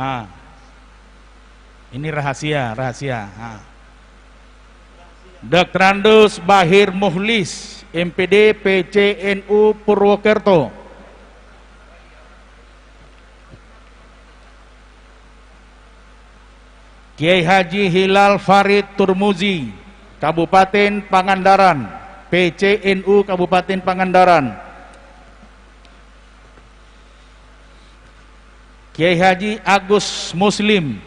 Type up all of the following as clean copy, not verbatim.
Ah, ini rahasia, rahasia. Ah. Dr. Andus Bahir Muhlis, MPD PCNU Purwokerto. Kiai Haji Hilal Farid Turmuzi, Kabupaten Pangandaran, PCNU Kabupaten Pangandaran. Kiai Haji Agus Muslim,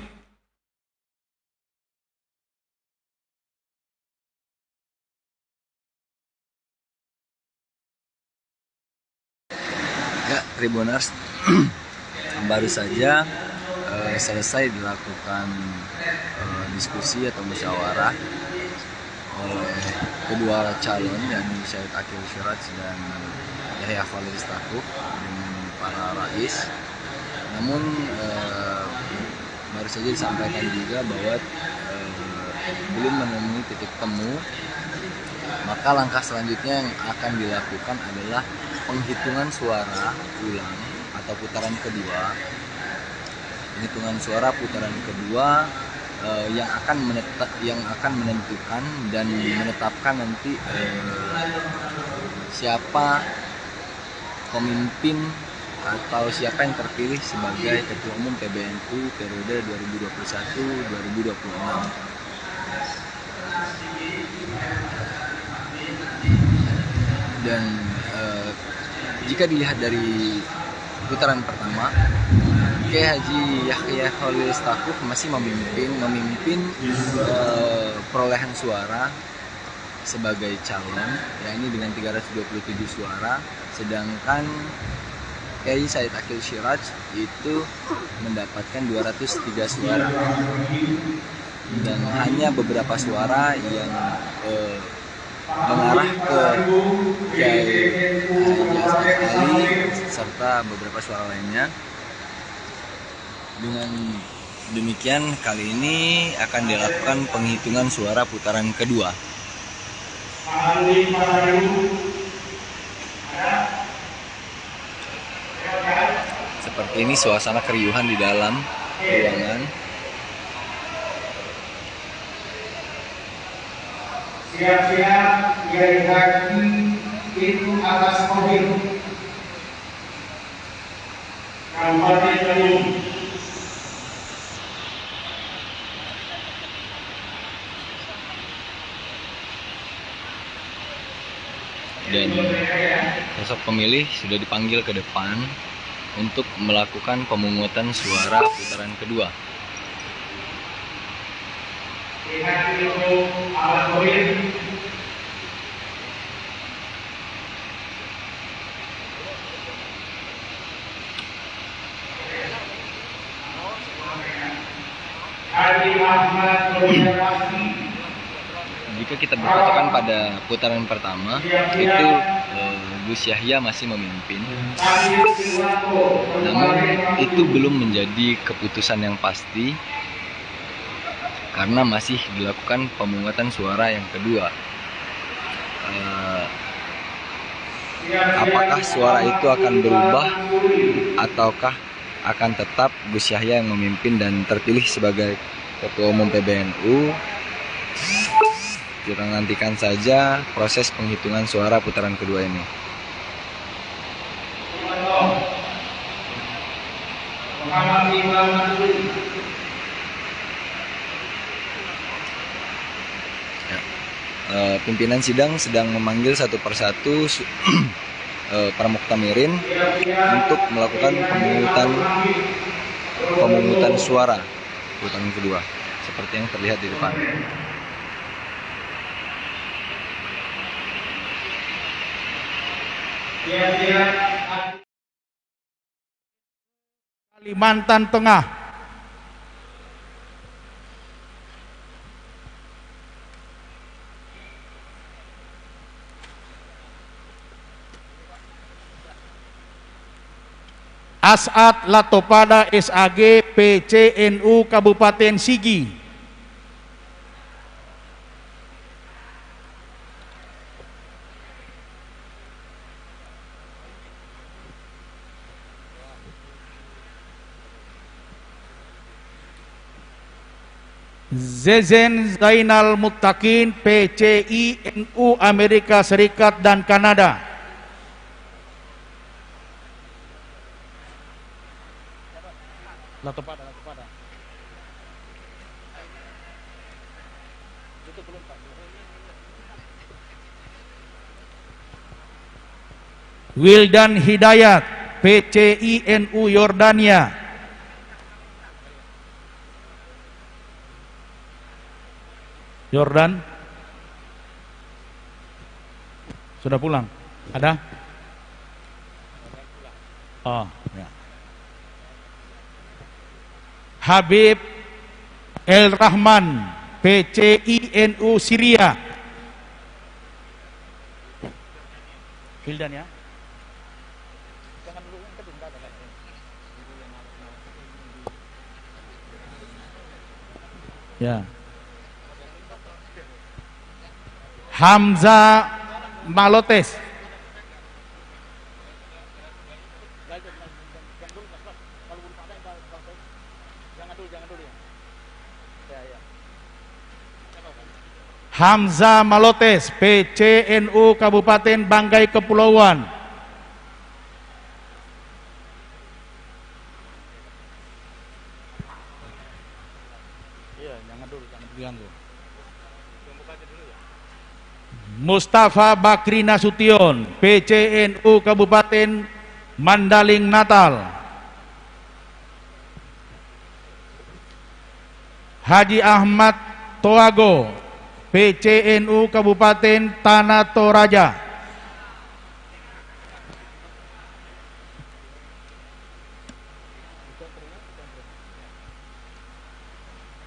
ya, Tribuners, baru saja selesai dilakukan diskusi atau musyawarah oleh kedua calon, yakni Syed Akil Siraj dan Yahya Khalil Stakuf dengan para rais. Namun baru saja disampaikan juga bahwa belum menemui titik temu, maka langkah selanjutnya yang akan dilakukan adalah penghitungan suara ulang atau putaran kedua. Penghitungan suara putaran kedua yang akan menentukan dan menetapkan nanti siapa pemimpin atau siapa yang terpilih sebagai Ketua Umum PBNU periode 2021-2026. Dan jika dilihat dari putaran pertama, Kiai Haji Yahya Khalil Stakuf masih memimpin perolehan suara sebagai calon, yakni dengan 327 suara, sedangkan Kiai Syed Akil Siraj itu mendapatkan 203 suara, dan hanya beberapa suara yang mengarah ke Kiai Haji Ashraf Ali serta beberapa suara lainnya. Dengan demikian, kali ini akan dilakukan penghitungan suara putaran kedua. Seperti ini suasana keriuhan di dalam ruangan. Siap-siap, Kiai Haji itu atas Kohir Kabupaten Bandung. Dan sosok pemilih sudah dipanggil ke depan untuk melakukan pemungutan suara putaran kedua. Jika kita berpatokan pada putaran pertama, itu Gus Yahya masih memimpin. Namun itu belum menjadi keputusan yang pasti karena masih dilakukan pemungutan suara yang kedua. Apakah suara itu akan berubah ataukah akan tetap Gus Yahya yang memimpin dan terpilih sebagai Ketua Umum PBNU? Kita nantikan saja proses penghitungan suara putaran kedua ini. Ya. Pimpinan sidang sedang memanggil satu persatu para muktamirin untuk melakukan pemungutan suara putaran kedua, seperti yang terlihat di depan. Kalimantan Tengah. As'ad Latopada SAG PCNU Kabupaten Sigi. Zezen Zainal Muttaqin, PCI NU Amerika Serikat dan Kanada. Wildan Hidayat, PCI NU Yordania. Yordan sudah pulang? Ada? Oh, ya. Habib El Rahman, PCI NU Syria. Hildan ya. Ya. Hamza Malotes. Hamza Malotes, PCNU Kabupaten Banggai Kepulauan. Iya, jangan diganggu. Mustafa Bakri Nasution, PCNU Kabupaten Mandaling Natal. Haji Ahmad Toago, PCNU Kabupaten Tanah Toraja.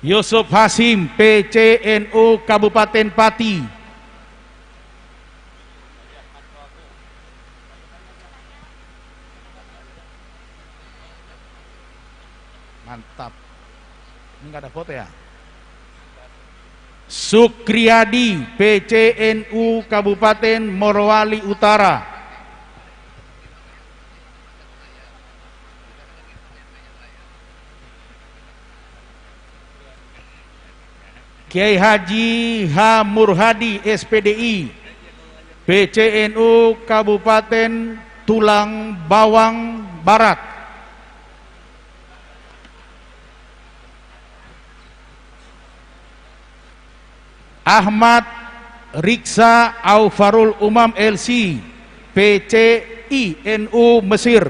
Yusuf Hasim, PCNU Kabupaten Pati. Mantap. Ini nggak ada foto ya? Sukriyadi, PCNU Kabupaten Morowali Utara. Kiai Haji H. Murhadi, SPDI, PCNU Kabupaten Tulang Bawang Barat. Ahmad Riksa Aufarul Umam LC, PCI NU Mesir.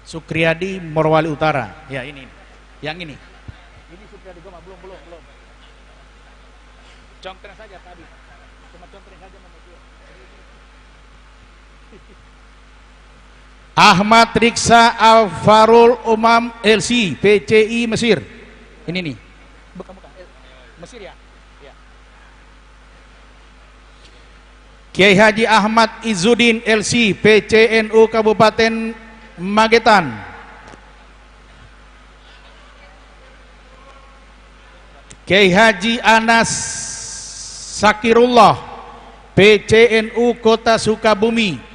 Sukriyadi Morowali Utara. Ya ini. Yang ini. Ini Sukriyadi Goma belum. Contohnya saja tadi. Cuma contohnya saja Ahmad Riksa Alfarul Umam LC, PCI Mesir. Ini nih. Bukan. Mesir ya? Ya. Kiai Haji Ahmad Izzuddin LC, PCNU Kabupaten Magetan. Kiai Haji Anas Sakirullah, PCNU Kota Sukabumi.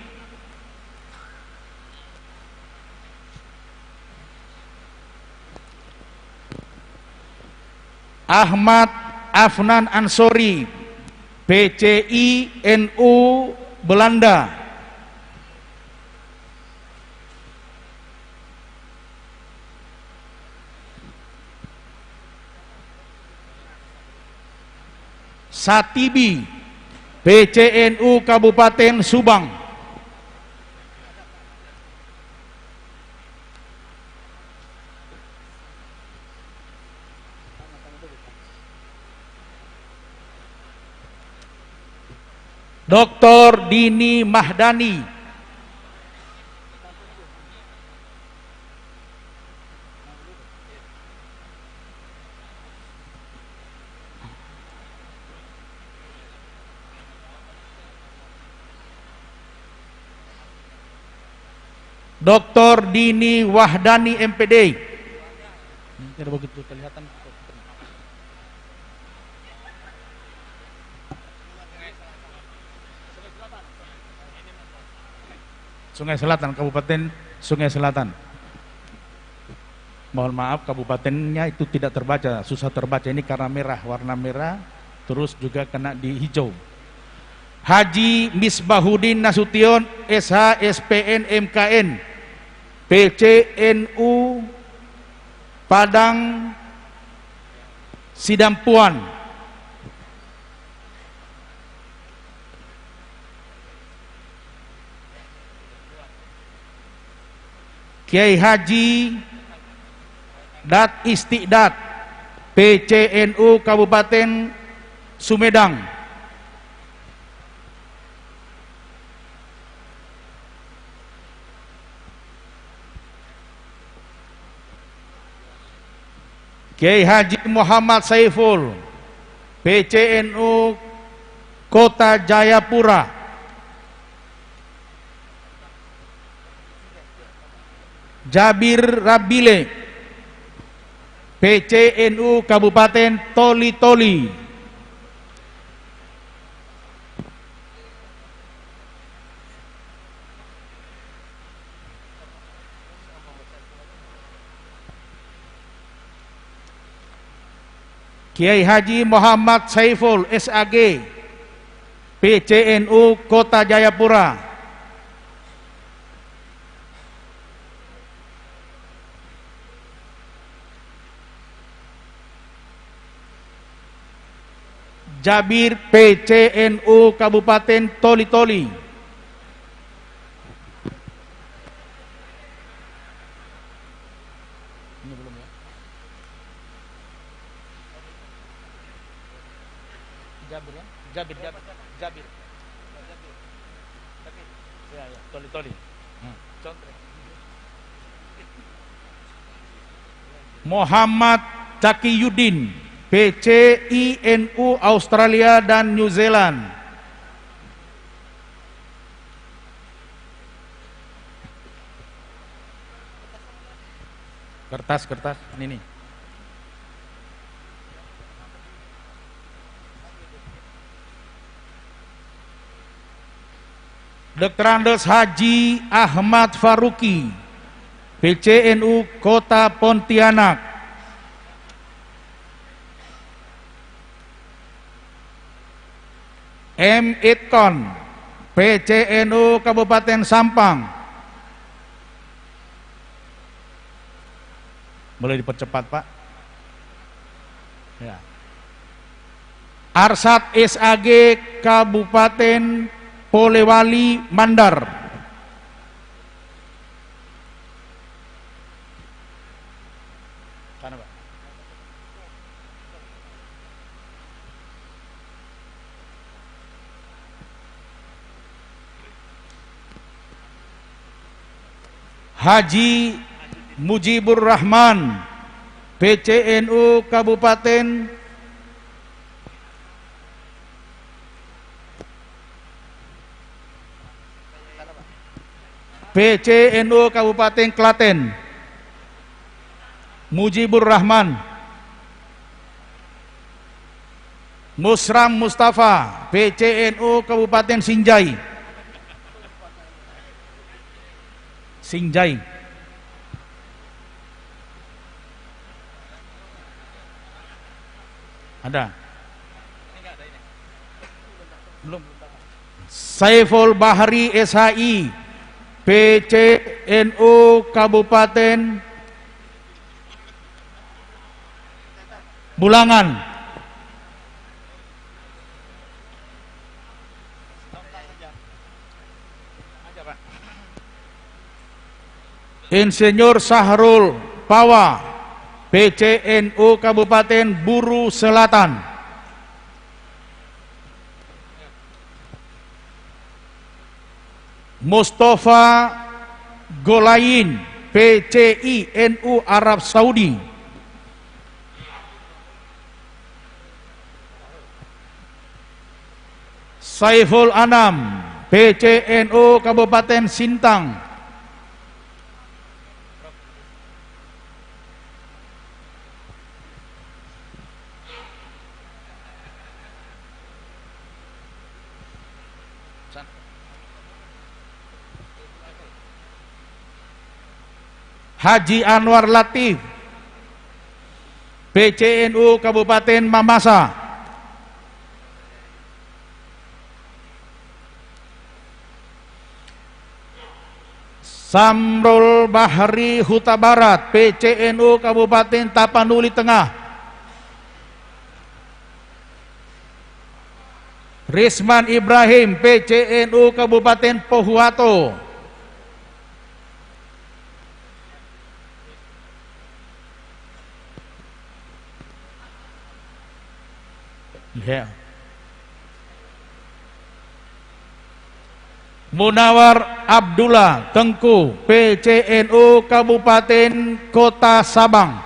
Ahmad Afnan Ansori, PCI NU Belanda. Satibi, PCNU Kabupaten Subang. Dr. Dini Mahdani, Dr. Dini Wahdani MPD. Tidak begitu kelihatan. Sungai Selatan, Kabupaten Sungai Selatan. Mohon maaf kabupatennya itu tidak terbaca, susah terbaca ini karena merah, warna merah, terus juga kena di hijau. Haji Misbahuddin Nasution SH SPN MKN PCNU Padang Sidampuan. Kiai Haji Dat Istiqdat PCNU Kabupaten Sumedang. Kiai Haji Muhammad Saiful PCNU Kota Jayapura. Jabir Rabile PCNU Kabupaten Toli-Toli. Kiai Haji Muhammad Saiful SAG PCNU Kota Jayapura. Jabir PCNU Kabupaten Toli-Toli. Ini belum ya? Jabir ya? Jabir. Ya, Toli-Toli. Muhammad Cakiyuddin PCINU Australia dan New Zealand. Kertas ini nih. Dr. Andes Haji Ahmad Faruqi PCNU Kota Pontianak. M. Itkon PCNU Kabupaten Sampang. Boleh dipercepat Pak ya. Arsat SAG Kabupaten Polewali Mandar. Sana, Pak. Haji Mujibur Rahman PCNU Kabupaten Klaten. Mujibur Rahman. Musram Mustafa PCNU Kabupaten Sinjai. Ada? Belum. Saiful Bahri SHI PCNU Kabupaten Bulangan. Insinyur Sahrul Pawa PCNU Kabupaten Buru Selatan. Mustafa Golayin PCINU Arab Saudi. Saiful Anam PCNU Kabupaten Sintang. Haji Anwar Latif, PCNU Kabupaten Mamasa. Samrul Bahri Huta Barat, PCNU Kabupaten Tapanuli Tengah. Risman Ibrahim, PCNU Kabupaten Pohuwato. Yeah. Munawar Abdullah Tengku, PCNU Kabupaten Kota Sabang.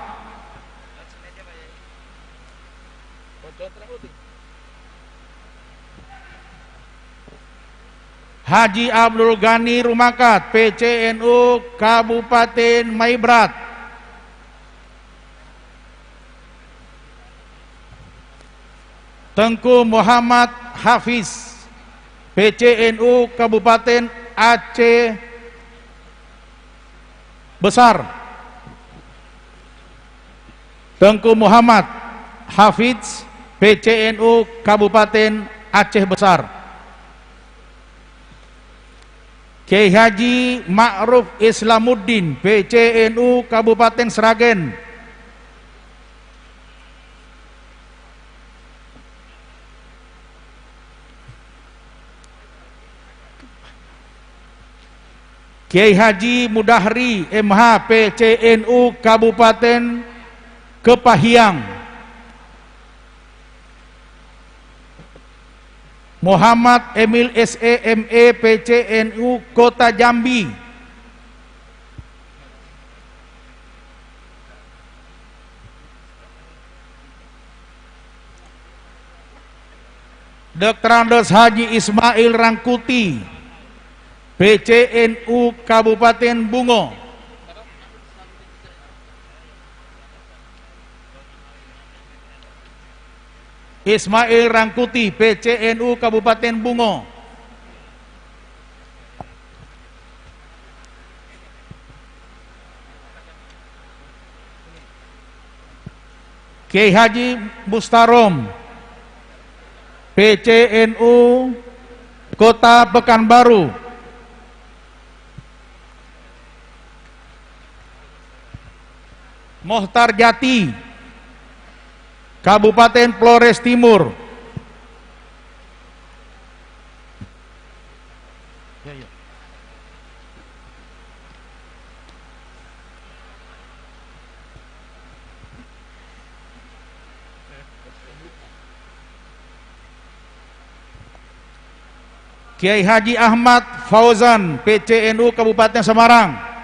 Haji Abdul Ghani Rumakat, PCNU Kabupaten Maibrat. Tengku Muhammad Hafiz, PCNU Kabupaten Aceh Besar. Tengku Muhammad Hafiz, PCNU Kabupaten Aceh Besar. Kiai Haji Ma'ruf Islamuddin, PCNU Kabupaten Sragen. Kiai Haji Mudahri MH, PCNU Kabupaten Kepahiang. Muhammad Emil SEME, PCNU Kota Jambi. Dr. Andes Haji Ismail Rangkuti, PCNU Kabupaten Bungo. Ismail Rangkuti, PCNU Kabupaten Bungo. Kiai Haji Mustarom, PCNU Kota Pekanbaru. Mohtar Jati, Kabupaten Flores Timur. Kiai Haji Ahmad Fauzan, PCNU Kabupaten Semarang.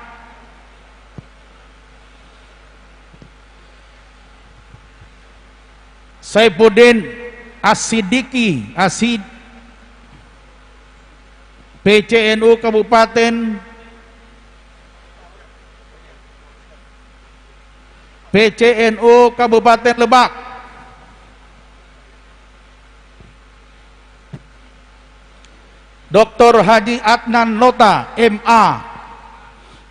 Saifuddin Asidiki, PCNU Kabupaten Lebak. Dr. Haji Adnan Nota MA,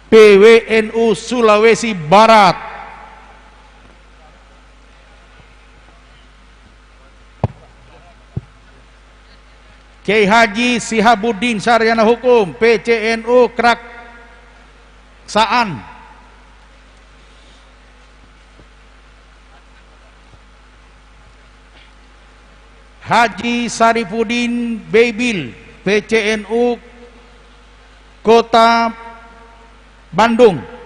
PWNU Sulawesi Barat. Kiai Haji Sihabuddin Sarjana Hukum, PCNU Kraksaan. Haji Sarifuddin Beibil, PCNU Kota Bandung.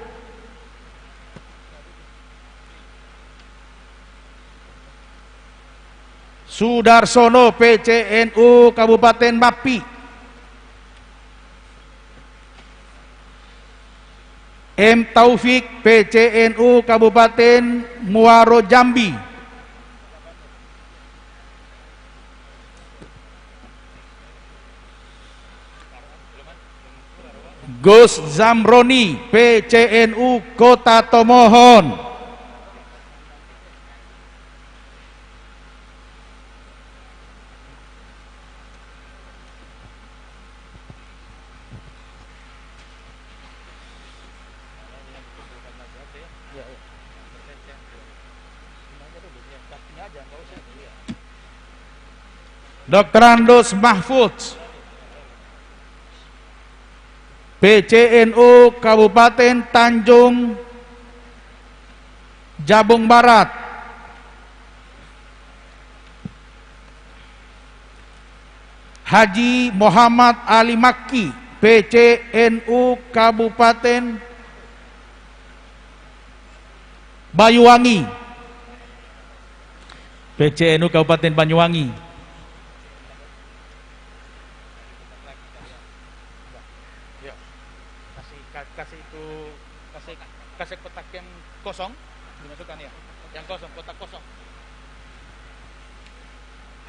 Sudarsono, PCNU Kabupaten Mapi. M. Taufik, PCNU Kabupaten Muaro Jambi. Gus Zamroni, PCNU Kota Tomohon. Dr. Andos Mahfudz, PCNU Kabupaten Tanjung Jabung Barat. Haji Muhammad Ali Makki, PCNU Kabupaten Banyuwangi. PCNU Kabupaten Banyuwangi. Kasih kotak yang kosong dimasukkan ya. Yang kosong, kotak kosong.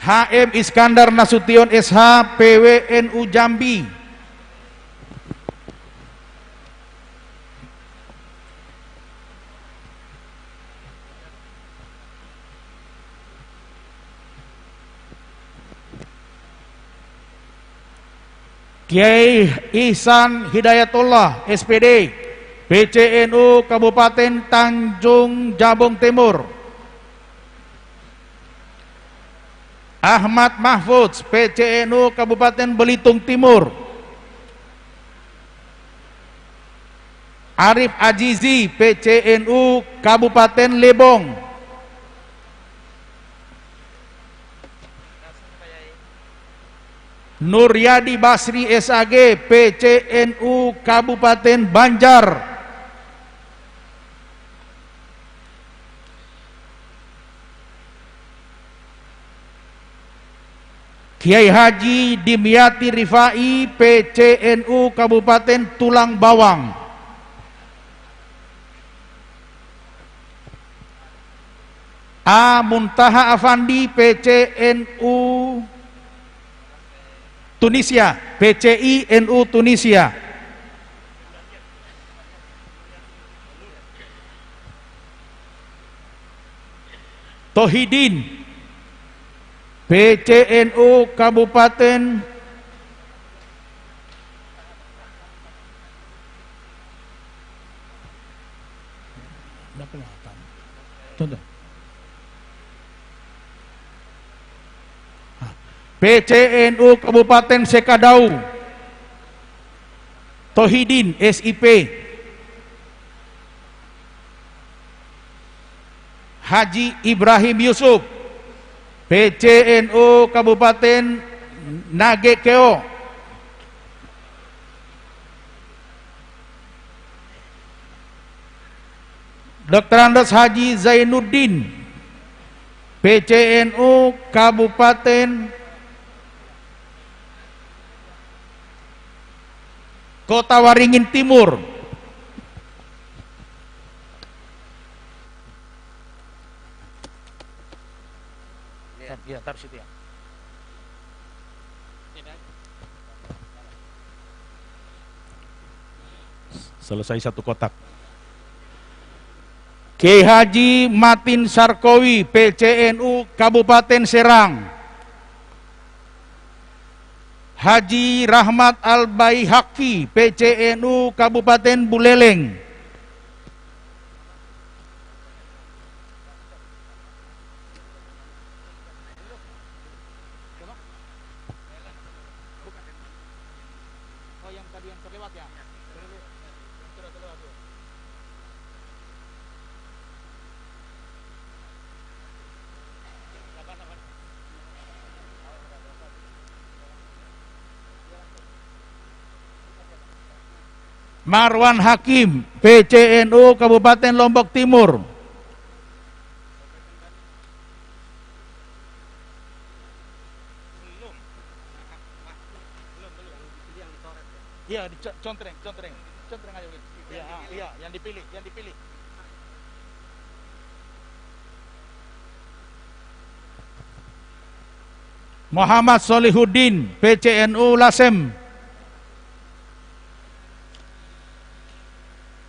HM Iskandar Nasution SH, PWNU Jambi. Kiai Ihsan Hidayatullah SPD, PCNU Kabupaten Tanjung Jabung Timur. Ahmad Mahfudz, PCNU Kabupaten Belitung Timur. Arif Ajizi, PCNU Kabupaten Lebong. Nuryadi Basri SAG, PCNU Kabupaten Banjar. Kiai Haji Dimyati Rifai, PCNU Kabupaten Tulang Bawang. A. Muntaha Afandi, PCNU Tunisia, PCI NU Tunisia. Tohidin, PCNU Kabupaten PCNU Kabupaten Sekadau. Tohidin SIP. Haji Ibrahim Yusuf, PCNU Kabupaten Nagekeo. Dr. Andos Haji Zainuddin, PCNU Kabupaten Kota Waringin Timur. Ya, taruh situ ya. Selesai satu kotak. Kiai Haji Matin Sarkowi, PCNU Kabupaten Serang. Haji Rahmat Al-Baihaqi, PCNU Kabupaten Buleleng. Marwan Hakim, PCNU Kabupaten Lombok Timur. Iya, contreng aja gitu. Iya, yang dipilih. Muhammad Solihuddin, PCNU Lasem.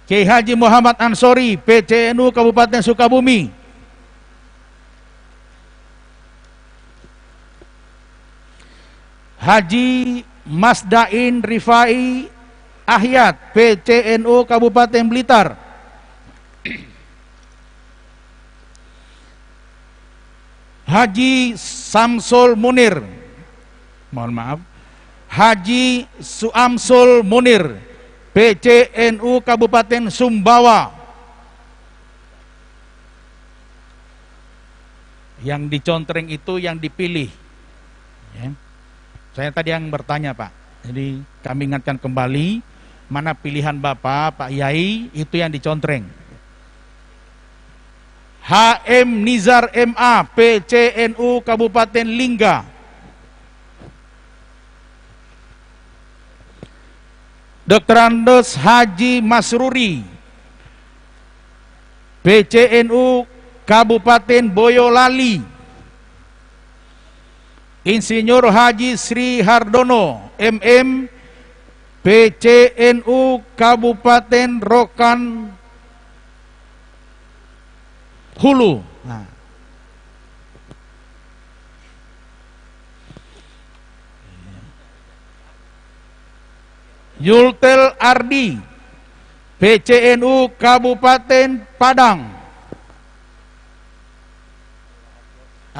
Kiai Haji Muhammad Ansori, PCNU Kabupaten Sukabumi. Haji Masdain Rifai Ahyat, PCNU Kabupaten Blitar. Haji Samsul Munir, mohon maaf, Haji Suamsul Munir, PCNU Kabupaten Sumbawa. Yang dicontreng itu yang dipilih. Ya. Saya tadi yang bertanya Pak, jadi kami ingatkan kembali, mana pilihan Bapak, Pak Yai, itu yang dicontreng. HM Nizar MA, PCNU Kabupaten Lingga. Dr. Andes Haji Masruri, PCNU Kabupaten Boyolali. Insinyur Haji Sri Hardono, MM, PCNU Kabupaten Rokan Hulu. Nah. Yultel Ardi, PCNU Kabupaten Padang.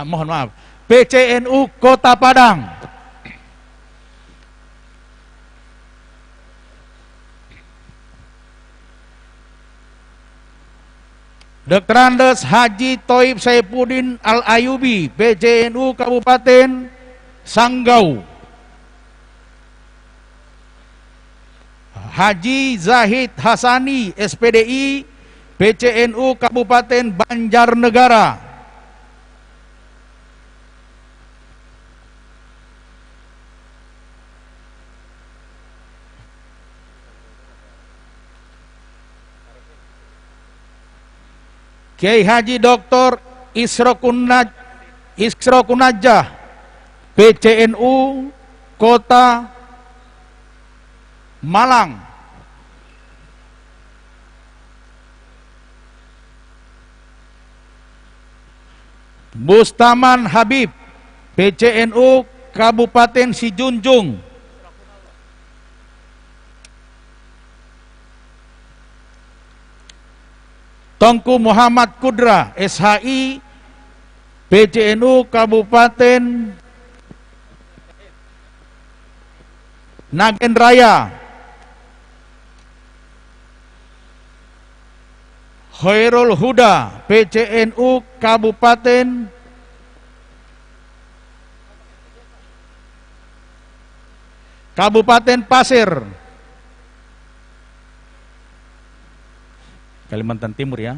Mohon maaf, PCNU Kota Padang. Dr. Andes Haji Toib Saifuddin Al-Ayubi, PCNU Kabupaten Sanggau. Haji Zahid Hasani, SPDI, PCNU Kabupaten Banjarnegara. Kiai Haji Dr. Isrokunajah, PCNU Kota Malang. Bustaman Habib, PCNU Kabupaten Sijunjung. Tongku Muhammad Kudra, SHI, PCNU Kabupaten Nagen Raya. Khairul Huda, PCNU Kabupaten Pasir, Kalimantan Timur ya.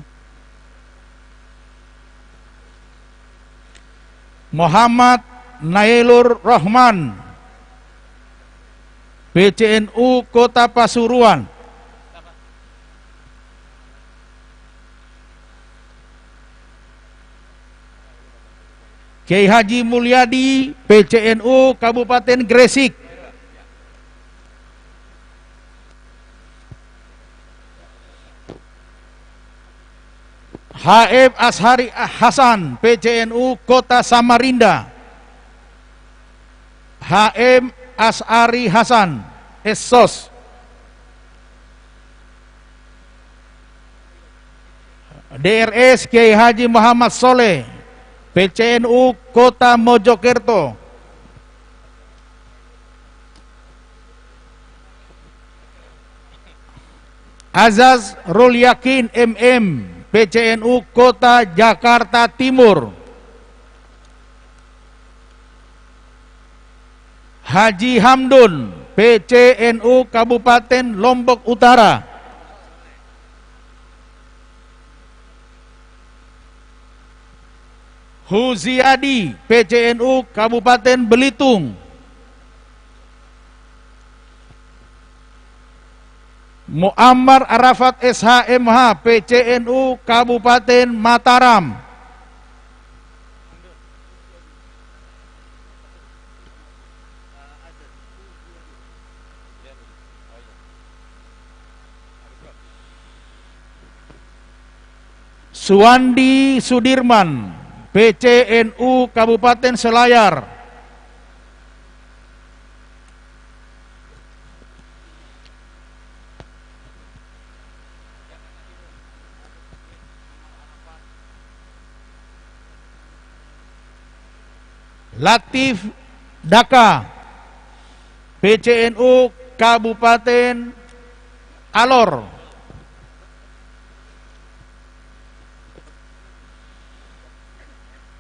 Muhammad Nailur Rahman, PCNU Kota Pasuruan. Kiai Haji Mulyadi, PCNU Kabupaten Gresik. HF Ashari Hasan, PCNU Kota Samarinda. HM Asari Hasan, Essos. DRS Kiai Haji Muhammad Soleh, PCNU Kota Mojokerto. Azaz Rul Yakin MM, PCNU Kota Jakarta Timur. Haji Hamdun, PCNU Kabupaten Lombok Utara. Huziadi, PCNU Kabupaten Belitung. Muammar Arafat SHMH, PCNU Kabupaten Mataram. Suwandi Sudirman, PCNU Kabupaten Selayar. Latif Daka, PCNU Kabupaten Alor,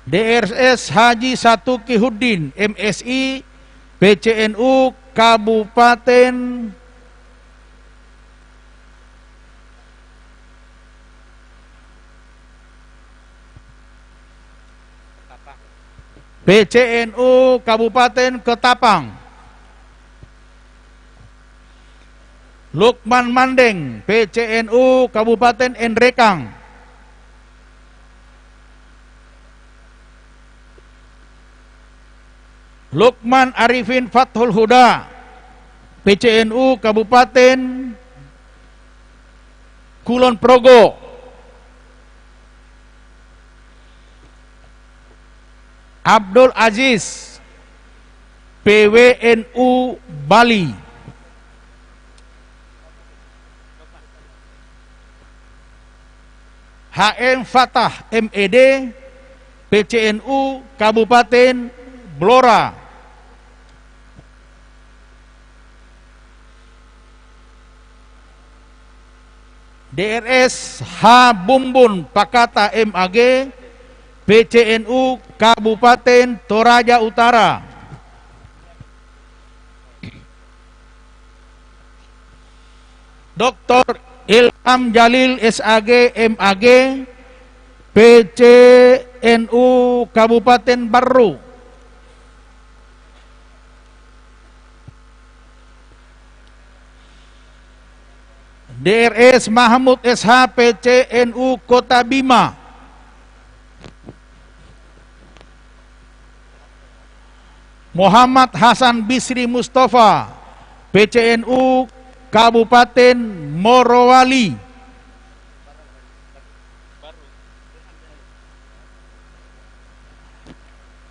DRS Haji Satu Kihudin MSI PCNU Kabupaten Ketapang, Lukman Mandeng PCNU Kabupaten Endrekang, Lukman Arifin Fathul Huda PCNU Kabupaten Kulon Progo, Abdul Aziz PWNU Bali, HM Fatah MED PCNU Kabupaten Blora, DRS H Bumbun Pakata MAG PCNU Kabupaten Toraja Utara, Dr. Ilham Jalil SAG MAG PCNU Kabupaten Baru, DRS Mahmud SH PCNU Kota Bima, Muhammad Hasan Bisri Mustafa PCNU Kabupaten Morowali,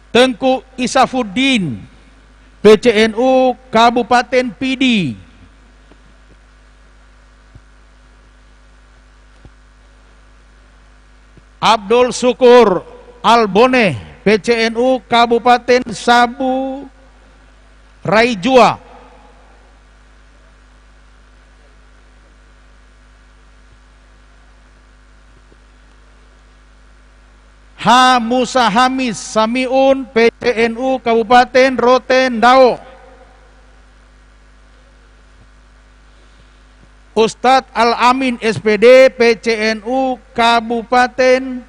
Tengku Isafuddin PCNU Kabupaten Pidi, Abdul Syukur Alboneh PCNU Kabupaten Sabu Raijua, H. Musa Hamis Samiun PCNU Kabupaten Rotendao, Ustadz Al-Amin SPD PCNU Kabupaten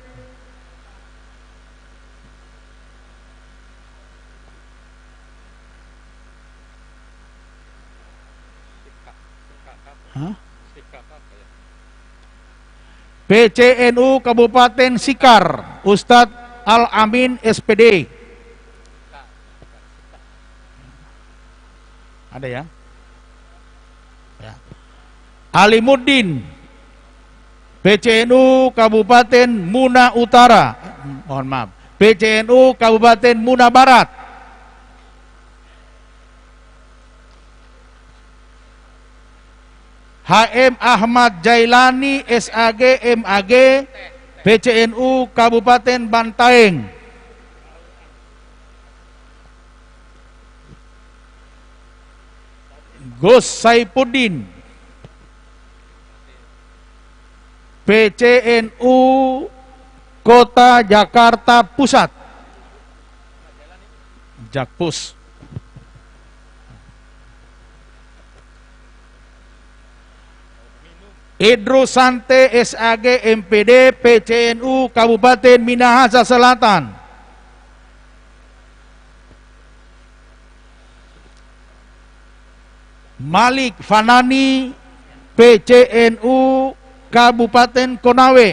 PCNU Kabupaten Sikar, Ustadz Al-Amin SPD. Ada ya? Ya. Alimuddin PCNU Kabupaten Muna Utara, mohon maaf, PCNU Kabupaten Muna Barat, HM Ahmad Jailani SAG MAG PCNU Kabupaten Bantaeng, Gus Saipuddin PCNU Kota Jakarta Pusat, Jakpus. Idrus Sante SAG MPD PCNU Kabupaten Minahasa Selatan, Malik Fanani PCNU Kabupaten Konawe,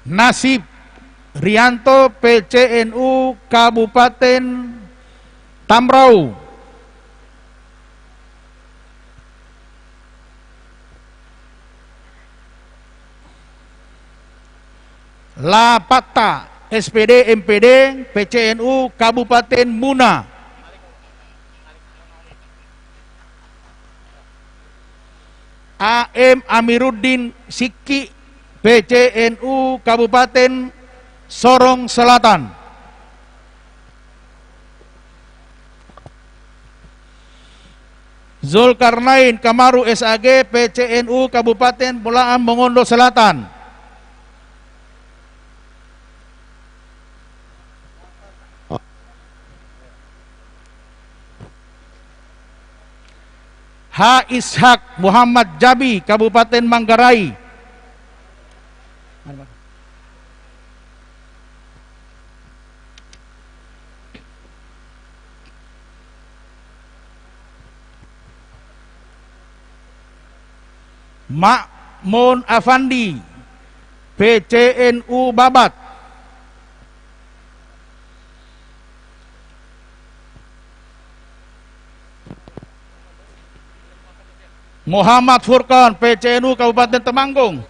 Nasib Rianto PCNU Kabupaten Tamrau, Lapata SPD MPD PCNU Kabupaten Muna, AM Amiruddin Siki PCNU Kabupaten Sorong Selatan, Zulkarnain Kamaru SAG PCNU Kabupaten Bolaang Mongondo Selatan. H. Ishak Muhammad Jabi Kabupaten Manggarai. Ma'mun Afandi PCNU Babat. Muhammad Furqan PCNU Kabupaten Temanggung.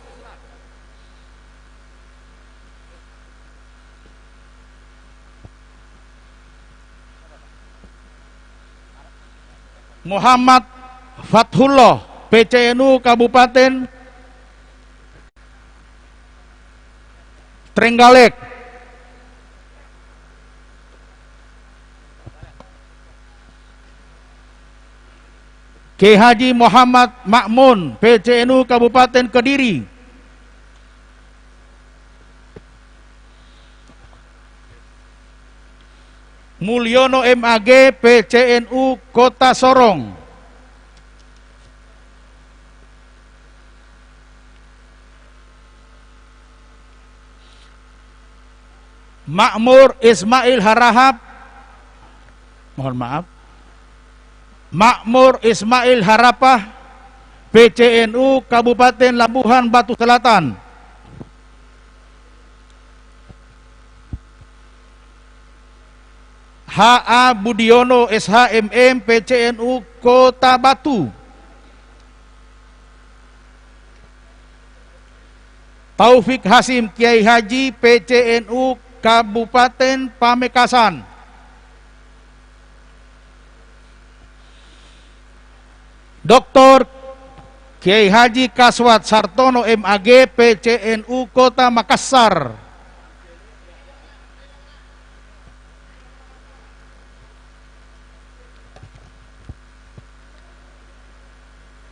Muhammad Fathullah PCNU Kabupaten Trenggalek. Kiai Haji Muhammad Ma'mun PCNU Kabupaten Kediri. Mulyono MAG PCNU Kota Sorong. Makmur Ismail Harahap, mohon maaf, Makmur Ismail Harapah PCNU Kabupaten Labuhan Batu Selatan. HA Budiono SHMM PCNU Kota Batu. Taufik Hasim Kiai Haji PCNU Kabupaten Pamekasan. Dr. Kiai Haji Kaswat Sartono MAG PCNU Kota Makassar.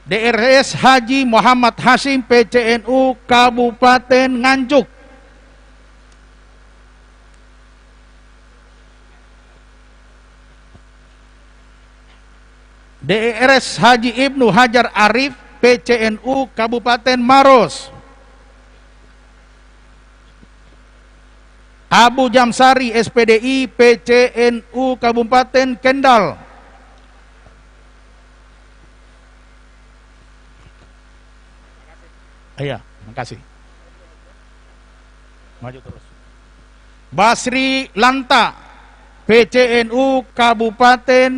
DRS Haji Muhammad Hasim PCNU Kabupaten Nganjuk. DRS Haji Ibnu Hajar Arif PCNU Kabupaten Maros. Abu Jamsari SPDI PCNU Kabupaten Kendal. Iya, makasih. Maju terus. Basri Lanta PCNU Kabupaten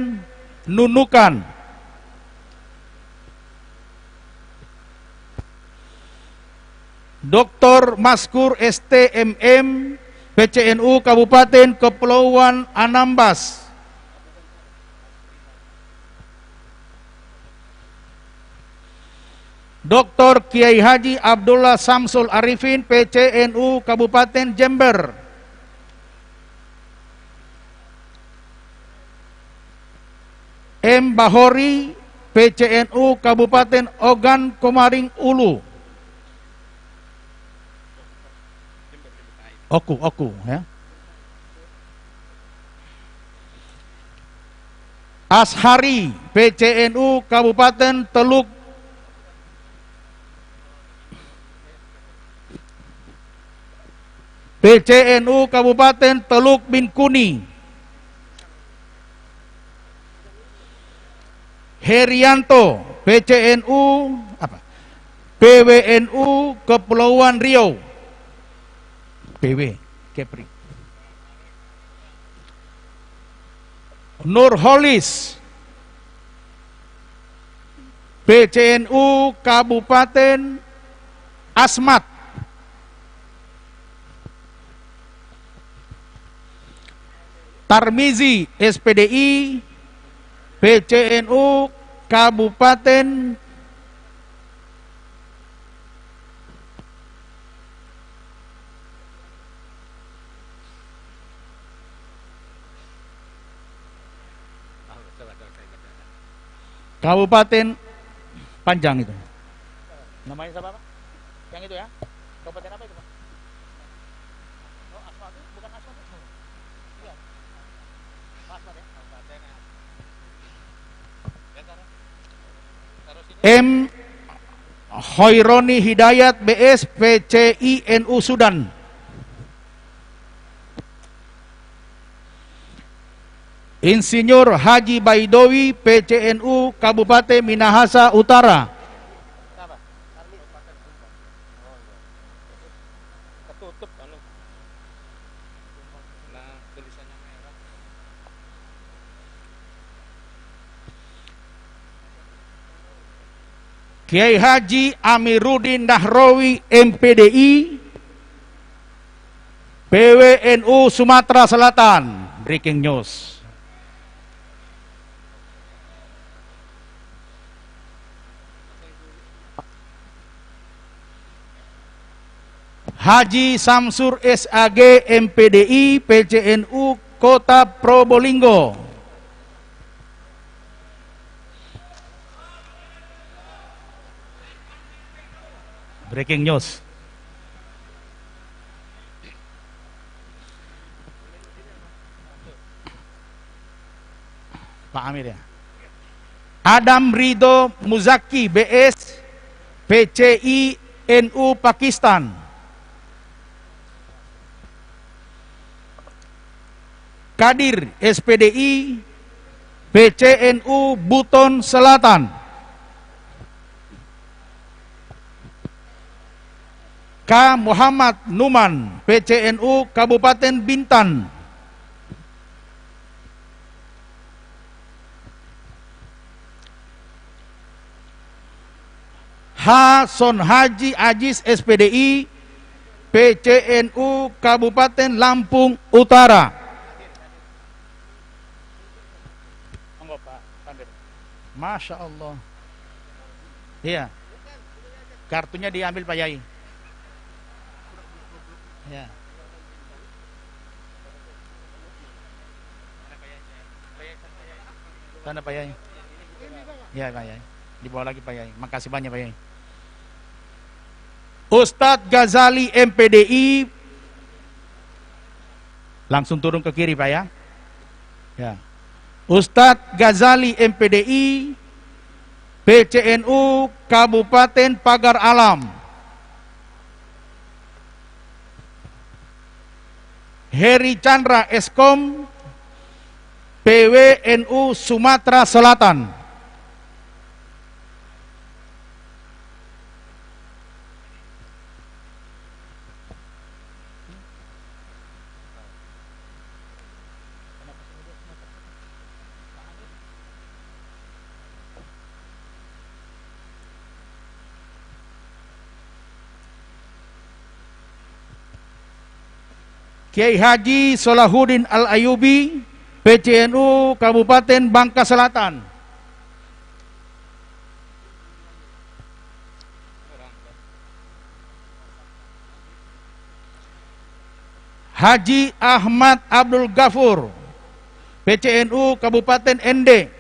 Nunukan. Dr. Maskur STMM PCNU Kabupaten Kepulauan Anambas. Dr. Kiai Haji Abdullah Samsul Arifin PCNU Kabupaten Jember. M. Bahori PCNU Kabupaten Ogan Komaring Ulu. Oku ya. Ashari PCNU Kabupaten Teluk PCNU Kabupaten Teluk Binkuni. Herianto PCNU PWNU Kepulauan Riau. PW Kepri. Nurholis PCNU Kabupaten Asmat. Tarmizi SPDI PCNU Kabupaten Kabupaten panjang itu. Namanya siapa, Pak? Yang itu ya? Kabupaten apa itu, Pak? Oh, Asmat itu bukan Asmat itu. Iya. Asmat ya? Kabupaten ya. M. Hoironi Hidayat BS PCI NU Sudan. Insinyur Haji Baidowi PCNU Kabupaten Minahasa Utara. Kiai Haji Amiruddin Nahrawi MPDI PWNU Sumatera Selatan. Breaking news. Haji Samsur SAG MPDI PCNU Kota Probolinggo. Breaking news. Pak Amir ya. Adam Ridho Muzaki BS PCI NU Pakistan. Kadir SPDI PCNU Buton Selatan. K. Muhammad Numan PCNU Kabupaten Bintan. H. Son Haji Ajis SPDI PCNU Kabupaten Lampung Utara. Masya Allah. Iya. Kartunya diambil Pak Yai. Ya. Tanda Pak Yai. Ya Pak Yai. Dibawa lagi Pak Yai. Makasih banyak Pak Yai. Ustadz Ghazali MPDI. Langsung turun ke kiri Pak ya. Ya. Ustadz Ghazali MPDI PCNU Kabupaten Pagar Alam. Heri Chandra Eskom PWNU Sumatera Selatan. Kiai Haji Solahuddin Al-Ayubi PCNU Kabupaten Bangka Selatan. Haji Ahmad Abdul Ghafur PCNU Kabupaten Ende.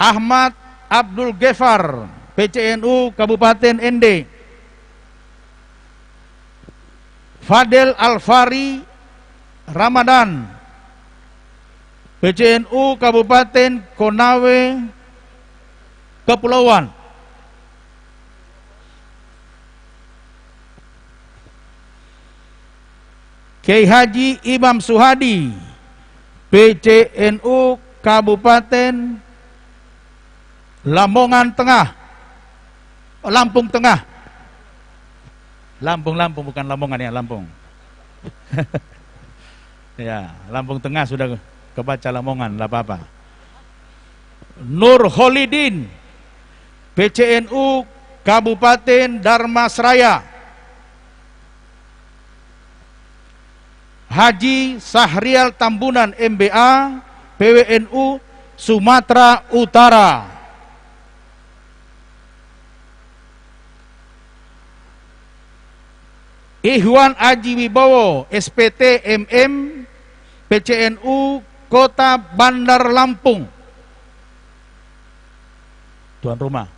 Ahmad Abdul Ghafar PCNU Kabupaten Ende. Fadel Alfari Ramadan PCNU Kabupaten Konawe Kepulauan. Kiai Haji Imam Suhadi PCNU Kabupaten Lamongan Tengah, Lampung Tengah. Lampung bukan Lamongan ya, Lampung. Ya, Lampung Tengah sudah kebaca Lamongan, lah apa-apa. Nur Holidin PCNU Kabupaten Darmasraya. Haji Sahrial Tambunan MBA PWNU Sumatera Utara. Ikhwan Aji Wibowo, SPT MM, PCNU Kota Bandar Lampung. Tuan rumah.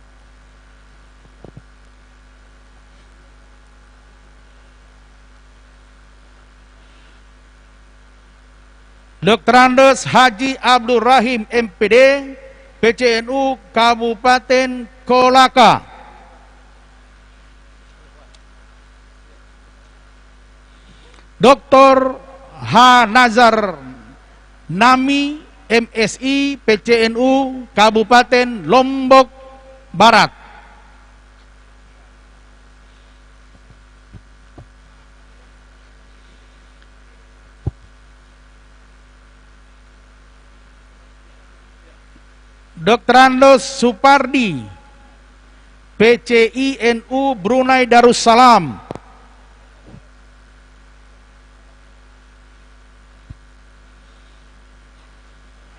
Dr. Andes Haji Abdul Rahim, MPD, PCNU Kabupaten Kolaka. Dr. H. Nazar Nami, MSI, PCNU Kabupaten Lombok Barat. Dr. Andos Supardi, PCINU Brunei Darussalam.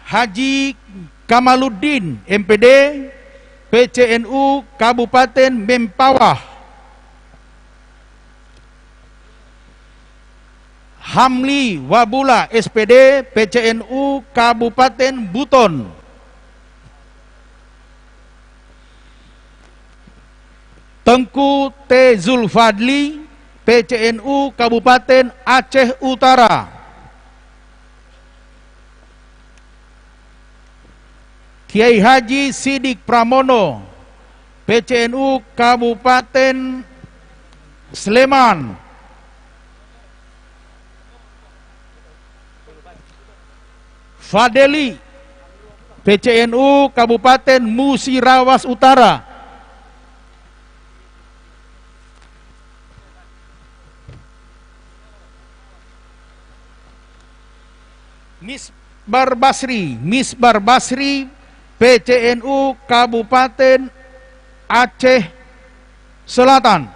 Haji Kamaluddin, MPD, PCNU Kabupaten Mempawah. Hamli Wabula, SPD, PCNU Kabupaten Buton. Tengku T. Zulfadli, PCNU Kabupaten Aceh Utara. Kiai Haji Sidik Pramono, PCNU Kabupaten Sleman. Fadeli, PCNU Kabupaten Musirawas Utara. Misbar Basri, PCNU Kabupaten Aceh Selatan.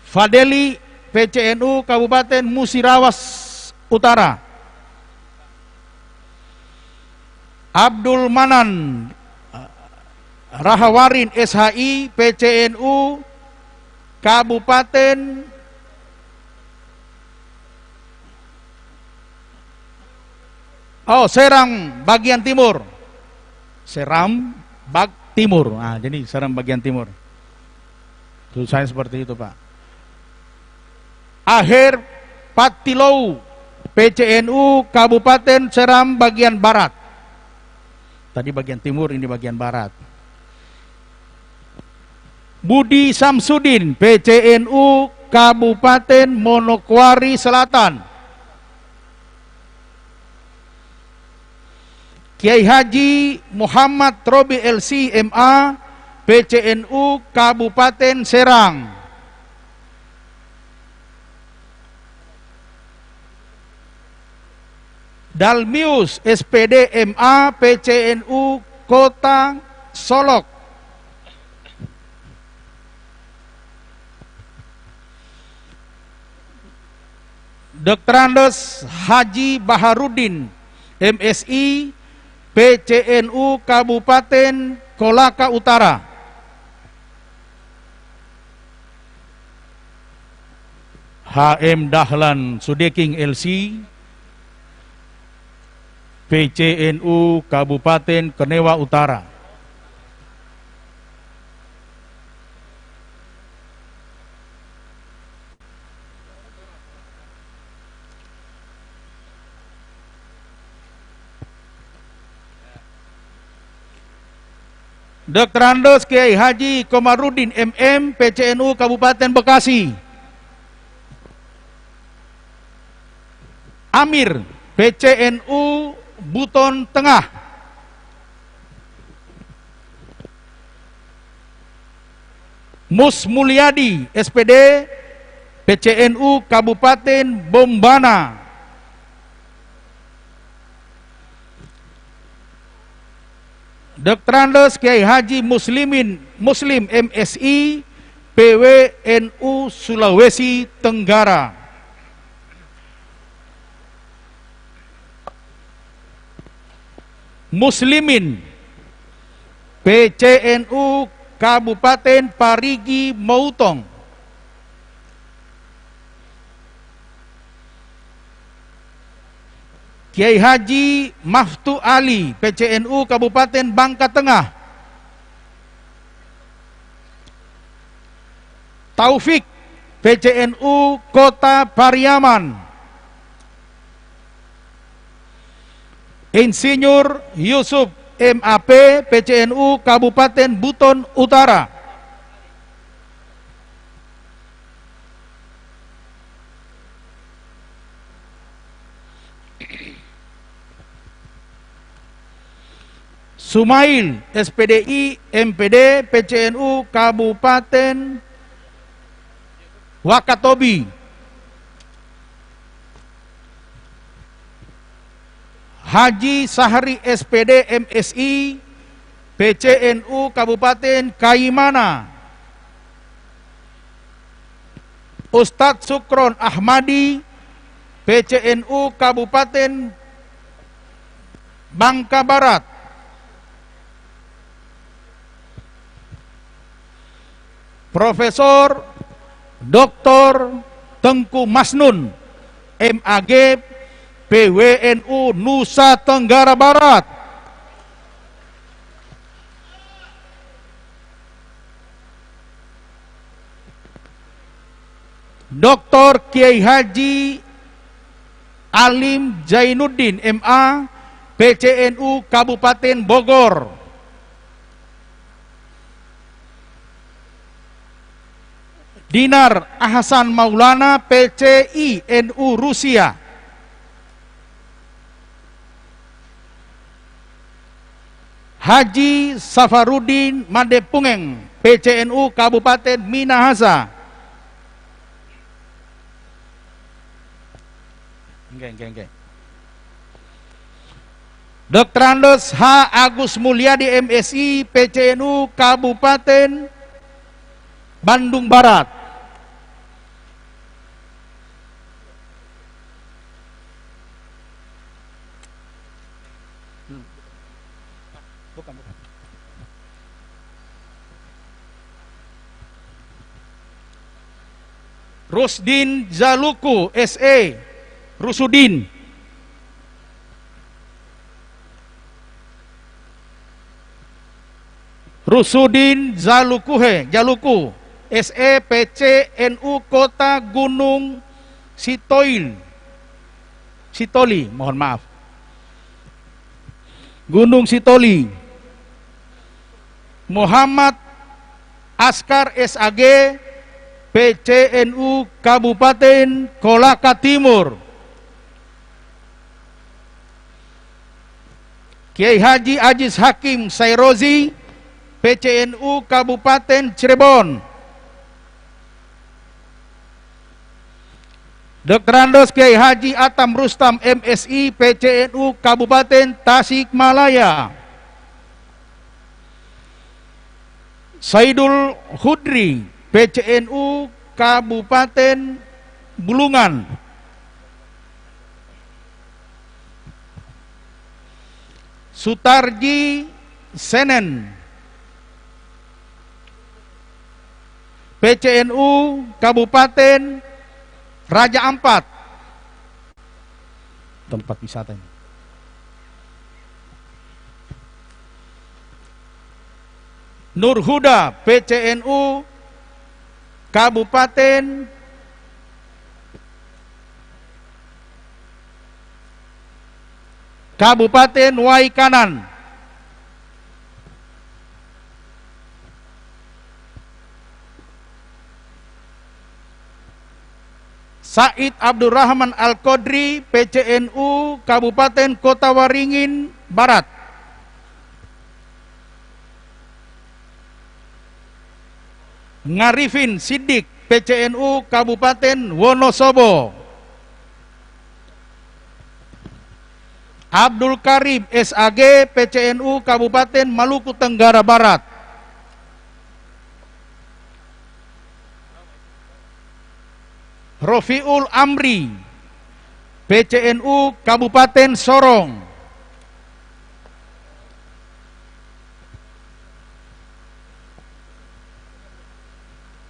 Fadeli, PCNU Kabupaten Musirawas Utara. Abdul Manan Rahawarin, SHI, PCNU Kabupaten Serang bagian timur. Seram Bag Timur. Jadi Seram bagian timur. Tulisannya seperti itu, Pak. Akhir Patilou, PCNU Kabupaten Seram bagian barat. Tadi bagian timur, ini bagian barat. Budi Samsudin, PCNU Kabupaten Manokwari Selatan. Kiai Haji Muhammad Robi LC MA, PCNU Kabupaten Serang. Dalmius SPD MA, PCNU Kota Solok. Dr. Andes Haji Baharudin, MSI, PCNU Kabupaten Kolaka Utara. HM Dahlan Sudeking LC, PCNU Kabupaten Kenewa Utara. Dr. Andos Kiai Haji Komarudin MM, PCNU Kabupaten Bekasi. Amir, PCNU Buton Tengah. Mus Mulyadi, SPD, PCNU Kabupaten Bombana. Dr. Andes Kiai Haji Muslim MSI, PWNU Sulawesi Tenggara. Muslimin, PCNU Kabupaten Parigi Motong, Kiai Haji Maftu Ali, PCNU Kabupaten Bangka Tengah, Taufik, PCNU Kota Pariaman, Insinyur Yusuf MAP, PCNU Kabupaten Buton Utara, Sumail SPDI MPD, PCNU Kabupaten Wakatobi, Haji Sahri SPD MSI, PCNU Kabupaten Kaimana, Ustadz Sukron Ahmadi, PCNU Kabupaten Bangka Barat, Profesor Dr. Tengku Masnun MAG, PWNU Nusa Tenggara Barat, Dr. Kiai Haji Alim Zainuddin MA, PCNU Kabupaten Bogor, Dinar Ahsan Maulana, PCI NU Rusia, Haji Safarudin Madepungeng, PCNU Kabupaten Minahasa, Dr. Andos H. Agus Mulyadi MSI, PCNU Kabupaten Bandung Barat, Rusdin Zaluku SE, Rusudin, Rusudin Jaluku SE, PCNU Kota Gunung Sitoli, mohon maaf, Gunung Sitoli, Muhammad Askar SAG, PCNU Kabupaten Kolaka Timur, Kiai Haji Aziz Hakim Sairozi, PCNU Kabupaten Cirebon, Dr. Andos Kiai Haji Atam Rustam MSI, PCNU Kabupaten Tasikmalaya, Saidul Hudri, PCNU Kabupaten Bulungan, Sutarji Senen, PCNU Kabupaten Raja Ampat, tempat wisata ini. Nur Huda, PCNU Kabupaten Waikanan, Said Abdurrahman Al-Qodri, PCNU Kabupaten Kota Waringin Barat, Ngarifin Siddik, PCNU Kabupaten Wonosobo, Abdul Karim SAG, PCNU Kabupaten Maluku Tenggara Barat, Rofiul Amri, PCNU Kabupaten Sorong,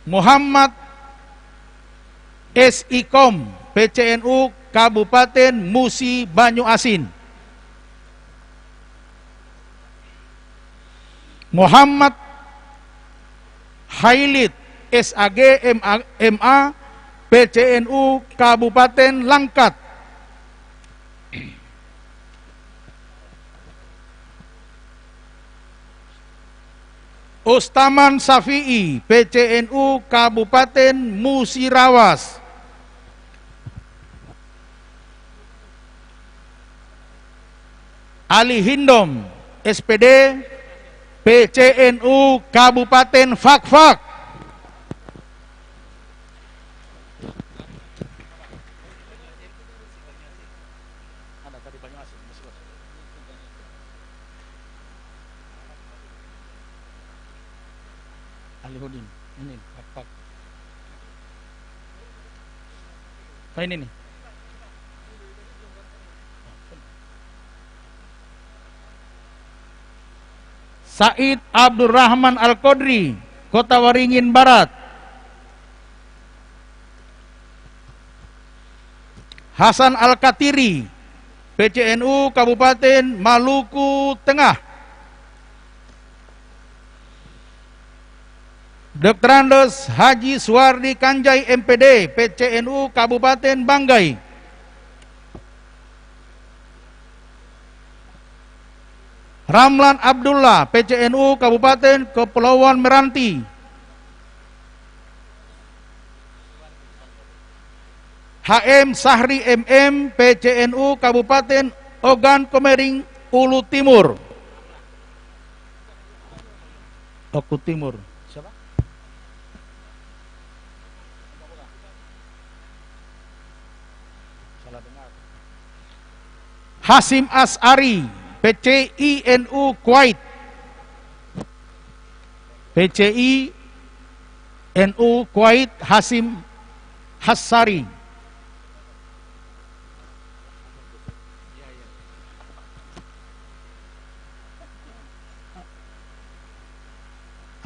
Muhammad S.Ikom, PCNU Kabupaten Musi Banyu Asin. Muhammad Hailid SAG MA, PCNU Kabupaten Langkat. Ustaman Safi'i, PCNU Kabupaten Musirawas. Ali Hindom, SPD, PCNU Kabupaten Fakfak. Alihudin, ini Fakfak. Ini nih. Said Abdurrahman Al-Qodri, Kota Waringin Barat. Hasan Al-Katiri, PCNU Kabupaten Maluku Tengah. Dr. Andes Haji Suwardi Kanjai MPD, PCNU Kabupaten Banggai. Ramlan Abdullah, PCNU Kabupaten Kepulauan Meranti. HM Sahri MM, PCNU Kabupaten Ogan Komering Ulu Timur. Oku Timur. Siapa? Salah dengar. Hasim As'ari, PCINU Kuwait. PCINU Kuwait Hasim Hassari.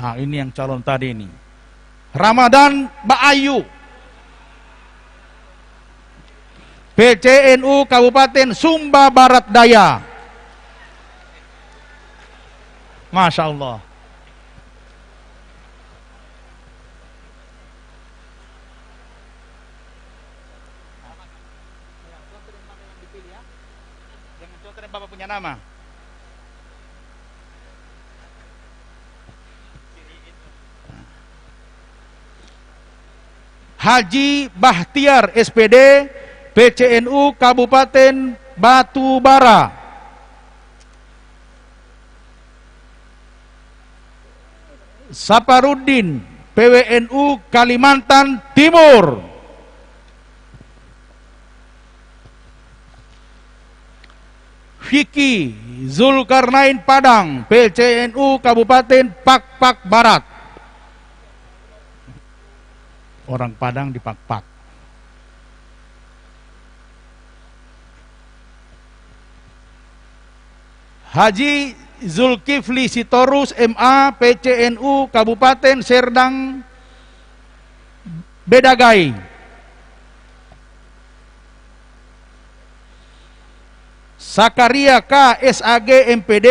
Nah, ini yang calon tadi ini. Ramadan Baayu, PCNU Kabupaten Sumba Barat Daya. Masya Allah. Jangan contohnya Bapak punya nama. Haji Bahtiar SPD, PCNU Kabupaten Batubara. Saparudin, PWNU Kalimantan Timur. Vicky Zulkarnain Padang, PCNU Kabupaten Pakpak Barat. Orang Padang di Pakpak. Haji Zulkifli Sitorus MA, PCNU Kabupaten Serdang Bedagai. Sakaria K SAG MPD,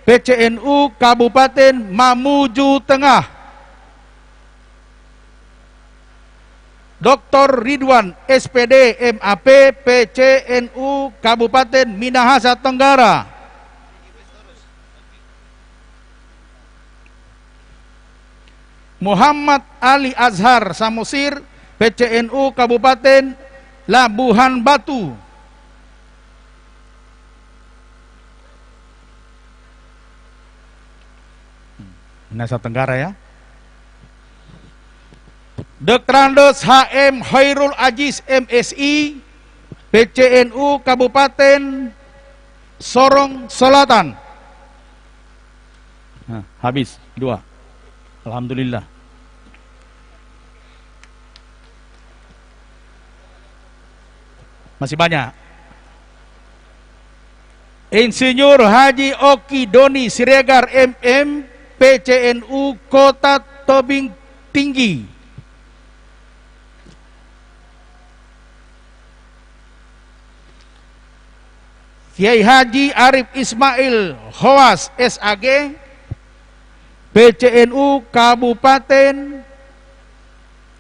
PCNU Kabupaten Mamuju Tengah. Dr. Ridwan SPD MAP, PCNU Kabupaten Minahasa Tenggara. Muhammad Ali Azhar Samosir, PCNU Kabupaten Labuhan Batu. Minahasa Tenggara ya. Dr. Andes HM Khairul Aziz MSI, PCNU Kabupaten Sorong Selatan. Nah, habis 2. Alhamdulillah. Masih banyak. Insinyur Haji Oki Doni Siregar MM, PCNU Kota Tobing tinggi. Kiai Haji Arif Ismail Hoas SAG, PCNU Kabupaten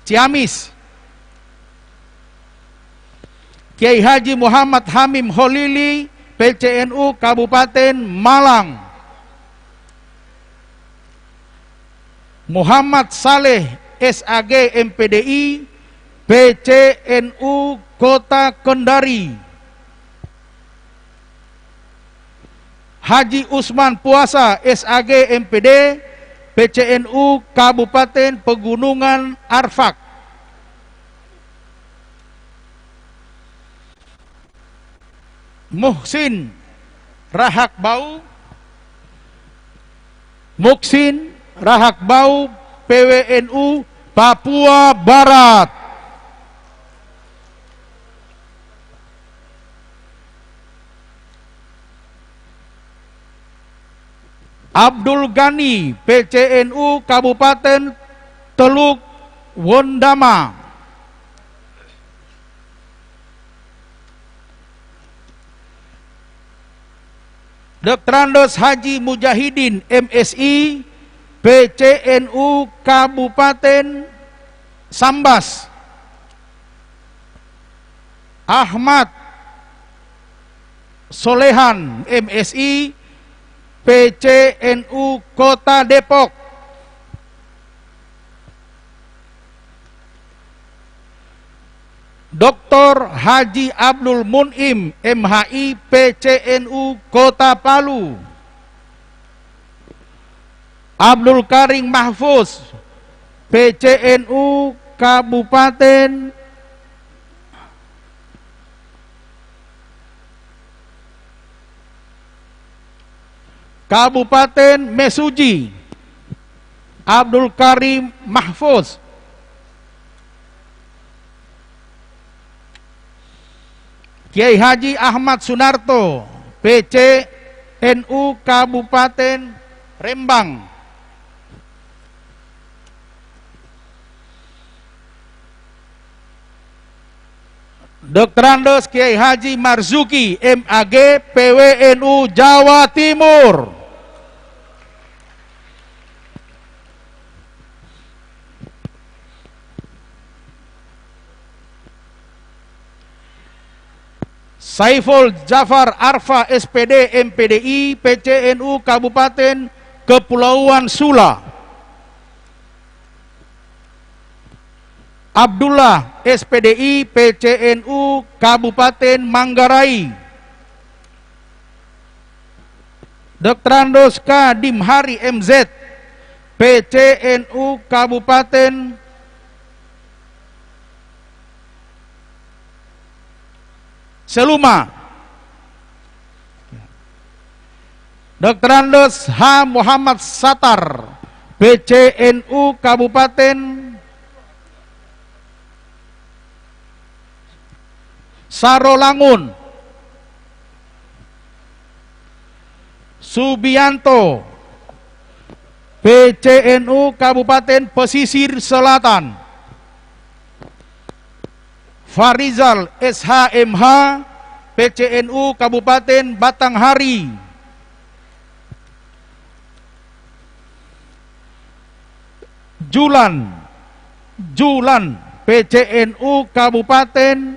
Ciamis. Kiai Haji Muhammad Hamim Holili, PCNU Kabupaten Malang. Muhammad Saleh SAG MPDI, PCNU Kota Kendari. Haji Usman Puasa SAG MPD, PCNU Kabupaten Pegunungan Arfak. Muhsin Rahakbau, Muksin Rahakbau, PWNU Papua Barat. Abdul Ghani, PCNU Kabupaten Teluk Wondama. Dr. Andos Haji Mujahidin MSI, PCNU Kabupaten Sambas. Ahmad Solehan MSI, PCNU Kota Depok. Dr. Haji Abdul Munim MHI, PCNU Kota Palu. Abdul Karim Mahfuz, PCNU Kabupaten Mesuji. Abdul Karim Mahfuz. Kiai Haji Ahmad Sunarto, PCNU Kabupaten Rembang. Dr. Andos Kiai Haji Marzuki MAG, PWNU Jawa Timur. Saiful Jafar Arfa SPD MPDI, PCNU Kabupaten Kepulauan Sula. Abdullah SPDI, PCNU Kabupaten Manggarai. Dr. Andos K. Dimhari MZ, PCNU Kabupaten Seluma. Dr. Andos H. Muhammad Satar, PCNU Kabupaten Sarolangun. Subianto, PCNU Kabupaten Pesisir Selatan. Farizal SHMH, PCNU Kabupaten Batanghari. Julan, PCNU Kabupaten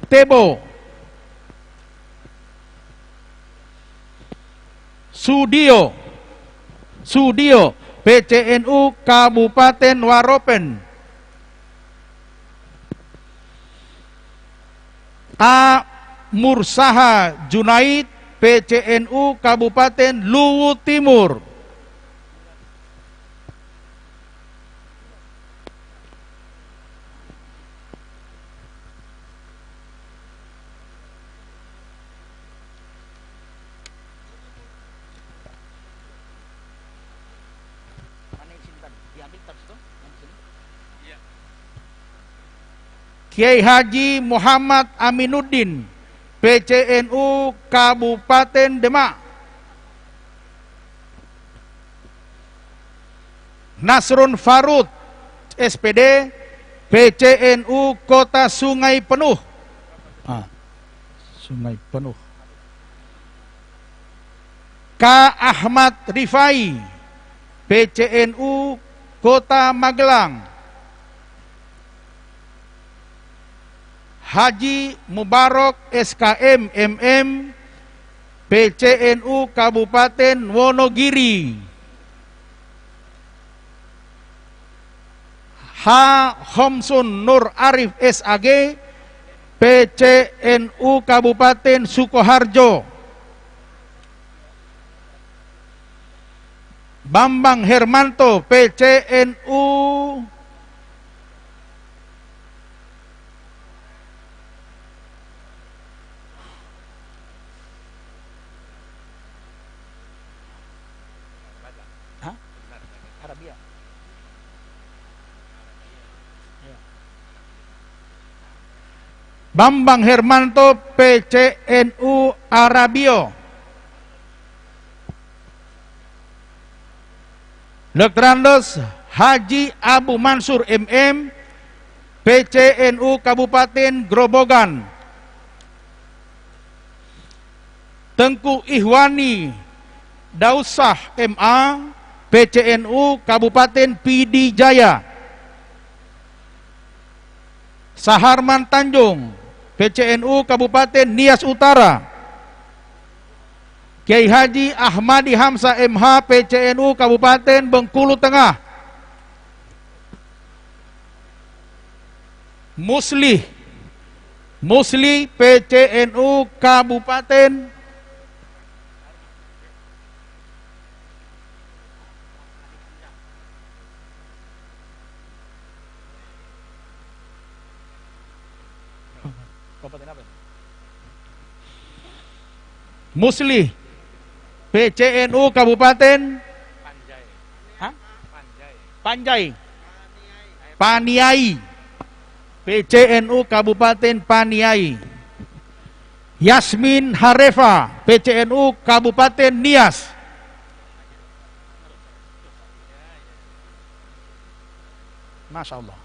Tebo. Sudio, PCNU Kabupaten Waropen. A. Mursaha Junaid, PCNU Kabupaten Luwu Timur. Kiai Haji Muhammad Aminuddin, PCNU Kabupaten Demak. Nasrun Farud, SPD PCNU Kota Sungai Penuh. Sungai Penuh. K. Ahmad Rifai PCNU Kota Magelang. Haji Mubarak SKM MM PCNU Kabupaten Wonogiri. H. Homsun Nur Arif SAG PCNU Kabupaten Sukoharjo. Bambang Hermanto PCNU Arabia. Bambang Hermanto PCNU Arabio. Dr. Andes Haji Abu Mansur MM PCNU Kabupaten Grobogan. Tengku Ihwani Dausah MA PCNU Kabupaten PD Jaya. Saharman Tanjung PCNU Kabupaten Nias Utara. Kiai Haji Ahmadi Hamzah MH PCNU Kabupaten Bengkulu Tengah. Musli PCNU Kabupaten Musli PCNU Kabupaten Panjai. Paniai PCNU Kabupaten Paniai. Yasmin Harefa PCNU Kabupaten Nias. Masya Allah.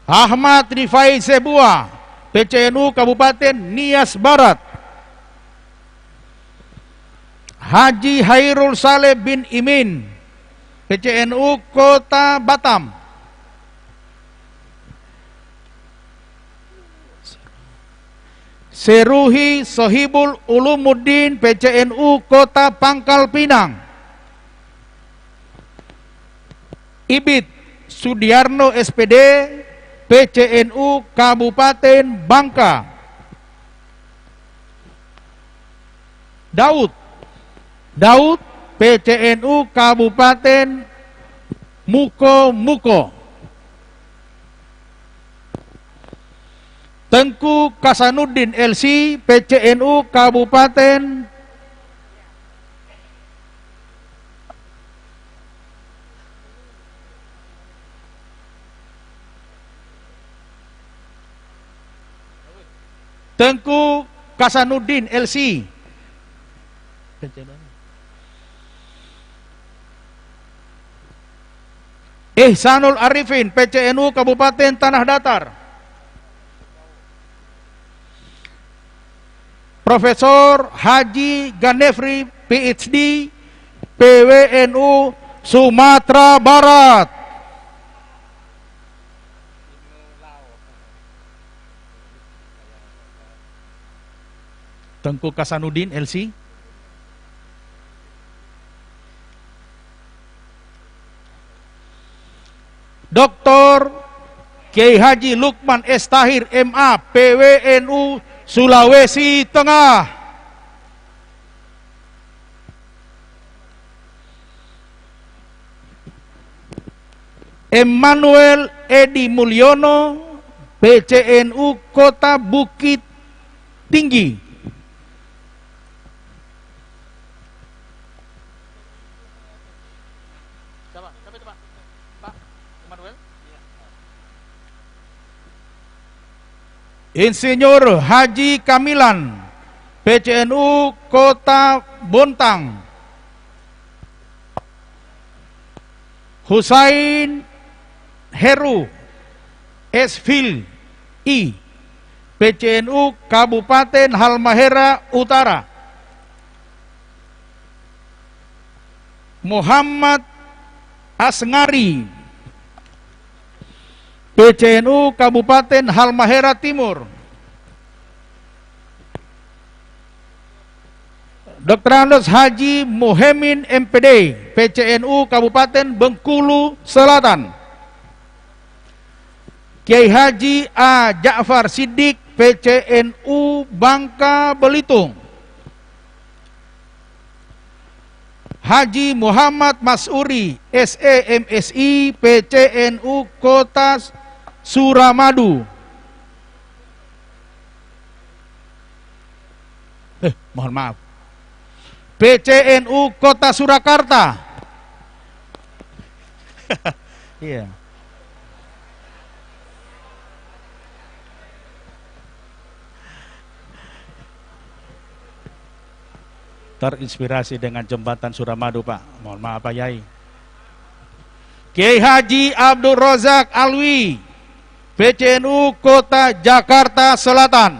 Ahmad Rifai Sebua PCNU Kabupaten Nias Barat. Haji Hairul Saleh bin Imin PCNU Kota Batam. Seruhi Sohibul Ulumuddin PCNU Kota Pangkal Pinang. Ibit Sudiarno SPD PCNU Kabupaten Bangka. Daud PCNU Kabupaten Muko. Tengku Kasanuddin LC PCNU Kabupaten LC Ihsanul Arifin PCNU Kabupaten Tanah Datar. Profesor Haji Ganefri PhD PWNU Sumatera Barat. Tengku Kasanuddin LC. Dr. Kiai Haji Lukman S. Tahir MA PWNU Sulawesi Tengah. Emmanuel Edi Mulyono PCNU Kota Bukit Tinggi. Insinyur Haji Kamilan PCNU Kota Bontang. Husain Heru Esfil I, PCNU Kabupaten Halmahera Utara. Muhammad Asngari, PCNU Kabupaten Halmahera Timur. Dr. Andos Haji Muhemin MPD, PCNU Kabupaten Bengkulu Selatan. Kiai Haji A. Ja'far Siddiq, PCNU Bangka Belitung. Haji Muhammad Masuri, SEMSI, PCNU Kota Suramadu. Mohon maaf, PCNU Kota Surakarta. Iya. Terinspirasi dengan jembatan Suramadu, Pak. Mohon maaf, Pak Yai. Kiai Haji Abdul Rozak Alwi, PCNU Kota Jakarta Selatan.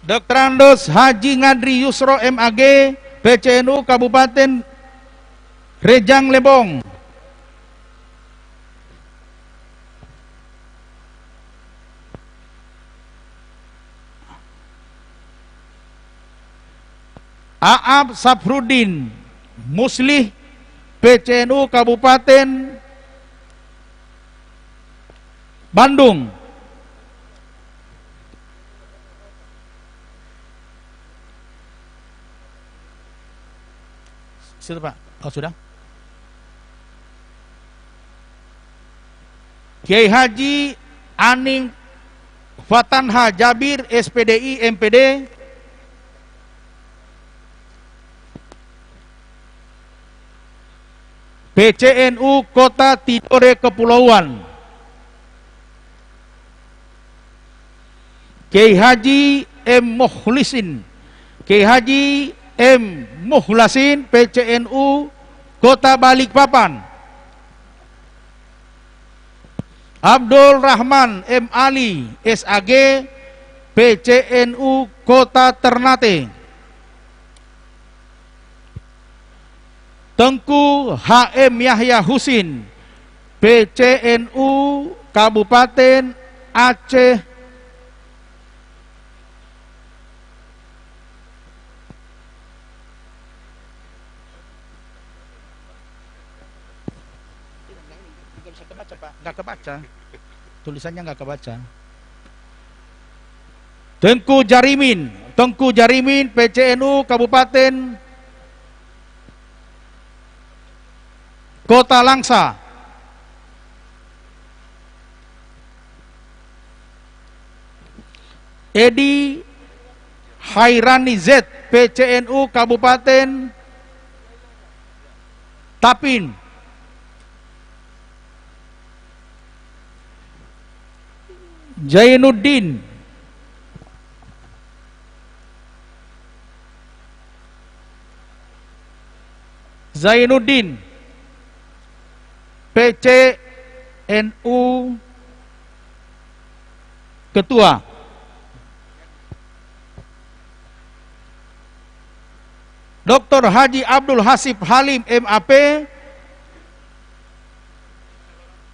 Dr. Andos Haji Ngadri Yusro MAG, PCNU Kabupaten Rejang Lebong. Aab Safrudin Muslih, PCNU Kabupaten Bandung. Situ, Pak. Oh, sudah. Kiai Haji Aning Fatanha Jabir, SPDI MPD. PCNU Kota Tidore Kepulauan. Kiai Haji M. Mukhlisin, Kiai Haji M. Muhlasin, PCNU Kota Balikpapan. Abdul Rahman M. Ali, SAG, PCNU Kota Ternate. Tengku HM Yahya Husin, PCNU Kabupaten Aceh. Nggak kebaca, tulisannya nggak kebaca. Tengku Jarimin, PCNU Kabupaten Kota Langsa. Edi Hairani Z, PCNU Kabupaten Tapin. Zainuddin, PCNU Ketua. Dr. Haji Abdul Hasib Halim MAP,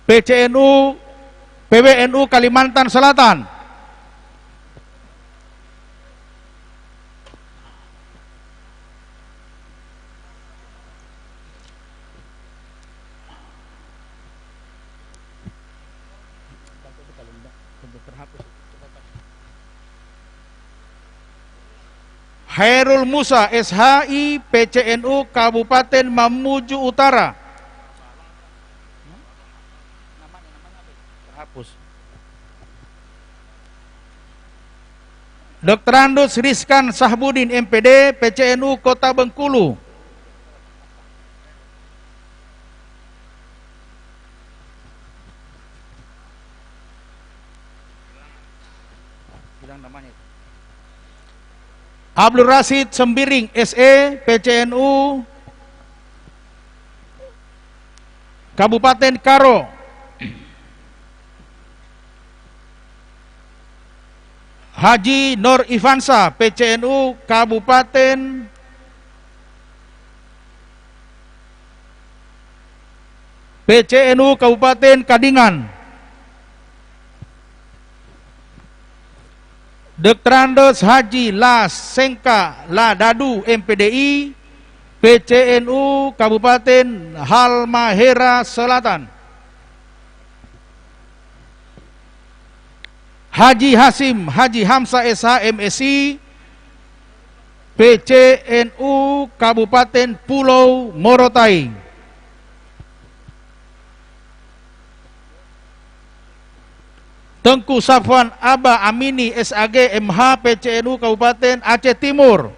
PBNU Kalimantan Selatan. Hairul Musa SHI, PCNU Kabupaten Mamuju Utara. Terhapus. Dr. Andus Rizkan Sahbudin MPD, PCNU Kota Bengkulu. Abdul Rasid Sembiring SE, PCNU Kabupaten Karo, Haji Nur Ivansa PCNU Kabupaten Kadingan, Dr. Andes Haji La Sengka La Dadu MPDI PCNU Kabupaten Halmahera Selatan, Haji Hasim Haji Hamsa SH MSI PCNU Kabupaten Pulau Morotai, Tengku Safwan Aba Amini SAG MH PCNU Kabupaten Aceh Timur,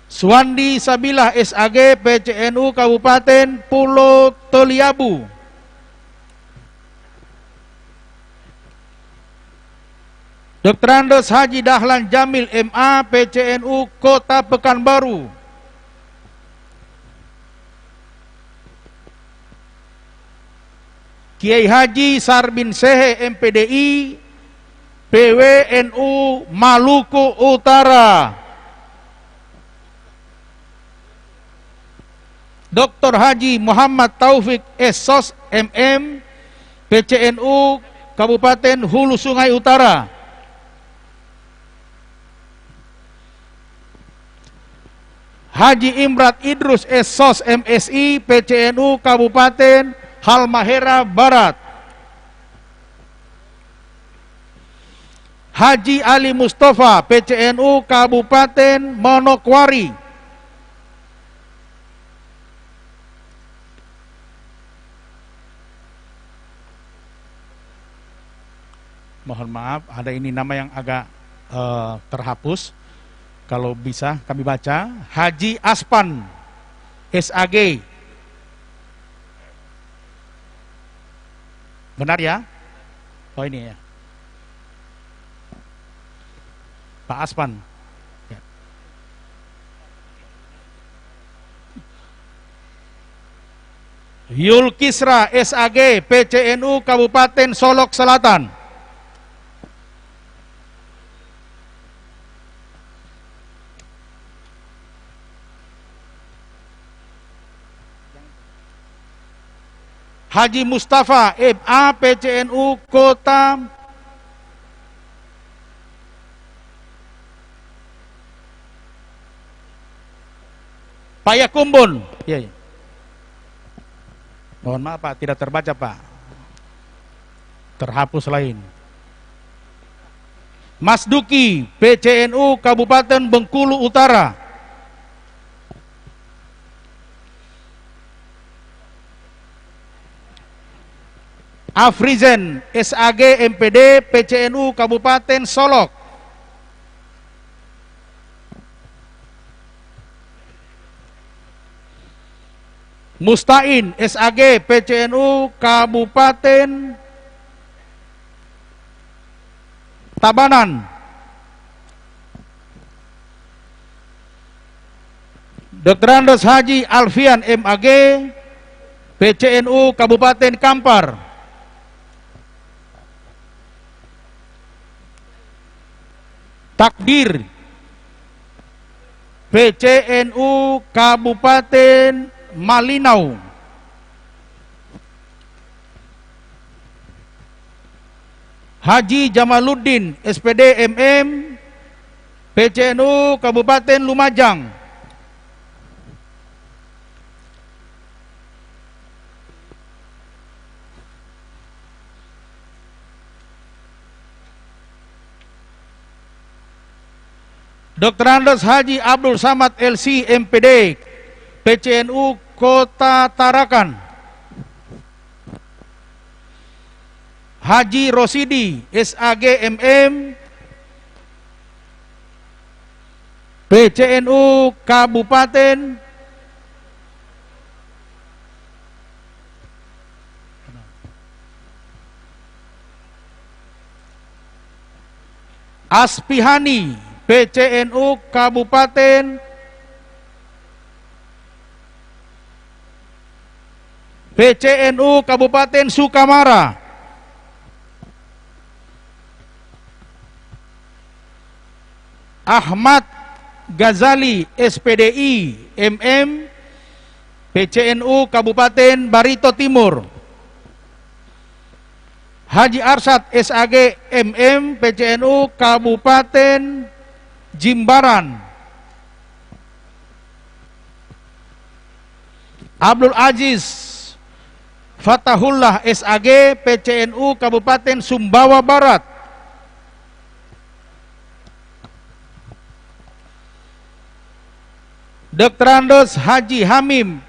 Suwandi Sabilah SAG PCNU Kabupaten Pulau Toliabu, Dr. Andes Haji Dahlan Jamil MA PCNU Kota Pekanbaru, Kiai Haji Sarbin Sehe MPDI PWNU Maluku Utara, Dr. Haji Muhammad Taufik Esos MM PCNU Kabupaten Hulu Sungai Utara, Haji Imrat Idrus Esos MSI PCNU Kabupaten Halmahera Barat, Haji Ali Mustafa PCNU Kabupaten Manokwari, mohon maaf ada ini nama yang agak terhapus, kalau bisa kami baca, Haji Aspan SAG. Benar ya? Oh ini ya, Pak Aspan ya. Yul Kisra SAG PCNU Kabupaten Solok Selatan, Haji Mustafa MA PCNU Kota Payakumbuh. Ya, ya. Mohon maaf Pak, tidak terbaca Pak, terhapus lain. Mas Duki PCNU Kabupaten Bengkulu Utara, Afrizen SAG MPD PCNU Kabupaten Solok, Mustain SAG PCNU Kabupaten Tabanan, Dr. Andes Haji Alfian MAG PCNU Kabupaten Kampar, Takdir PCNU Kabupaten Malinau, Haji Jamaluddin SPD MM PCNU Kabupaten Lumajang, Dr. Andes Haji Abdul Samad LC MPD PCNU Kota Tarakan, Haji Rosidi SAG MM PCNU Kabupaten Aspihani PCNU Kabupaten PCNU Kabupaten Sukamara, Ahmad Ghazali SPDI MM PCNU Kabupaten Barito Timur, Haji Arsyad SAG MM PCNU Kabupaten Jimbaran, Abdul Aziz Fatahullah SAG PCNU Kabupaten Sumbawa Barat, Dr. Andos Haji Hamim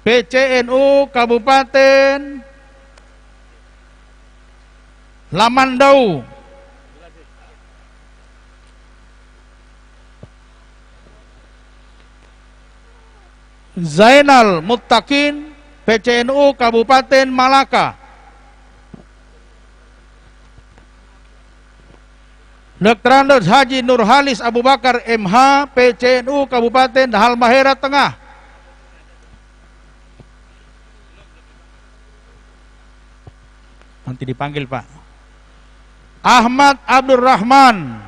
PCNU Kabupaten Lamandau, Zainal Muttaqin PCNU Kabupaten Malaka, Dr. Andos Haji Nurhalis Abu Bakar MH PCNU Kabupaten Halmahera Tengah, nanti dipanggil Pak. Ahmad Abdurrahman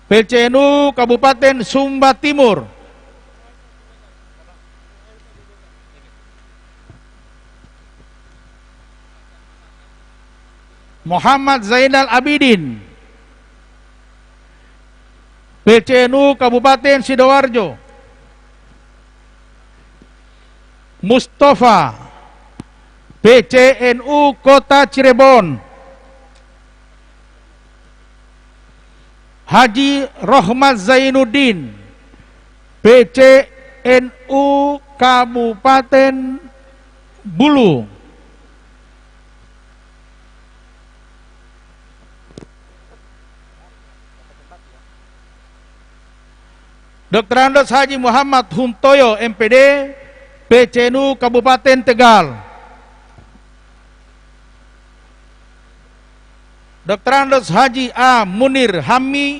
PCNU Kabupaten Sumba Timur, Muhammad Zainal Abidin PCNU Kabupaten Sidoarjo, Mustafa PCNU Kota Cirebon, Haji Rohmat Zainuddin PCNU Kabupaten Bulu, Dr. Andos Haji Muhammad Huntoyo MPD PCNU Kabupaten Tegal, Dr. Andos Haji A. Munir Hammi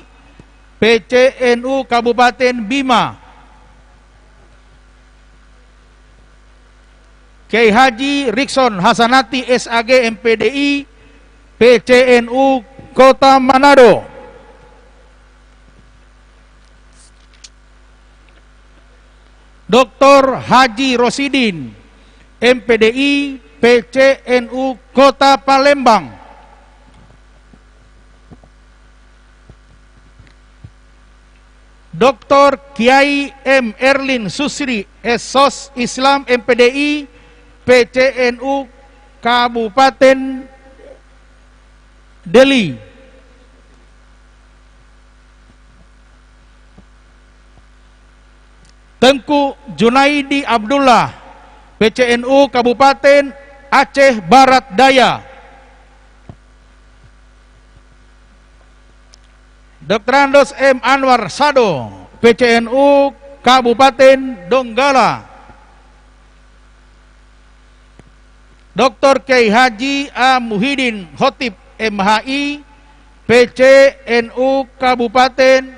PCNU Kabupaten Bima, Kiai Haji Rikson Hasanati SAG MPDI PCNU Kota Manado, Dr. Haji Rosidin MPDI PCNU Kota Palembang, Dr. Kiai M. Erlin Susri Esos Islam MPDI PCNU Kabupaten Deli, Tengku Junaidi Abdullah PCNU Kabupaten Aceh Barat Daya, Dr. Andos M. Anwar Sado PCNU Kabupaten Donggala, Dr. Kiai Haji A. Muhyiddin Khotib MHI PCNU Kabupaten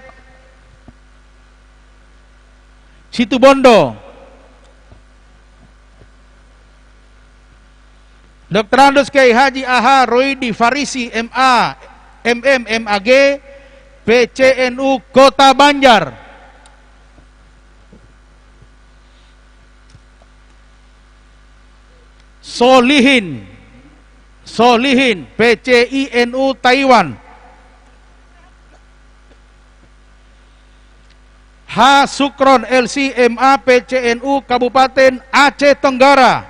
Situbondo, Dr. Andos Kiai Haji Aha Roidi Farisi MA MM MAG PCNU Kota Banjar, Solihin PCINU Taiwan, H. Sukron LCMA PCNU Kabupaten Aceh Tenggara,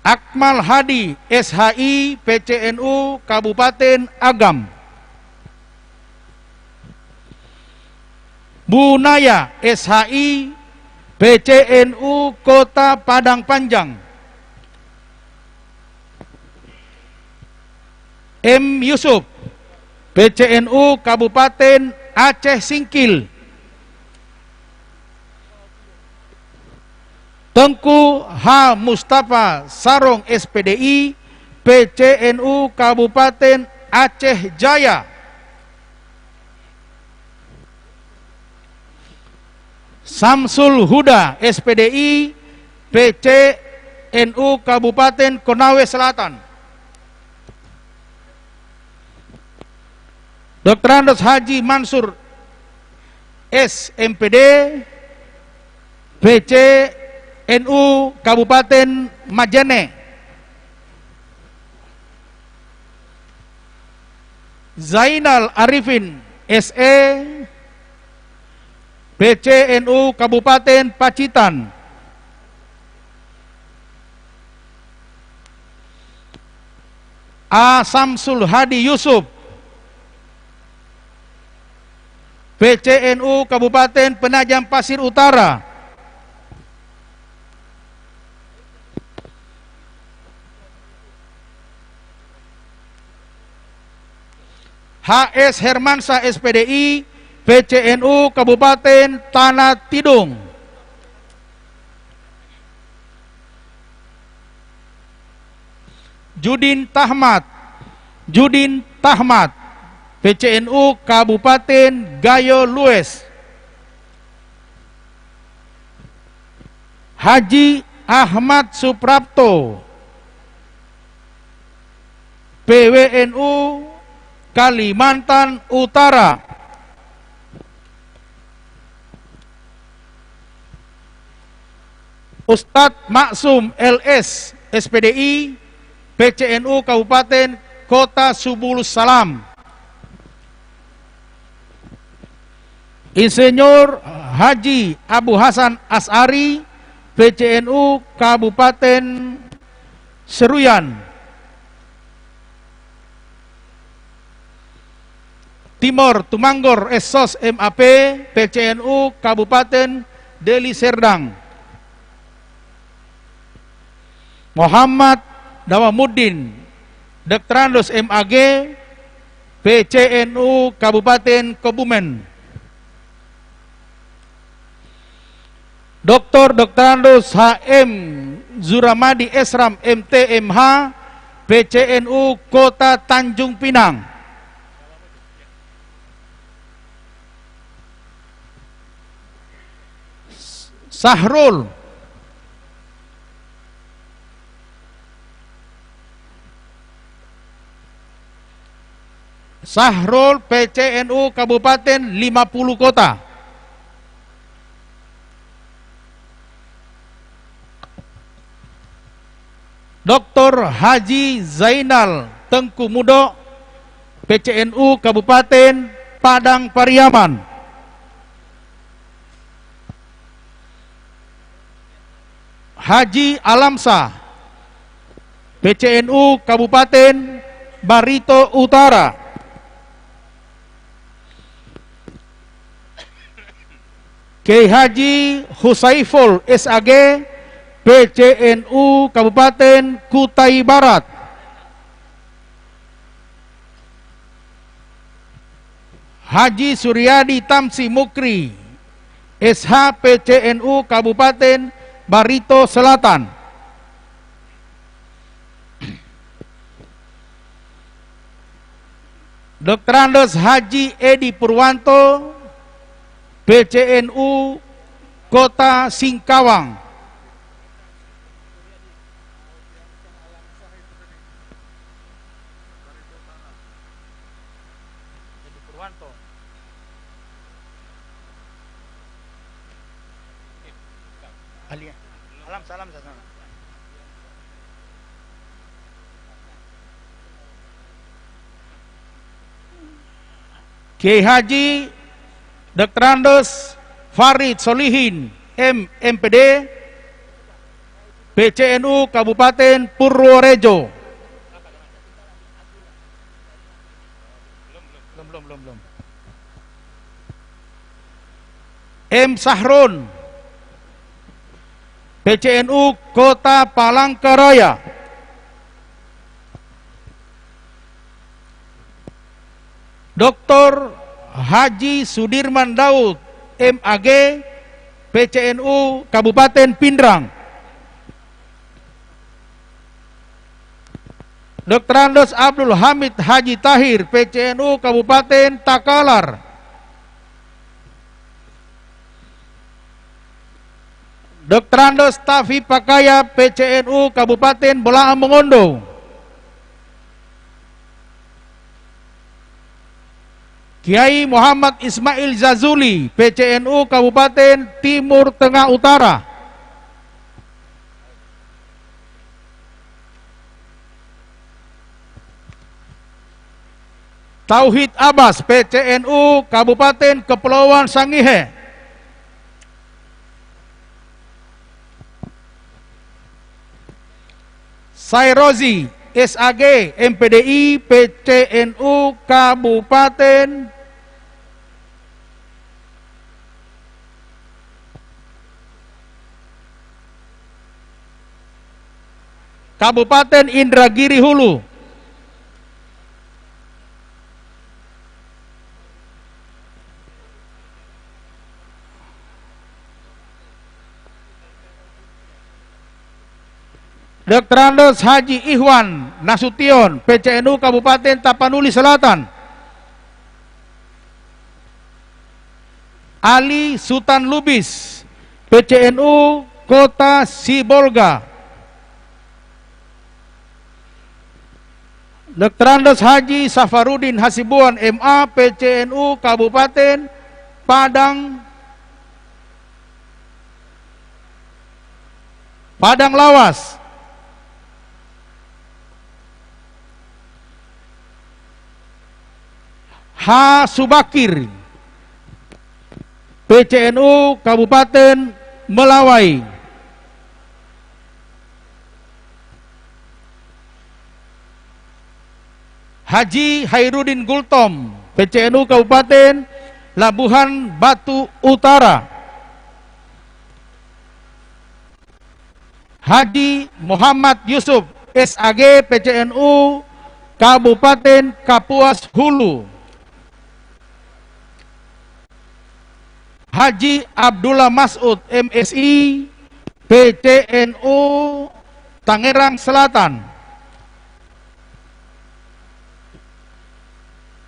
Akmal Hadi SHI PCNU Kabupaten Agam, Bunaya SHI PCNU Kota Padang Panjang, M. Yusuf PCNU Kabupaten Aceh Singkil, Tengku H. Mustafa Sarong SPDI PCNU Kabupaten Aceh Jaya, Samsul Huda SPDI PCNU Kabupaten Konawe Selatan. Dr. Andos Haji Mansur SMPD PCNU Kabupaten Majene. Zainal Arifin SE PCNU Kabupaten Pacitan. A. Samsul Hadi Yusuf PCNU Kabupaten Penajam Pasir Utara. HS Hermansyah SPDI PCNU Kabupaten Tanah Tidung. Judin Tahmat PCNU Kabupaten Gayo Lues. Haji Ahmad Suprapto PWNU Kalimantan Utara. Ustadz Maksum LS SPDI PCNU Kabupaten Kota Subulus Salam. Insinyur Haji Abu Hasan As'ari PCNU Kabupaten Seruyan. Timor Tumanggor Esos MAP PCNU Kabupaten Deli Serdang. Muhammad Dawamuddin Dr. Andos MAG PCNU Kabupaten Kebumen. Dr. Andos HM Zuramadi Esram MTMH PCNU Kota Tanjung Pinang. Sahrul PCNU Kabupaten 50 Kota. Dr. Haji Zainal Tengku Mudo PCNU Kabupaten Padang Pariaman. Haji Alamsah PCNU Kabupaten Barito Utara. Kiai Haji Husaiful SAG PCNU Kabupaten Kutai Barat. Haji Suryadi Tamsi Mukri SH PCNU Kabupaten Barito Selatan. Dr. Andos Haji Edi Purwanto PCNU Kota Singkawang. Salam sana. Kiai Haji Dr. Andos Farid Solihin MPD PCNU Kabupaten Purworejo. Belum. M. Sahrun PCNU Kota Palangkaraya. Dr. Haji Sudirman Daud MAG PCNU Kabupaten Pindrang. Dr. Andos Abdul Hamid Haji Tahir PCNU Kabupaten Takalar. Dr. Andos Tafi Pakaya PCNU Kabupaten Bolaang Mongondo. Kiai Muhammad Ismail Zazuli PCNU Kabupaten Timur Tengah Utara. Tauhid Abbas PCNU Kabupaten Kepulauan Sangihe. Sairozi SAG MPDI PCNU Kabupaten Indragiri Hulu. Dr. Andos Haji Ihwan Nasution PCNU Kabupaten Tapanuli Selatan. Ali Sultan Lubis PCNU Kota Sibolga. Dr. Andos Haji Safarudin Hasibuan MA PCNU Kabupaten Padang Lawas. H. Subakir PCNU Kabupaten Melawai. Haji Hairudin Gultom PCNU Kabupaten Labuhan Batu Utara. Haji Muhammad Yusuf SAG PCNU Kabupaten Kapuas Hulu. Haji Abdullah Mas'ud MSI PCNU Tangerang Selatan.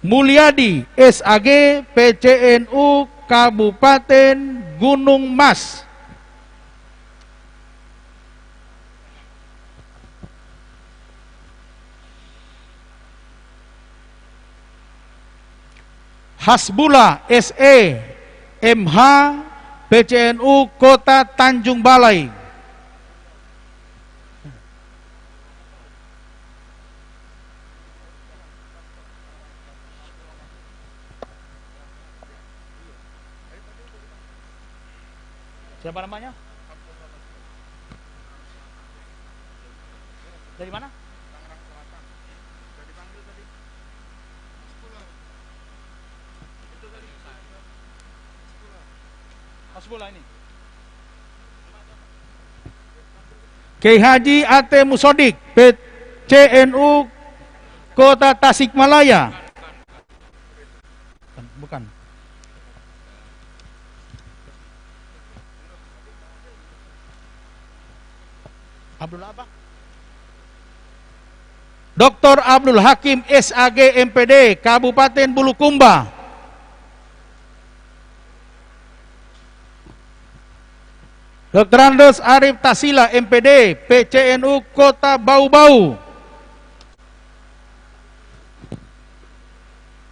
Mulyadi SAG PCNU Kabupaten Gunung Mas. Hasbullah SE MH PCNU Kota Tanjung Balai. Siapa namanya? Dari mana? Hasbullah ini. Kiai Haji Ate Musodik PCNU Kota Tasikmalaya. Bukan. Abdullah apa? Dr. Abdul Hakim SAG MPD Kabupaten Bulukumba. Dr. Andos Arif Tasila MPD PCNU Kota Bau-Bau.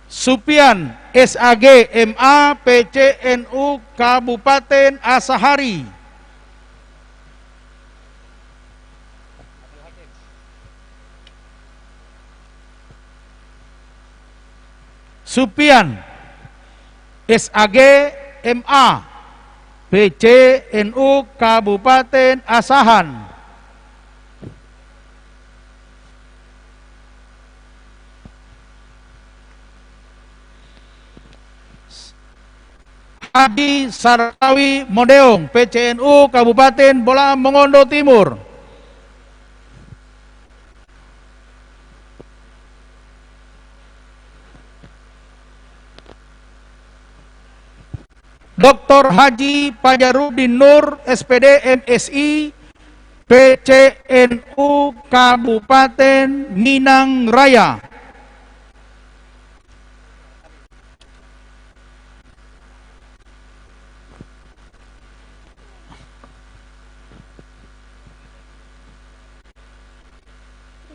Supian SAG MA PCNU Kabupaten Asahari. Supian SAG MA PCNU Kabupaten Asahan. Adi Sarawi Modeong PCNU Kabupaten Bolaang Mongondo Timur. Dr. Haji Pajarudin Nur SPD MSI PCNU Kabupaten Minang Raya.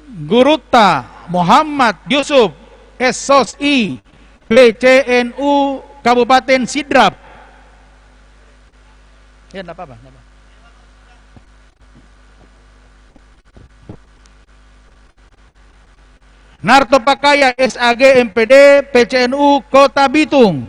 Gurutta Muhammad Yusuf SOSI PCNU Kabupaten Sidrap. Ya, enggak apa-apa, enggak apa-apa. Narto Pakaya SAG MPD PCNU Kota Bitung.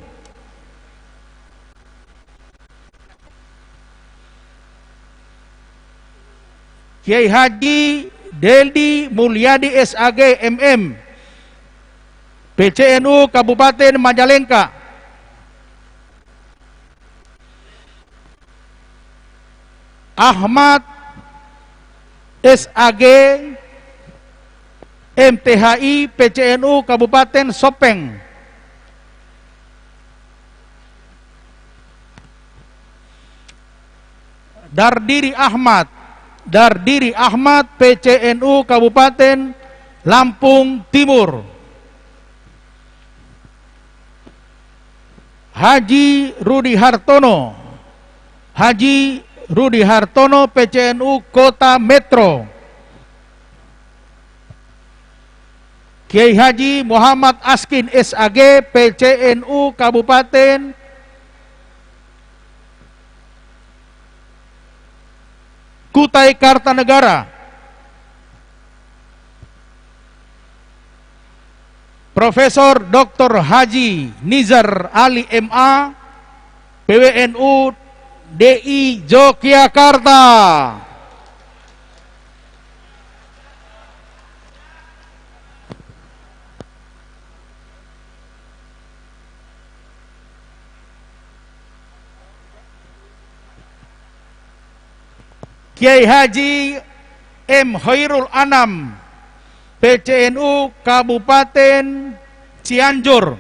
Kiai Haji Deldi Mulyadi SAG MM PCNU Kabupaten Majalengka. Ahmad SAG MTHI PCNU Kabupaten Sopeng. Dardiri Ahmad PCNU Kabupaten Lampung Timur. Haji Rudi Hartono PCNU Kota Metro. Kiai Haji Muhammad Askin SAG PCNU Kabupaten Kutai Kartanegara. Profesor Dr. Haji Nizar Ali MA PWNU DI Yogyakarta. Kiai Haji M. Hoirul Anam PCNU Kabupaten Cianjur.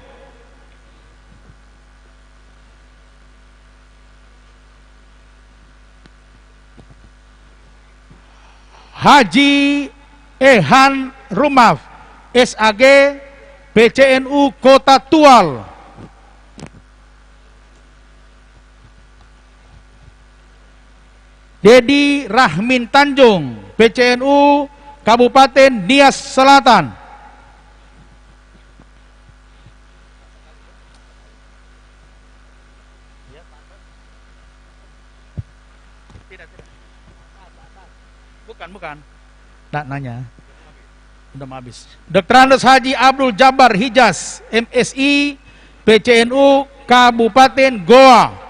Haji Ehan Rumaf SAG PCNU Kota Tual. Dedi Rahmin Tanjung PCNU Kabupaten Nias Selatan. Bukan. Tak nanya. Udah mau habis. Dr. Andes Haji Abdul Jabbar Hijaz MSI PCNU Kabupaten Goa.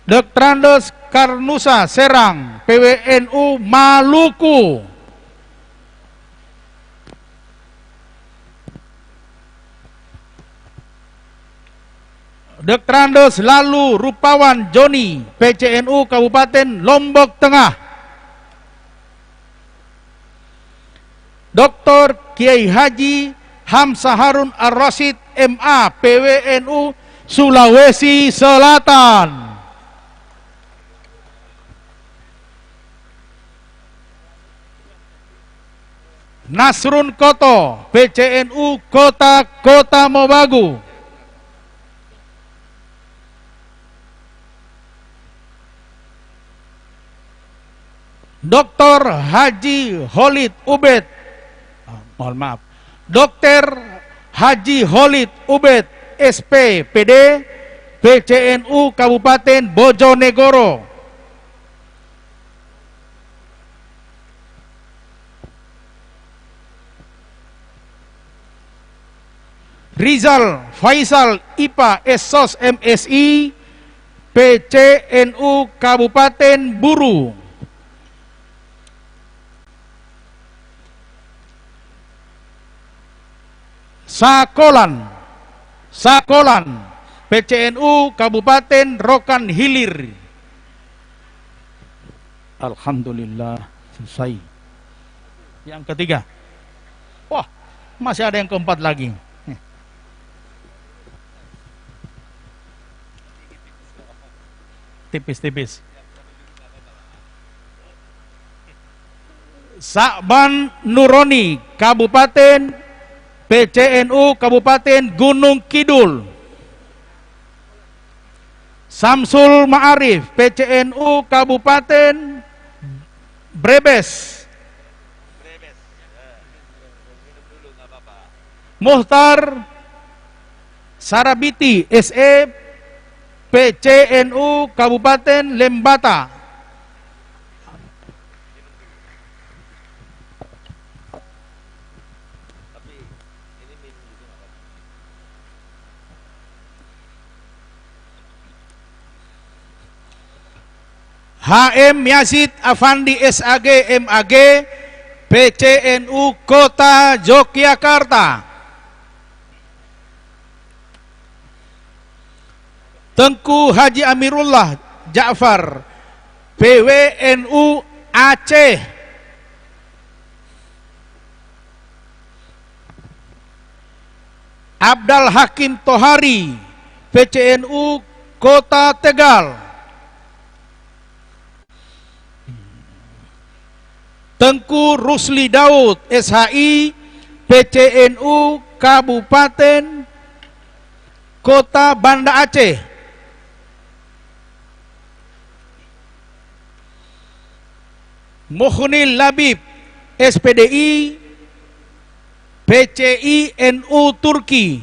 Dr. Andes Karnusa Serang PWNU Maluku. Dr. Andes Lalu Rupawan Joni PCNU Kabupaten Lombok Tengah. Dr. Kiai Haji Hamzah Harun Ar-Rasyid MA PWNU Sulawesi Selatan. Nasrun Koto PCNU Kota Mobagu. Dr. Haji Holid Ubed, mohon maaf, Dr. Haji Holid Ubed SPPD PCNU Kabupaten Bojonegoro. Rizal Faisal IPA SOS MSI PCNU Kabupaten Buru. Sakolan PCNU Kabupaten Rokan Hilir. Alhamdulillah selesai. Yang ketiga. Wah, masih ada yang keempat lagi. Tipis-tipis. Sa'ban Nuroni Kabupaten PCNU Kabupaten Gunung Kidul. Samsul Ma'arif PCNU Kabupaten Brebes. Muhtar Sarabiti, SE, PCNU Kabupaten Lembata. HM Yazid Afandi SAG MAG, PCNU Kota Yogyakarta. Tengku Haji Amirullah Ja'far, PWNU Aceh. Abdal Hakim Tohari, PCNU Kota Tegal. Tengku Rusli Daud SHI, PCNU Kabupaten Kota Banda Aceh. Muhnil Labib SPDI, PCI NU Turki.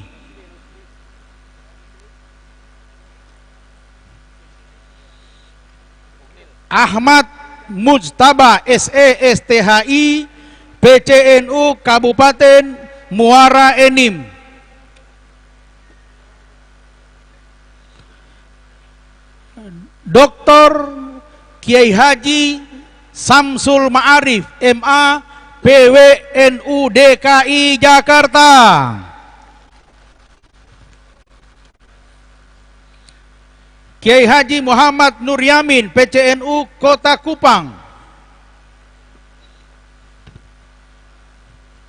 Ahmad Mujtaba SE STHI, PCNU Kabupaten Muara Enim. Dr. Kiai Haji Samsul Ma'arif MA, PWNU DKI Jakarta. Kiai Haji Muhammad Nur Yamin, PCNU Kota Kupang.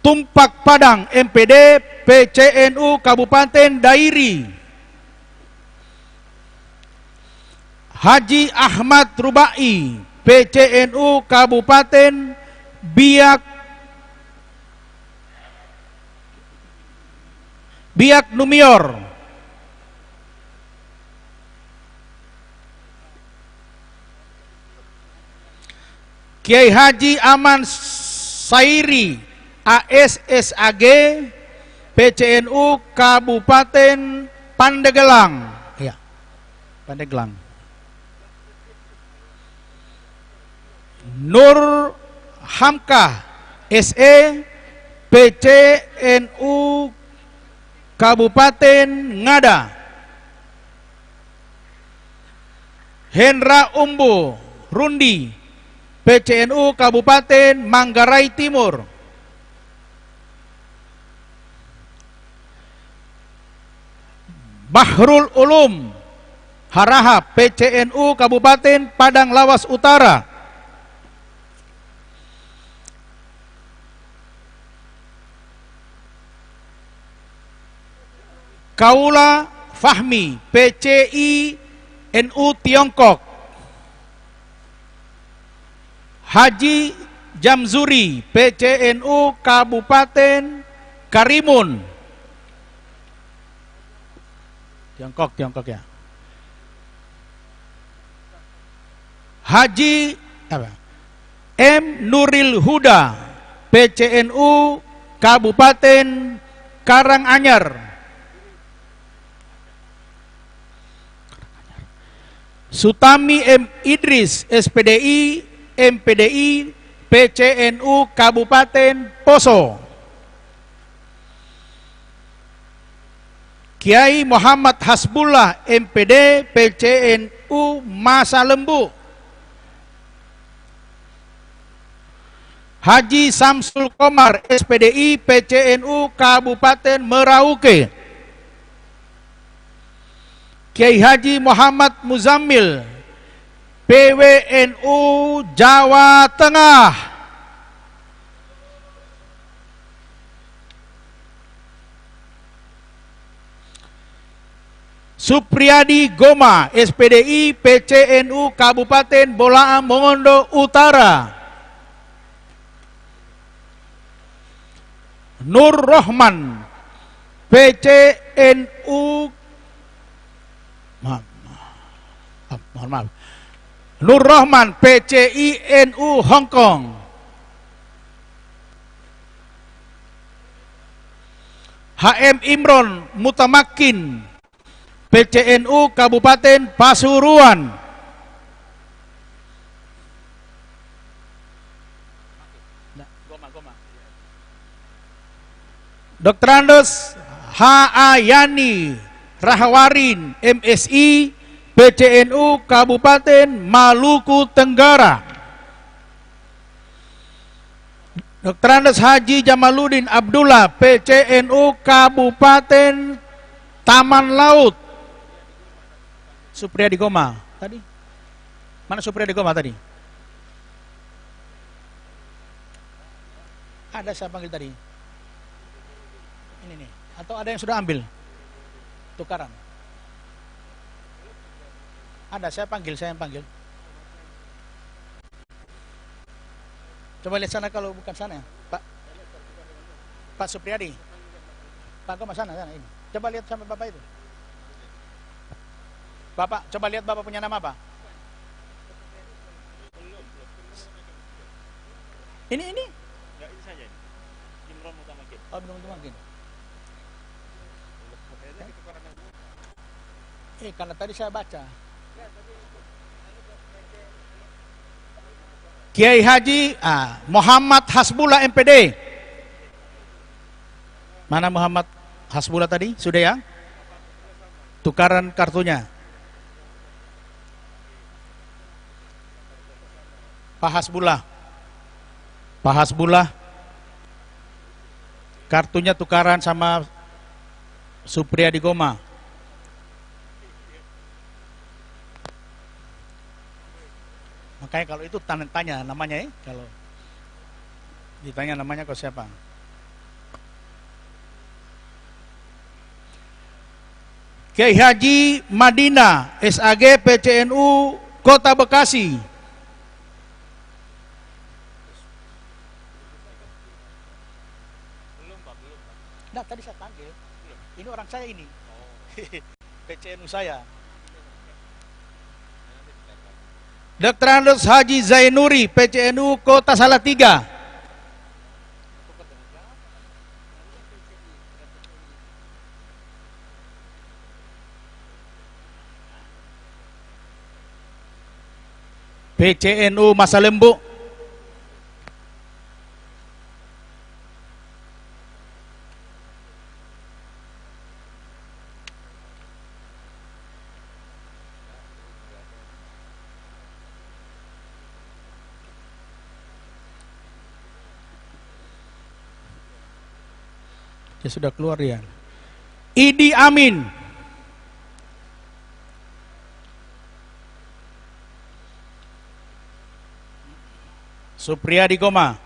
Tumpak Padang MPD, PCNU Kabupaten Dairi. Haji Ahmad Rubai, PCNU Kabupaten Biak Numior. Kiai Haji Aman Sairi ASSAG, PCNU Kabupaten Pandeglang. Ya, Pandeglang. Nur Hamka SE, PCNU Kabupaten Ngada. Hendra Umbu Rundi, PCNU Kabupaten Manggarai Timur. Bahrul Ulum Harahap, PCNU Kabupaten Padang Lawas Utara. Kaula Fahmi, PCI NU Tiongkok. Haji Jamzuri, PCNU Kabupaten Karimun. Tiongkok ya. Haji M. Nuril Huda, PCNU Kabupaten Karanganyar. Sutami M. Idris, SPDI, MPDI, PCNU Kabupaten Poso. Kiai Muhammad Hasbullah, MPD, PCNU Masa Lembu. Haji Samsul Komar, SPDI, PCNU Kabupaten Merauke. Kiai Haji Muhammad Muzammil, PWNU Jawa Tengah. Supriyadi Goma, SPDI, PCNU Kabupaten Bolaang Mongondo Utara. Nur Rohman, PCNU mohon maaf, Nur Rahman PCI NU Hong Kong. HM Imron Mutamakin PCNU Kabupaten Pasuruan. Dr. Andos H.A. Yani Rahwarin MSI PCNU Kabupaten Maluku Tenggara. Dr. Andes Haji Jamaluddin Abdullah PCNU Kabupaten Taman Laut. Supriyadi Goma tadi. Mana Supriyadi Goma tadi? Ada saya panggil tadi. Ini nih. Atau ada yang sudah ambil? Tukaran. Ada, saya yang panggil. Coba lihat sana kalau bukan sana ya, Pak Supriyadi. Pak Goma sana ini. Coba lihat sama Bapak itu. Bapak, coba lihat Bapak punya nama apa? Ini? Ya, ini saja ini. Imron Mutamakin. Oh, belum Mutamakin. Karena tadi saya baca. Kiai Haji Muhammad Hasbullah MPD. Mana Muhammad Hasbullah tadi? Sudah ya? Tukaran kartunya. Pak Hasbullah. Kartunya tukaran sama Supriyadi Goma. Makanya kalau itu tanya namanya kalau ditanya namanya kau siapa? Kiai Haji Madinah SAG PCNU Kota Bekasi. Belum, Pak. Nah, tadi saya panggil. Ini orang saya ini. PCNU saya. Dr. Andos Haji Zainuri PCNU Kota Salatiga. PCNU Masalembu. Ya sudah keluar ya. Idi Amin. Supriyadi Goma.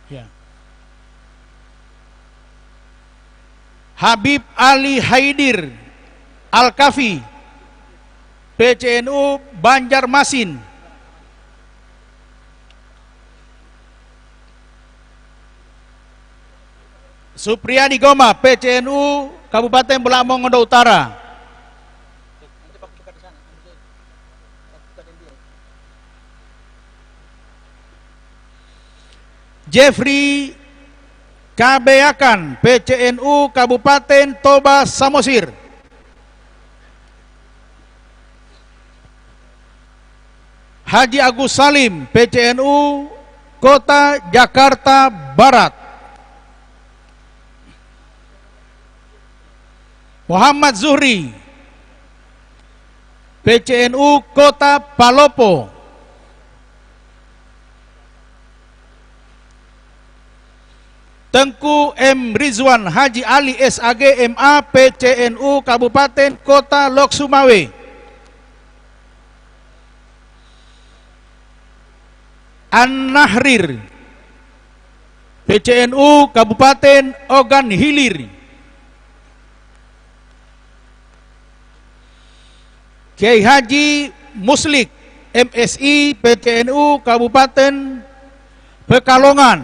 Ya. Habib Ali Haidir Al-Kafi PCNU Banjarmasin. Supriyadi Goma PCNU Kabupaten Belamong Ondo Utara. Jeffrey Kabeakan PCNU Kabupaten Toba Samosir. Haji Agus Salim PCNU Kota Jakarta Barat. Muhammad Zuhri PCNU Kota Palopo. Tengku M. Rizwan Haji Ali SAG MA PCNU Kabupaten Kota Lok Sumawe. An-Nahrir PCNU Kabupaten Ogan Hilir. Kiai Haji Muslik MSI PCNU Kabupaten Pekalongan.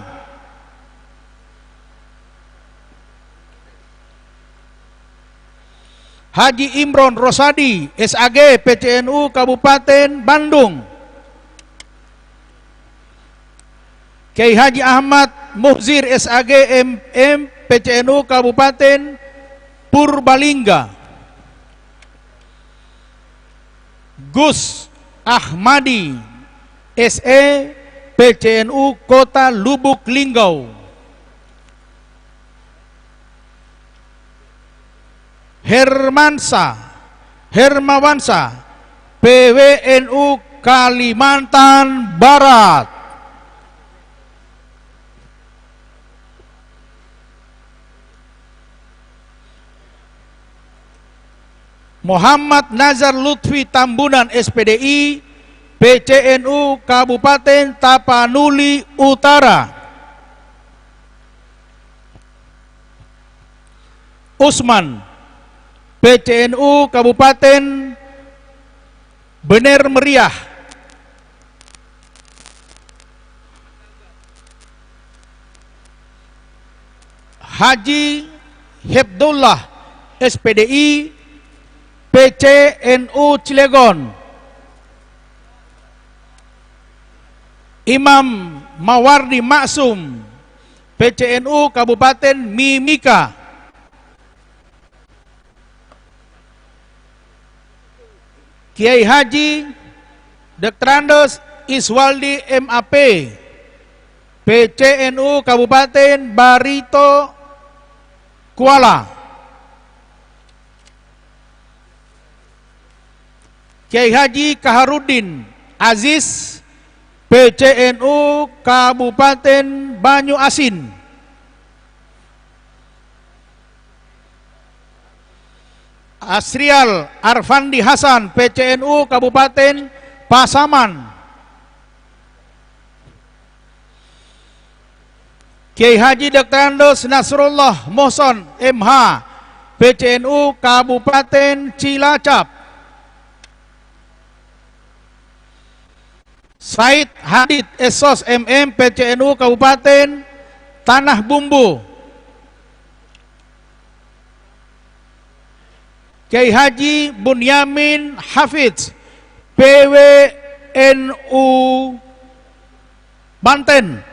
Haji Imron Rosadi, SAG, PCNU Kabupaten Bandung. Kiai Haji Ahmad Muhzir, SAG, MM, PCNU Kabupaten Purbalingga. Gus Ahmadi, SE, PCNU Kota Lubuk Linggau. Hermawansa, PWNU Kalimantan Barat. Muhammad Nazar Lutfi Tambunan, SPDI, PCNU Kabupaten Tapanuli Utara. Usman, PCNU Kabupaten Bener Meriah. Haji Hebdullah, SPDI, PCNU Cilegon. Imam Mawardi Maksum, PCNU Kabupaten Mimika. Kiai Haji Dr. Andos Iswaldi MAP, PCNU Kabupaten Barito Kuala. Kiai Haji Kaharudin Aziz, PCNU Kabupaten Banyu Asin. Asrial Arfandi Hasan, PCNU Kabupaten Pasaman. Kiai Haji Dr. Andos Nasrullah Mohson MH, PCNU Kabupaten Cilacap. Said Hadid Esos MM, PCNU Kabupaten Tanah Bumbu. Kiai Haji Bunyamin Hafidz, PWNU Banten.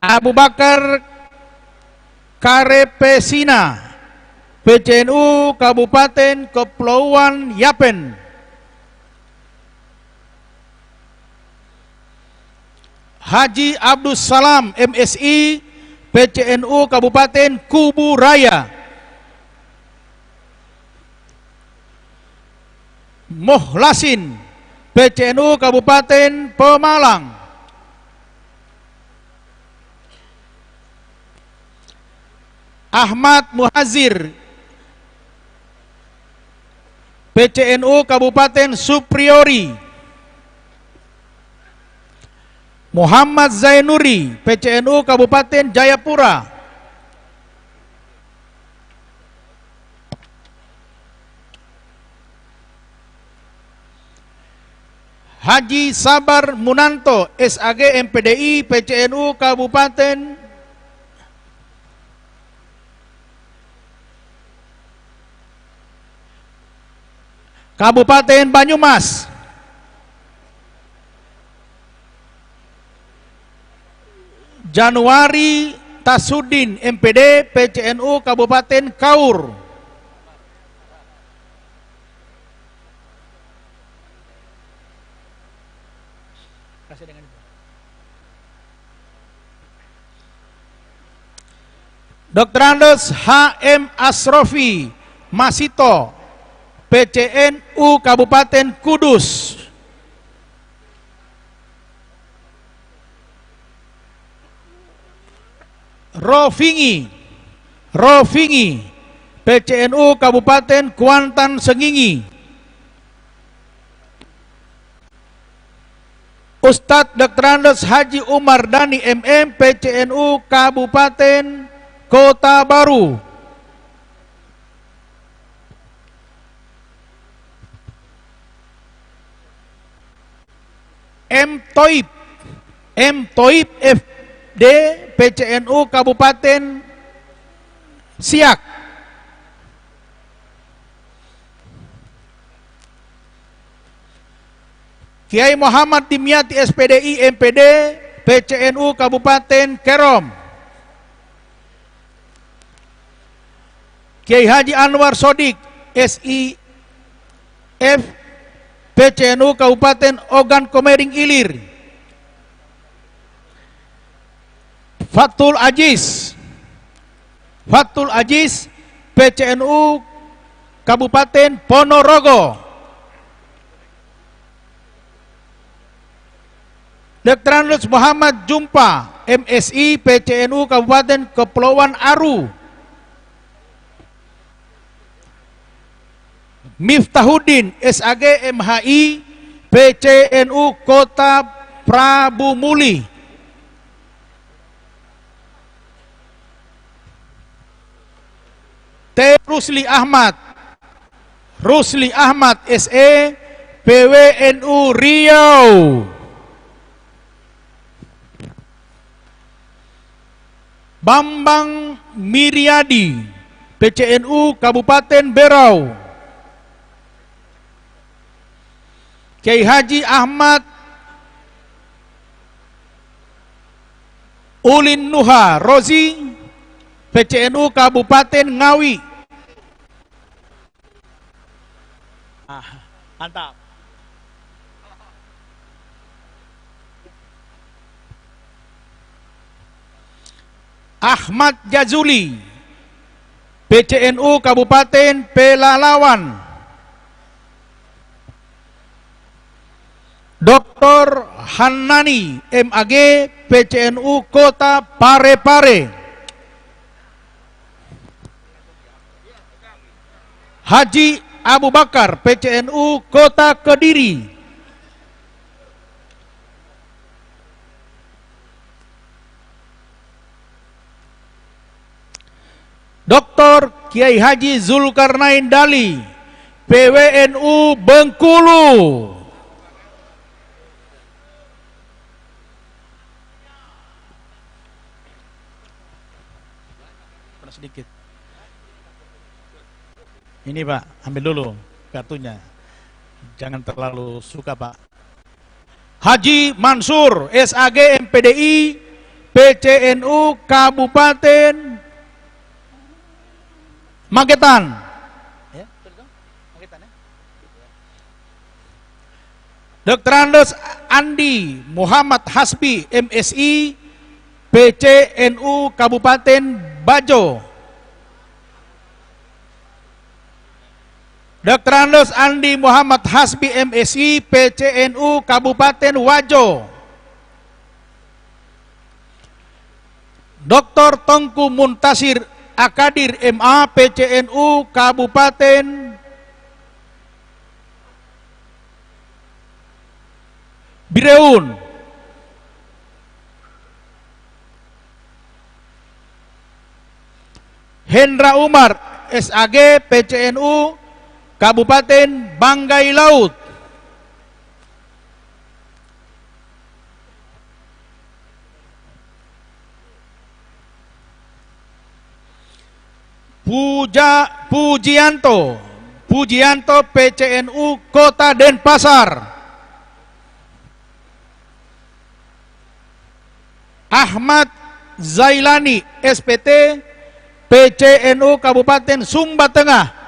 Abu Bakar Karepesina, PCNU Kabupaten Kepulauan Yapen. Haji Abdus Salam MSI, PCNU Kabupaten Kubu Raya. Muhlasin, PCNU Kabupaten Pemalang. Ahmad Muhazir, PCNU Kabupaten Supriori. Muhammad Zainuri, PCNU Kabupaten Jayapura. Haji Sabar Munanto, SAG MPDI, PCNU Kabupaten Banyumas. Januari Tasudin MPD, PCNU Kabupaten Kaur. Dr. Andos HM Asrofi Masito, PCNU Kabupaten Kudus. Rofingi, PCNU Kabupaten Kuantan Sengingi. Ustadz Dr. Andos Haji Umar Dhani MM, PCNU Kabupaten Kota Baru. M. Toib PCNU Kabupaten Siak. Kiai Muhammad Dimyati SPDI MPD PCNU Kabupaten Kerom. Kiai Haji Anwar Sodik SIF PCNU Kabupaten Ogan Komering Ilir. Fatul Aziz PCNU Kabupaten Ponorogo. Dr. Anus Muhammad Jumpa MSI PCNU Kabupaten Kepulauan Aru. Miftahuddin SAG MHI PCNU Kota Prabu Muli. T. Rusli Ahmad SE PWNU Riau. Bambang Miriadi PCNU Kabupaten Berau. Kiai Haji Ahmad Ulin Nuha Rozi PCNU Kabupaten Ngawi. Mantap. Ahmad Jazuli PCNU Kabupaten Pelalawan. Dr. Hanani MAG PCNU Kota Parepare. Haji Abu Bakar PCNU Kota Kediri. Dr. Kiai Haji Zulkarnain Dali PWNU Bengkulu. Sedikit. Ini Pak, ambil dulu kartunya. Jangan terlalu suka Pak. Haji Mansur SAG MPDI PCNU Kabupaten Magetan. Ya, Magetan ya. Dr. Andes Andi Muhammad Hasbi MSI PCNU Kabupaten Bajo. Dr. Andes Andi Muhammad Hasbi MSI PCNU Kabupaten Wajo. Dr. Tengku Muntasir Akadir MA PCNU Kabupaten Bireun. Hendra Umar SAG PCNU Kabupaten Banggai Laut. Pujianto PCNU Kota Denpasar. Ahmad Zailani SPT PCNU Kabupaten Sumba Tengah.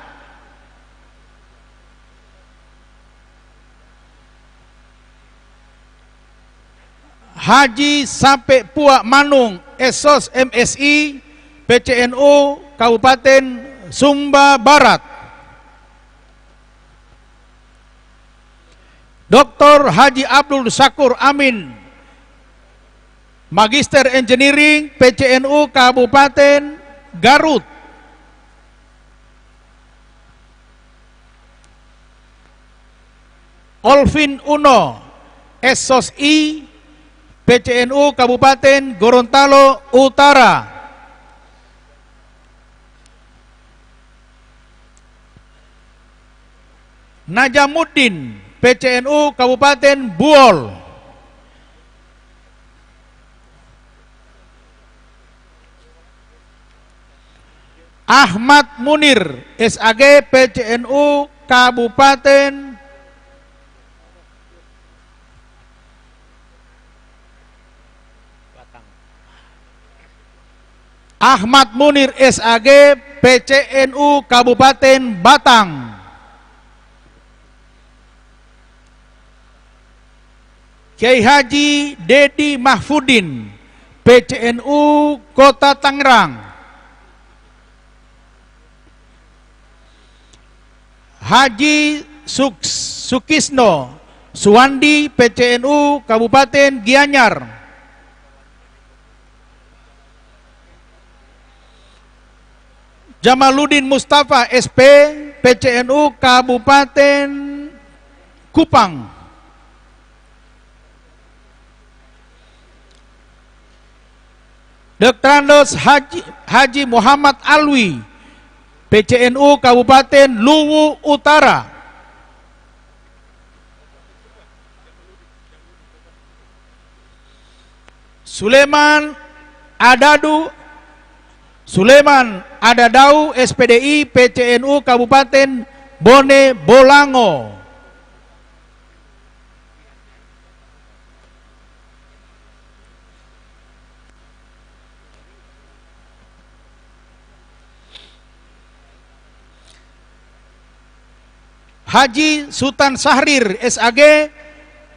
Haji Sampe Puak Manung Esos MSI PCNU Kabupaten Sumba Barat. Dr. Haji Abdul Syakur Amin Magister Engineering PCNU Kabupaten Garut. Olvin Uno Esos I PCNU Kabupaten Gorontalo Utara. Najamuddin PCNU Kabupaten Buol. Ahmad Munir, SAG PCNU Kabupaten Batang. Ahmad Munir, SAG PCNU Kabupaten Batang. Kiai Haji Dedi Mahfudin, PCNU Kota Tangerang. Haji Sukisno Suwandi, PCNU Kabupaten Gianyar. Jamaluddin Mustafa, SP, PCNU Kabupaten Kupang. Dr. Haji Muhammad Alwi, PCNU Kabupaten Luwu Utara. Suleman Adadau, SPDI, PCNU Kabupaten Bone Bolango. Haji Sultan Syahrir, SAG,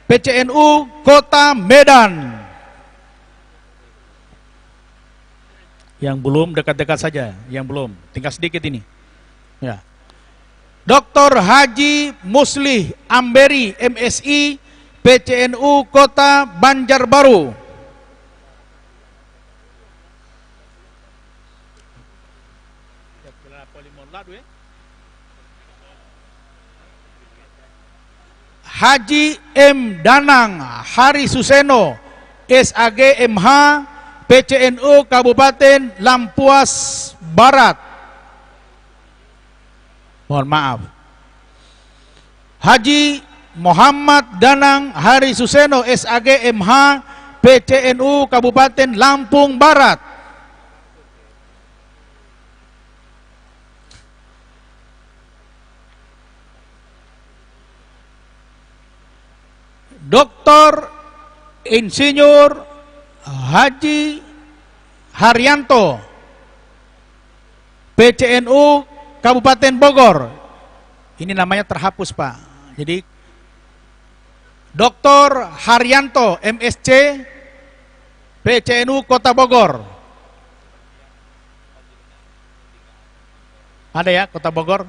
PCNU Kota Medan. Yang belum dekat-dekat saja, yang belum, tinggal sedikit ini. Ya. Dr. Haji Muslih Amberi, MSI, PCNU Kota Banjarbaru. Haji M. Danang Hari Suseno, SAG MH, PCNU Kabupaten Lampuas Barat. Mohon maaf. Haji Muhammad Danang Hari Suseno, SAG MH, PCNU Kabupaten Lampung Barat. Dr. Insinyur Haji Haryanto, PCNU Kabupaten Bogor. Ini namanya terhapus, Pak. Jadi Dr. Haryanto, MSc, PCNU Kota Bogor. Ada ya, Kota Bogor?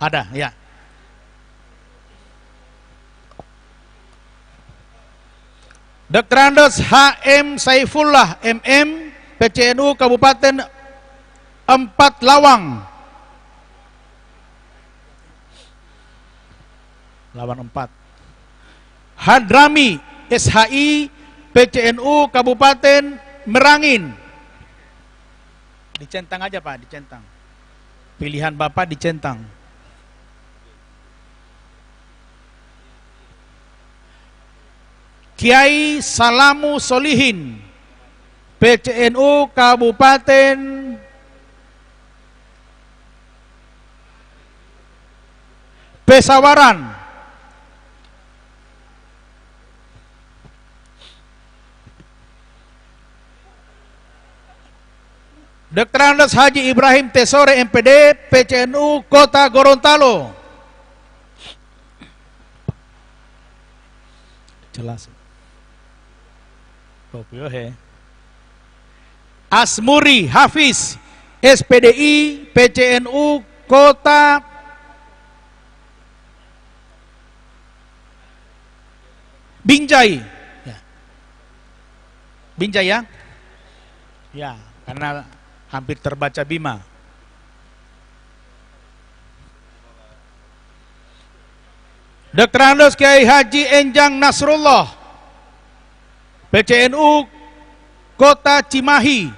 Ada, ya. Dr. Andos HM Saifullah, MM, PCNU Kabupaten 4 Lawang. Lawan 4. Hadrami, SHI, PCNU Kabupaten Merangin. Dicentang aja, Pak, dicentang. Pilihan Bapak dicentang. Kiai Salamu Solihin, PCNU Kabupaten Pesawaran. Dr. Andos Haji Ibrahim Tesore, MPD, PCNU Kota Gorontalo. Jelas. Asmuri Hafiz, SPDI, PCNU Kota Binjai. Ya. Binjai ya? Ya, karena hampir terbaca Bima. Dr. Andos Kiai Haji Enjang Nasrullah, PCNU Kota Cimahi.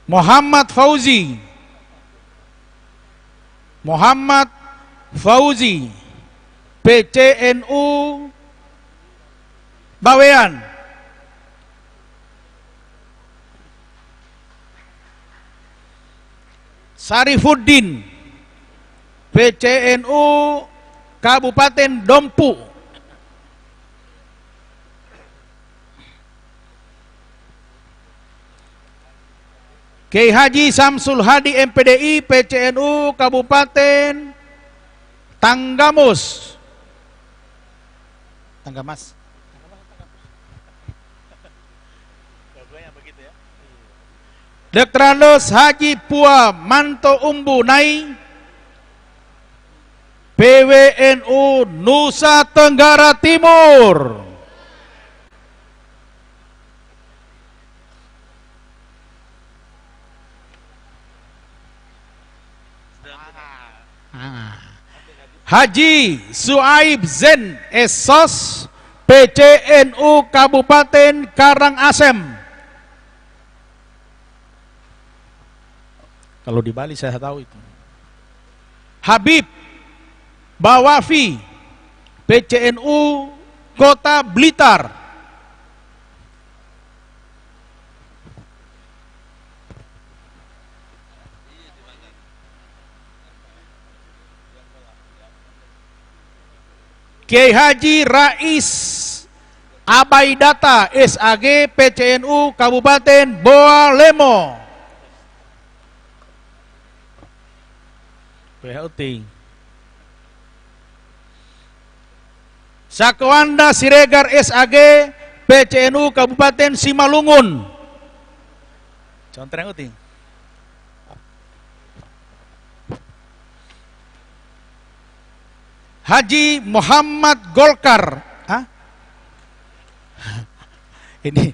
Muhammad Fauzi, PCNU Bawean. Sarifuddin, PCNU Kabupaten Dompu. Kiai Haji Samsul Hadi MPDI, PCNU Kabupaten Tanggamus. Tanggamas. Dua-duanya begitu ya. Dr. Andos Haji Pua Manto Umbu Nai, PWNU Nusa Tenggara Timur. Haji Suaib Zen Esos, PCNU Kabupaten Karangasem. Kalau di Bali saya tahu itu. Habib Bawafi, PCNU Kota Blitar. Kiai Haji Rais Abaidata SAG, PCNU Kabupaten Boalemo. PHUT. Sakwanda Siregar SAG, PCNU Kabupaten Simalungun. Contoh yang uting. Haji Muhammad Golkar. Hah? Ini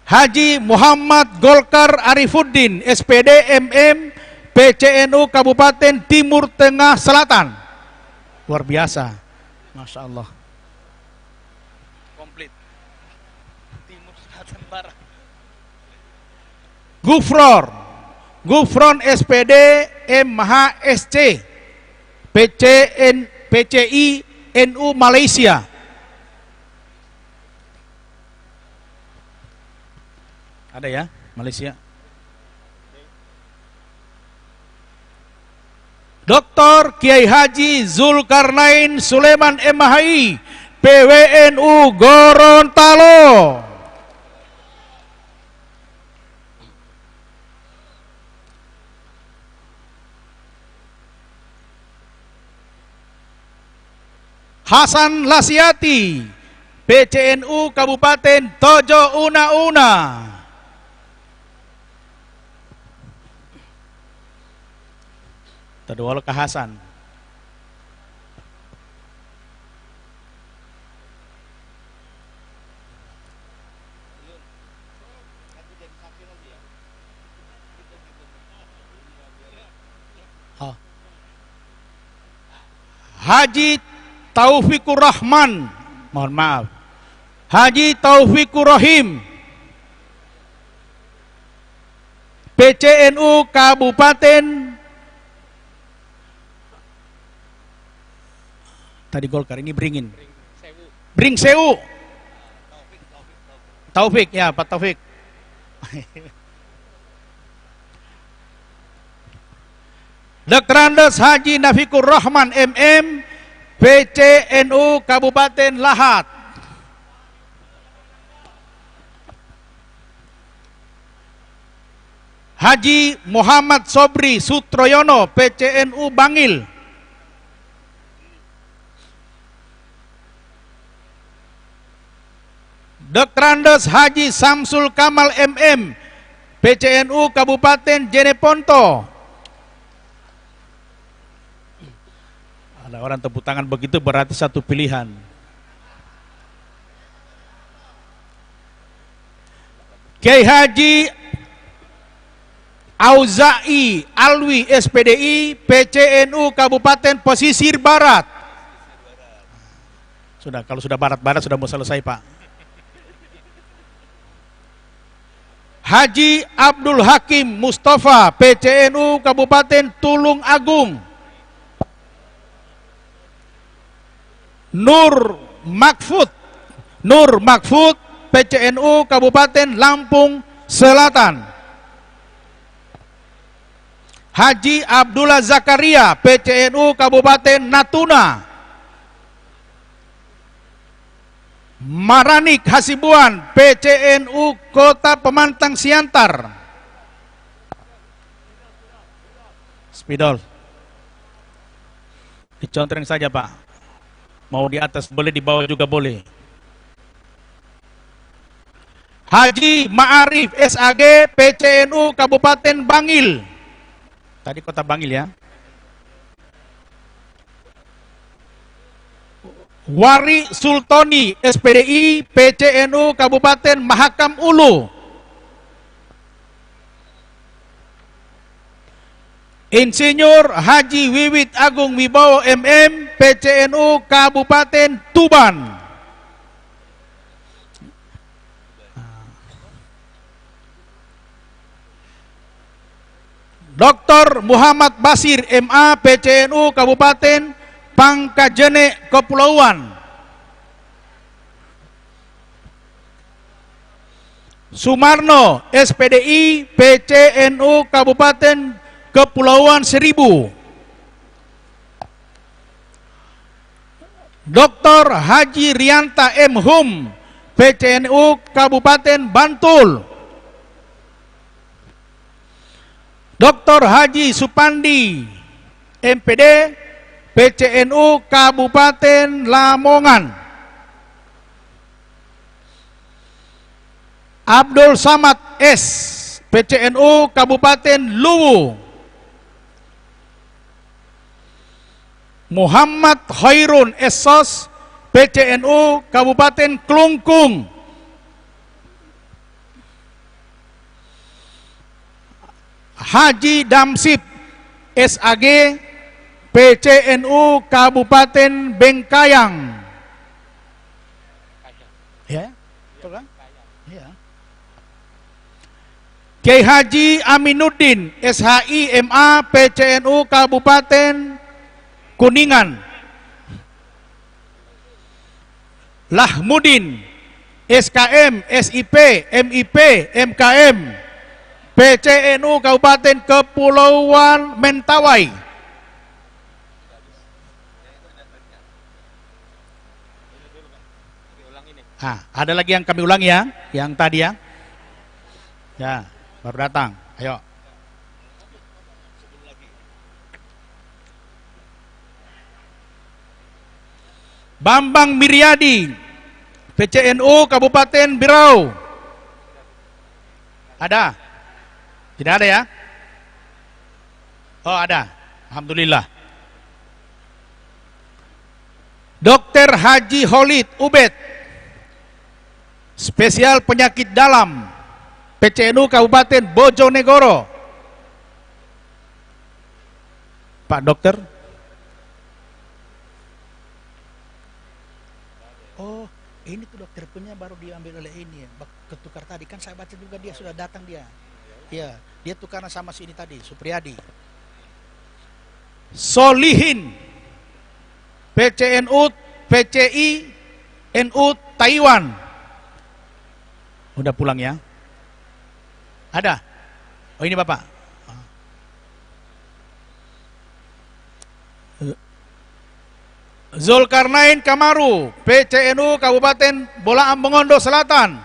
Haji Muhammad Golkar Arifuddin, SPD MM, PCNU Kabupaten Timur Tengah Selatan. Luar biasa. Masya Allah. Komplit. Timur, selatan, barat. Gufron SPD MHSC, PCI NU Malaysia. Ada ya Malaysia. Dr. Kiai Haji Zulkarnain Sulaiman MHI, PWNU Gorontalo. Hasan Lasiati, PCNU Kabupaten Tojo Una. Tadwal ke Hasan. Haji Taufikur Rahman, mohon maaf, Haji Taufikur Rahim, PCNU Kabupaten, tadi Golkar, ini Beringin, Bringsewu, Taufik, ya Pak Taufik. Dr. Andes Haji Nafikur Rahman MM, PCNU Kabupaten Lahat. Haji Muhammad Sobri Sutroyono, PCNU Bangil. Dr. Andes Haji Samsul Kamal MM, PCNU Kabupaten Jeneponto. Ada orang tepuk tangan begitu berarti satu pilihan. Kiai Haji Auza'i Alwi SPDI, PCNU Kabupaten Pesisir Barat. Sudah, kalau sudah barat-barat sudah mau selesai Pak. Haji Abdul Hakim Mustafa, PCNU Kabupaten Tulung Agung. Nur Makfud, PCNU Kabupaten Lampung Selatan. Haji Abdullah Zakaria, PCNU Kabupaten Natuna. Maranik Hasibuan, PCNU Kota Pemantang Siantar. Spidol. Dicontreng saja Pak. Mau di atas boleh, di bawah juga boleh. Haji Ma'arif SAG, PCNU Kabupaten Bangil. Tadi Kota Bangil ya. Wari Sultoni SPDI, PCNU Kabupaten Mahakam Ulu. Insinyur Haji Wiwit Agung Wibowo MM, PCNU Kabupaten Tuban. Dr. Muhammad Basir MA, PCNU Kabupaten Pangkajene Kepulauan. Sumarno SPDI, PCNU Kabupaten Kepulauan Seribu. Dr. Haji Rianta M. Hum, PCNU Kabupaten Bantul. Dr. Haji Supandi MPD, PCNU Kabupaten Lamongan. Abdul Samad S, PCNU Kabupaten Luwu. Muhammad Khairun Esos, PCNU Kabupaten Klungkung. Haji Damsip SAG, PCNU Kabupaten Bengkayang. Ya, betul kan? Ya. Kiai Haji Aminuddin SHI MA, PCNU Kabupaten Kuningan. Lahmudin SKM SIP MIP MKM, PCNU Kabupaten Kepulauan Mentawai. Ada lagi yang kami ulangi ya, yang tadi ya. Ya, baru datang. Ayo. Bambang Miryadi, PCNU Kabupaten Birau. Ada? Tidak ada ya? Oh ada, alhamdulillah. Dr. Haji Holid Ubed, spesial penyakit dalam, PCNU Kabupaten Bojonegoro. Pak Dokter. Oh, ini tuh dokter punya baru diambil oleh ini, ketukar tadi kan saya baca juga dia sudah datang dia. Ya, dia tukaran sama si ini tadi, Supriyadi. Solihin, PCNU, PCI, NU Taiwan. Udah pulang ya? Ada? Oh ini Bapak. Zulkarnain Kamaru, PCNU Kabupaten Bolaang Mongondo Selatan.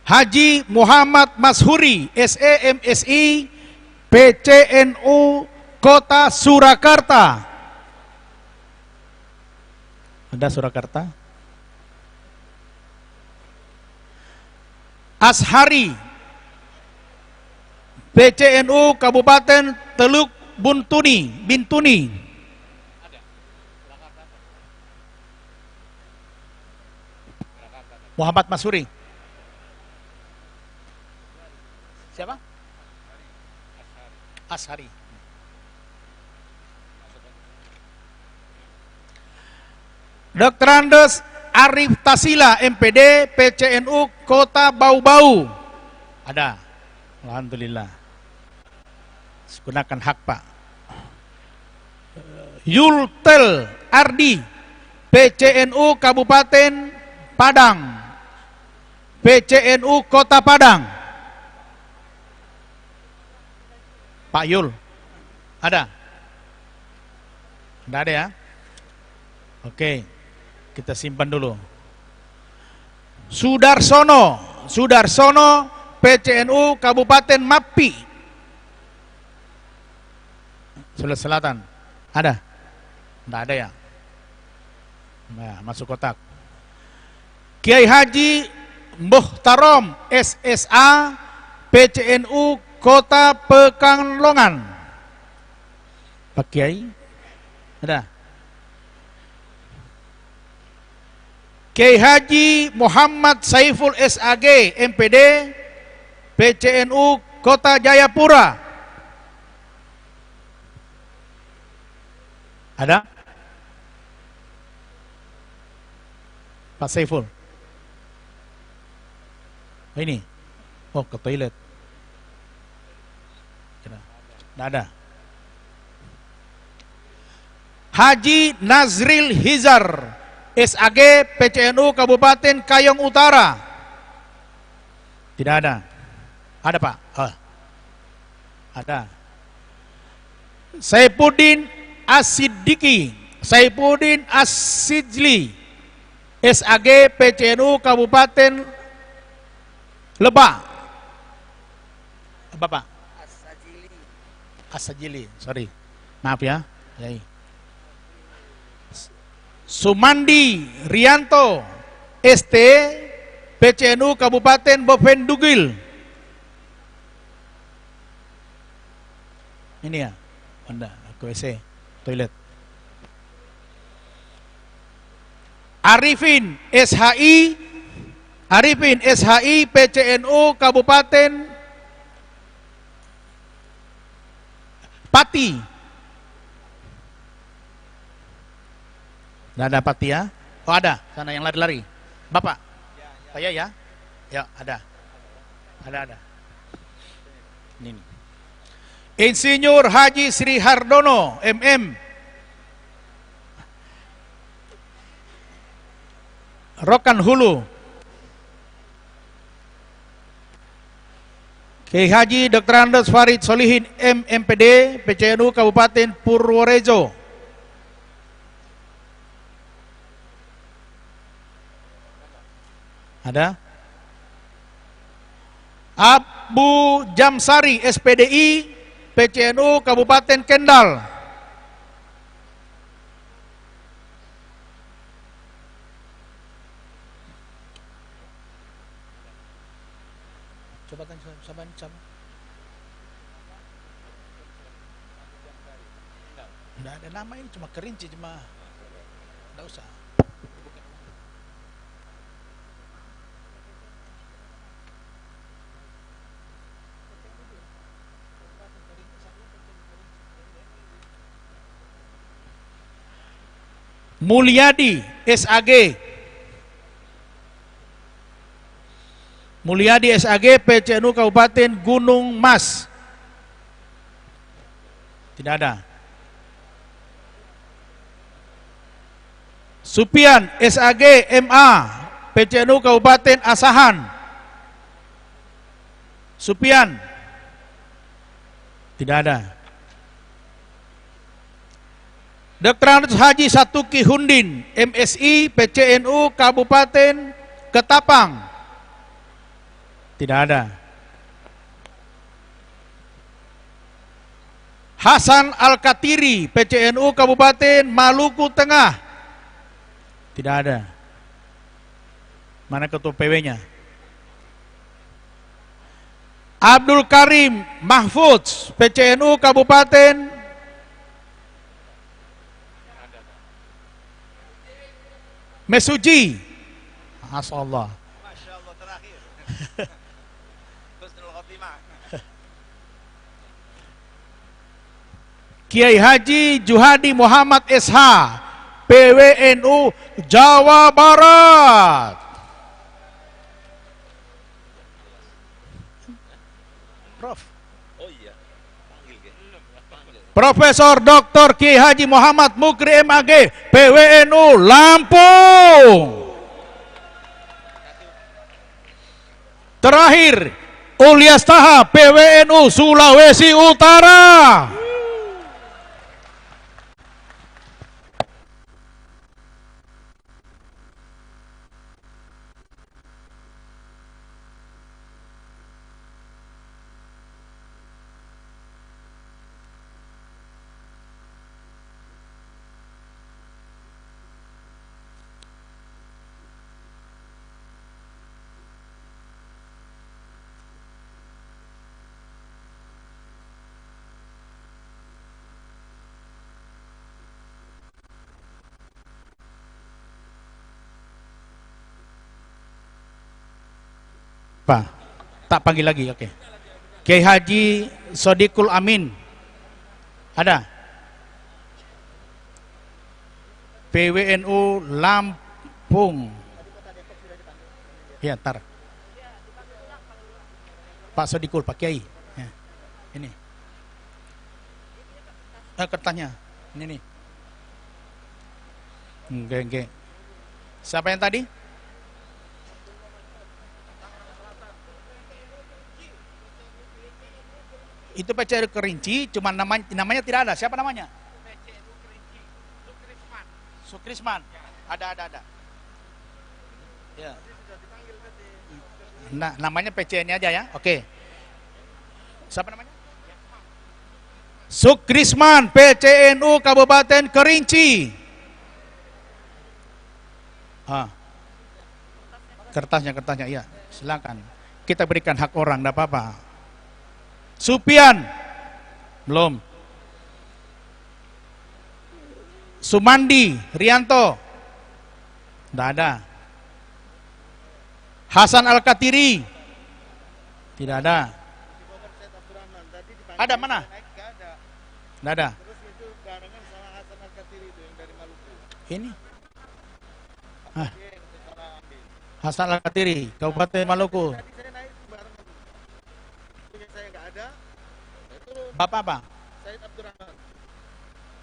Haji Muhammad Mashuri, SEMSI, PCNU Kota Surakarta. Ada Surakarta? Ashari, PCNU Kabupaten Teluk Bintuni. Muhammad Mashuri. Siapa? Ashari. Dr. Andes Arif Tasila, MPD, PCNU Kota Bau-Bau. Ada. Alhamdulillah. Gunakan hak Pak. Yultel Ardi, PCNU Kabupaten Padang. PCNU Kota Padang. Pak Yul, ada? Tidak ada ya? Oke, kita simpan dulu. Sudarsono PCNU Kabupaten Mapi, Sulawesi Selatan. Ada? Tidak ada ya? Nah, masuk kotak. Kiai Haji Muhtarom SSA PCNU Kota Pekalongan. Pak Kiai? Ada? Kiai Haji Muhammad Saiful SAG MPD PCNU Kota Jayapura. Ada? Pak Saiful. Oh, ini. Oh, ke toilet. Tidak ada. Haji Nazril Hizar SAG PCNU Kabupaten Kayong Utara. Tidak ada. Ada Pak? Oh. Ada. Saipuddin Asidli SAG PCNU Kabupaten Lebak. Bapak? Asajili. Sorry. Maaf ya. Yai. Sumandi Rianto ST PCNU Kabupaten Bovendugil. Ini ya, Anda ke WC, toilet. Arifin SHI PCNU Kabupaten Pati. Tidak ada Pati ya? Oh ada, sana yang lari-lari. Bapak? Oh ya ya? Ya ada. Ada. Ini. Insinyur Haji Sri Hardono MM Rokan Hulu. Kiai Haji Dr. Andes Farid Solihin MMPD PCNU Kabupaten Purworejo. Ada? Abu Jamsari SPDI PCNU Kabupaten Kendal. Coba kan sabar. Enggak ada nama ini, cuma kerinci, cuma enggak usah. Mulyadi SAG PCNU Kabupaten Gunung Mas. Tidak ada. Supian SAG MA PCNU Kabupaten Asahan. Supian. Tidak ada. Dr. Andes Haji Satuki Hundin MSI PCNU Kabupaten Ketapang. Tidak ada. Hasan Al-Katiri PCNU Kabupaten Maluku Tengah. Tidak ada. Mana ketua PW-nya? Abdul Karim Mahfudz PCNU Kabupaten Mesuji. Masya Allah terakhir. Kiai Haji Juhadi Muhammad SH PWNU Jawa Barat. Prof. Oh iya. Profesor Dr. Kiai Haji Muhammad Mukri MAG PWNU Lampung. Terakhir, Ulyas Taha, PWNU Sulawesi Utara. Pak, tak panggil lagi, oke. Kiai Haji Sodikul Amin, ada? PWNU Lampung. Ya, ntar. Pak Sodikul, Pak Kiai. Ya, ini. Kertasnya, ini nih. Enggak. Siapa yang tadi? Itu PCNU Kerinci, cuma namanya tidak ada. Siapa namanya? PCNU Kerinci, Sukrisman. Ada. Ya. Nah, namanya PCN aja ya. Oke. Siapa namanya? Sukrisman, PCNU Kabupaten Kerinci. Kertasnya, iya. Silakan. Kita berikan hak orang, enggak apa-apa. Supian, belum. Sumandi, Rianto, tidak ada. Hasan Al-Katiri, tidak ada. Ada mana? Tidak ada. Ini Hasan Al-Katiri, Kabupaten Maluku. Bapak apa? Said Abdurrahman.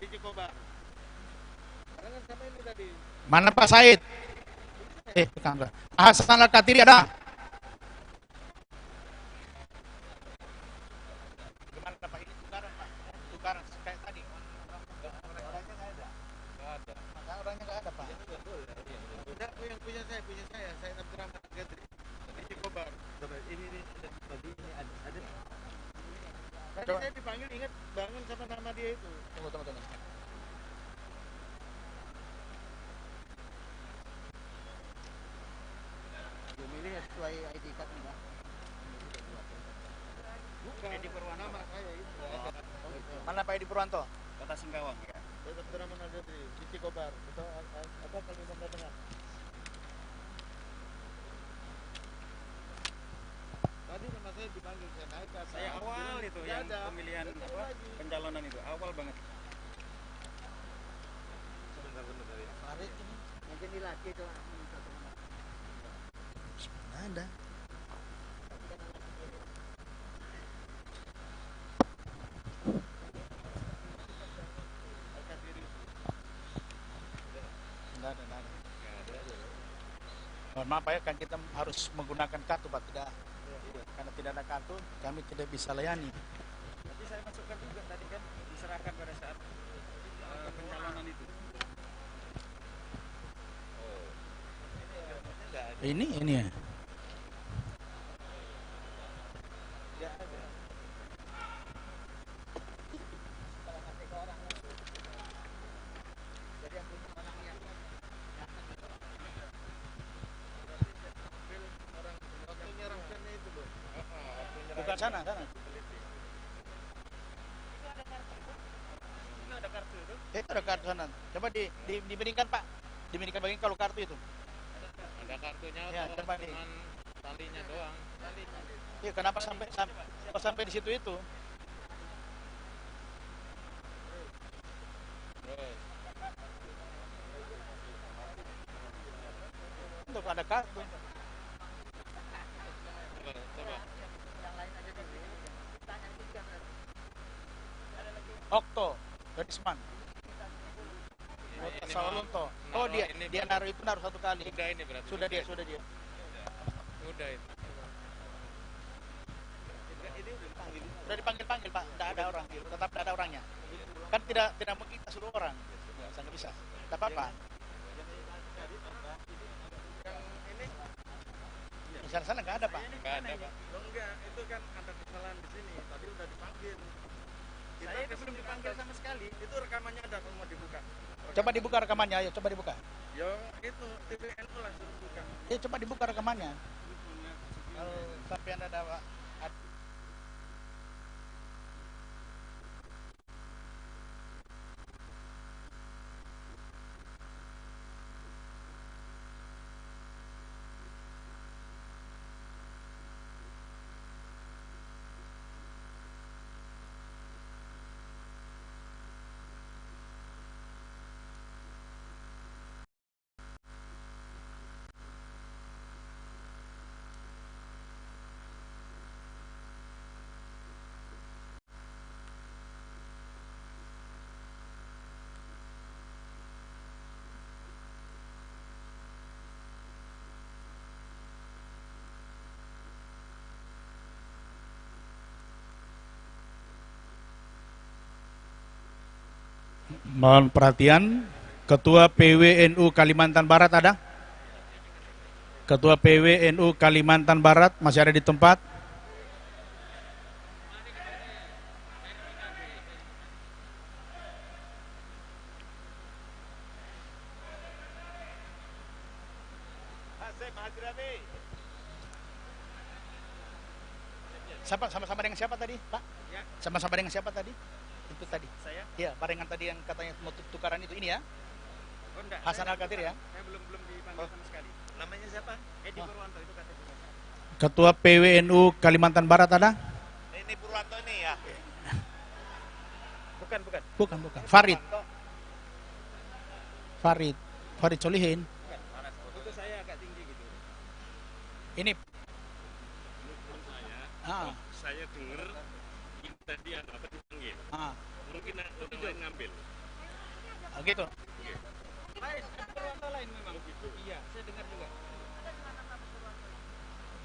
Di Cikobar. Barengan sama ini tadi. Mana Pak Said? Bukan. Hasan Al-Katiri ada? Gimana Pak? Ini tukaran Pak? Tukaran kayak tadi. Orangnya nggak ada. Maka orangnya nggak ada Pak. Udah, yang punya saya, Said Abdurrahman Gadri. Di Cikobar. Ini tadi ini ada. Tadi saya dipanggil, ingat bangun sama nama dia itu. Tunggu. Milih sesuai ID card enggak? Bukan. Edi Purwanto nama saya itu. Mana Pak Edi Purwanto? Kota Singkawang ya. Said Abdurrahman Gadri di Cikobar. Itu apa Kalimantan Tengah? Tadi nama saya dipanggil, saya naik ke atas. Saya awal itu yang pemilihan pencalonan itu awal banget. Sebentar dari Farid ini. Mungkin ini lagi itu Ada. Mohon maaf Pak ya, kan kita harus menggunakan kartu Pak, tidak. Karena tidak ada kartu, kami tidak bisa layani. Tapi saya masukkan juga tadi kan diserahkan pada saat pencalonan itu. Ini ya. Bukan sana. Itu ada kartu sana. Coba dibandingkan Pak. Dibandingkan bagian kalau kartu itu. ada kartunya Ya, atau coba cuman talinya doang. Iya, kenapa sampai di situ itu? Terus Untuk ada kartu. coba. Okto, Gadisman. Sawalunto. Oh dia naruh itu satu kali. Udah ini berarti. Sudah dia. Udah itu. Sudah dipanggil-panggil Pak, tidak ada orang, tetap tidak ada orangnya. Kan tidak mungkin kita suruh orang, saya nggak bisa. Tidak apa-apa. Di sana nggak ada Pak. Nggak ada, Pak. Oh, enggak, itu kan ada kesalahan di sini. Tadi udah dipanggil. Saya itu belum dipanggil sama sekali. Itu rekamannya ada, kalau mau dibuka. Coba dibuka rekamannya, ayo coba dibuka. Yo, itu TVNU lah suruh buka. Coba dibuka rekamannya. Kalau sampai anda ada Mohon perhatian, Ketua PWNU Kalimantan Barat ada? Ketua PWNU Kalimantan Barat masih ada di tempat? sama-sama dengan siapa tadi, Pak? Sama-sama dengan siapa tadi? Itu tadi. Saya? Iya, barengan tadi yang katanya mau tukaran itu ini ya. Oh, enggak. Hasan Al-Katir ya. Saya belum dipanggil sama sekali. Namanya siapa? Edi Purwanto itu katanya. Ketua PWNU Kalimantan Barat ada? Ini Purwanto ini ya. Bukan. Bukan. Farid Solihin. Itu saya agak tinggi gitu. Ini Saya dengar ini tadi apa dipanggil. Mungkin orang lain ngambil. Oh gitu. Lain, Purwanto lain memang. Gitu. Iya, saya dengar juga.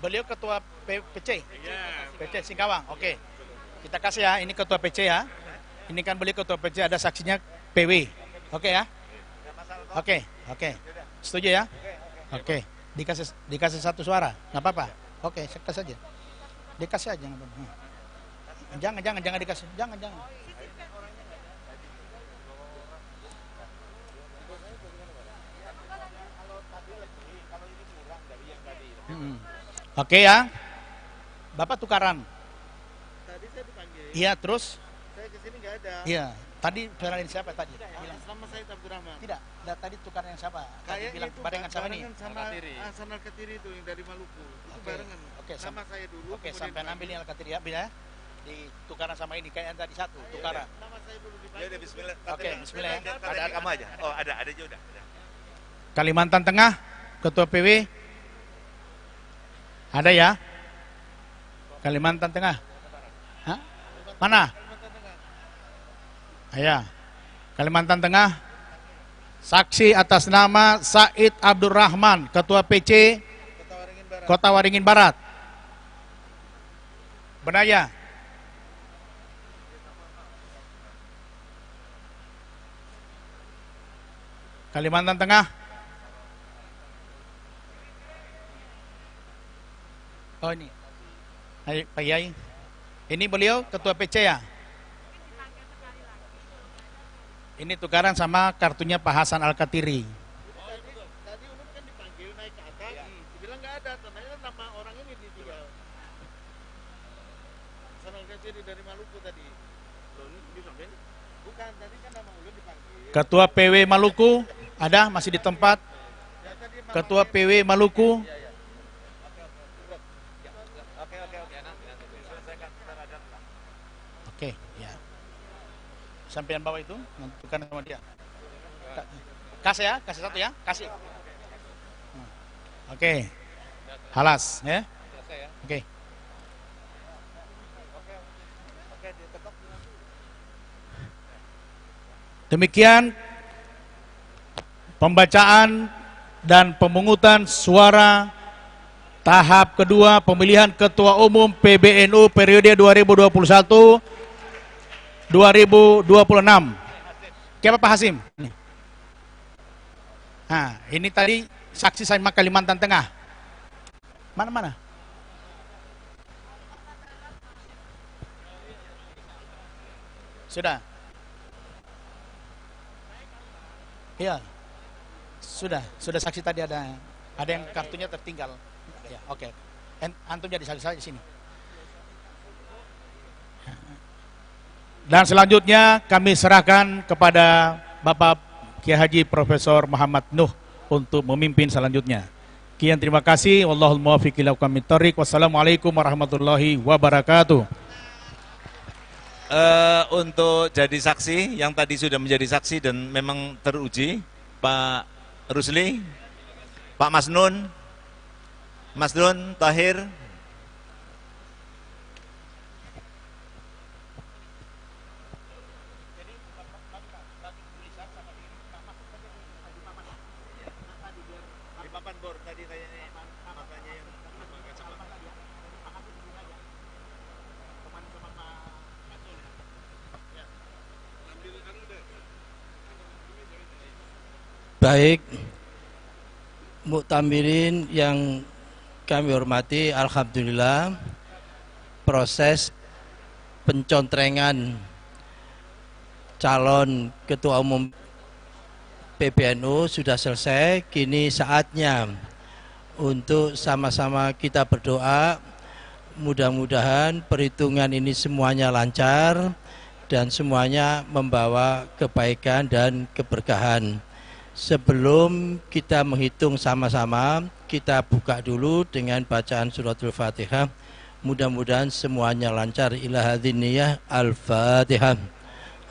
Beliau ketua PC. Iya. PC Singkawang. Oke. Kita kasih ya, ini ketua PC ya. Ini kan beliau ketua PC, ada saksinya PW. Oke ya? Oke. Setuju ya? Oke. Dikasih satu suara. Nggak apa-apa. Oke, saya kasih aja. Dikasih aja nggak apa-apa. Jangan dikasih. Jangan. Oke ya. Bapak tukaran. Tadi saya dipanggil. Iya, terus? Saya kesini nggak ada. Iya. Tadi tukaran siapa tadi? Bilang sama saya Abdurrahman. Tidak. Tadi tukaran yang siapa? Tadi Kayaknya bilang itu barengan sama ini. sama Hasan Al-Katir itu yang dari Maluku. Itu Oke. barengan. Oke, sama saya dulu. Oke, kemudian sampai ambil yang Al-Katir ya, bila di tukaran sama ini kayak yang tadi satu, tukaran. Nama saya dulu Ya dipanggil. udah bismillah. Oke, bismillah ya. Ada kamu aja. Oh, ada aja udah. Kalimantan Tengah, Ketua PW. Ada ya? Kalimantan Tengah. Hah? Mana? Ya. Kalimantan Tengah. Saksi atas nama Said Abdurrahman, Ketua PC Kota Waringin Barat. Benar ya? Kalimantan Tengah. Oh ini. Hai, Pak Yai. Ini beliau Ketua PC ya? Ini tukaran sama kartunya Pak Hasan Al-Katiri. Tadi Ulum kan dipanggil naik ke atas. Dibilang nggak ada. Ternyata nama orang ini ditinggal. Hasan Al-Katir dari Maluku tadi. Bukan, tadi kan nama Ulum dipanggil. Ketua PW Maluku ada masih di tempat. Ketua PW Maluku. Oke, ya. Sampean bawa itu, tentukan sama dia. Kasih ya, kasih satu ya, kasih. Oke. Halas ya. Oke. Demikian pembacaan dan pemungutan suara Tahap kedua pemilihan Ketua Umum PBNU periode 2021-2026. Siapa Pak Hasim? Nah, ini tadi saksi Saima Kalimantan Tengah. Mana-mana? Sudah. Iya. Sudah saksi tadi ada yang kartunya tertinggal. Ya, oke. Antum jadi saksi saja di sini. Dan selanjutnya kami serahkan kepada Bapak Kiai Haji Profesor Muhammad Nuh untuk memimpin selanjutnya. Kian terima kasih. Wallahul muwaffiq ila aqwamit thoriq. Wassalamualaikum warahmatullahi wabarakatuh. Untuk jadi saksi yang tadi sudah menjadi saksi dan memang teruji, Pak Rusli, Pak Mas Nun Tahir. Baik, muktamirin yang kami hormati, alhamdulillah proses pencontrengan calon Ketua Umum PBNU sudah selesai. Kini saatnya untuk sama-sama kita berdoa, mudah-mudahan perhitungan ini semuanya lancar dan semuanya membawa kebaikan dan keberkahan. Sebelum kita menghitung sama-sama, kita buka dulu dengan bacaan suratul Fatihah. Mudah-mudahan semuanya lancar. Ila hadhin niyah al-Fatihah.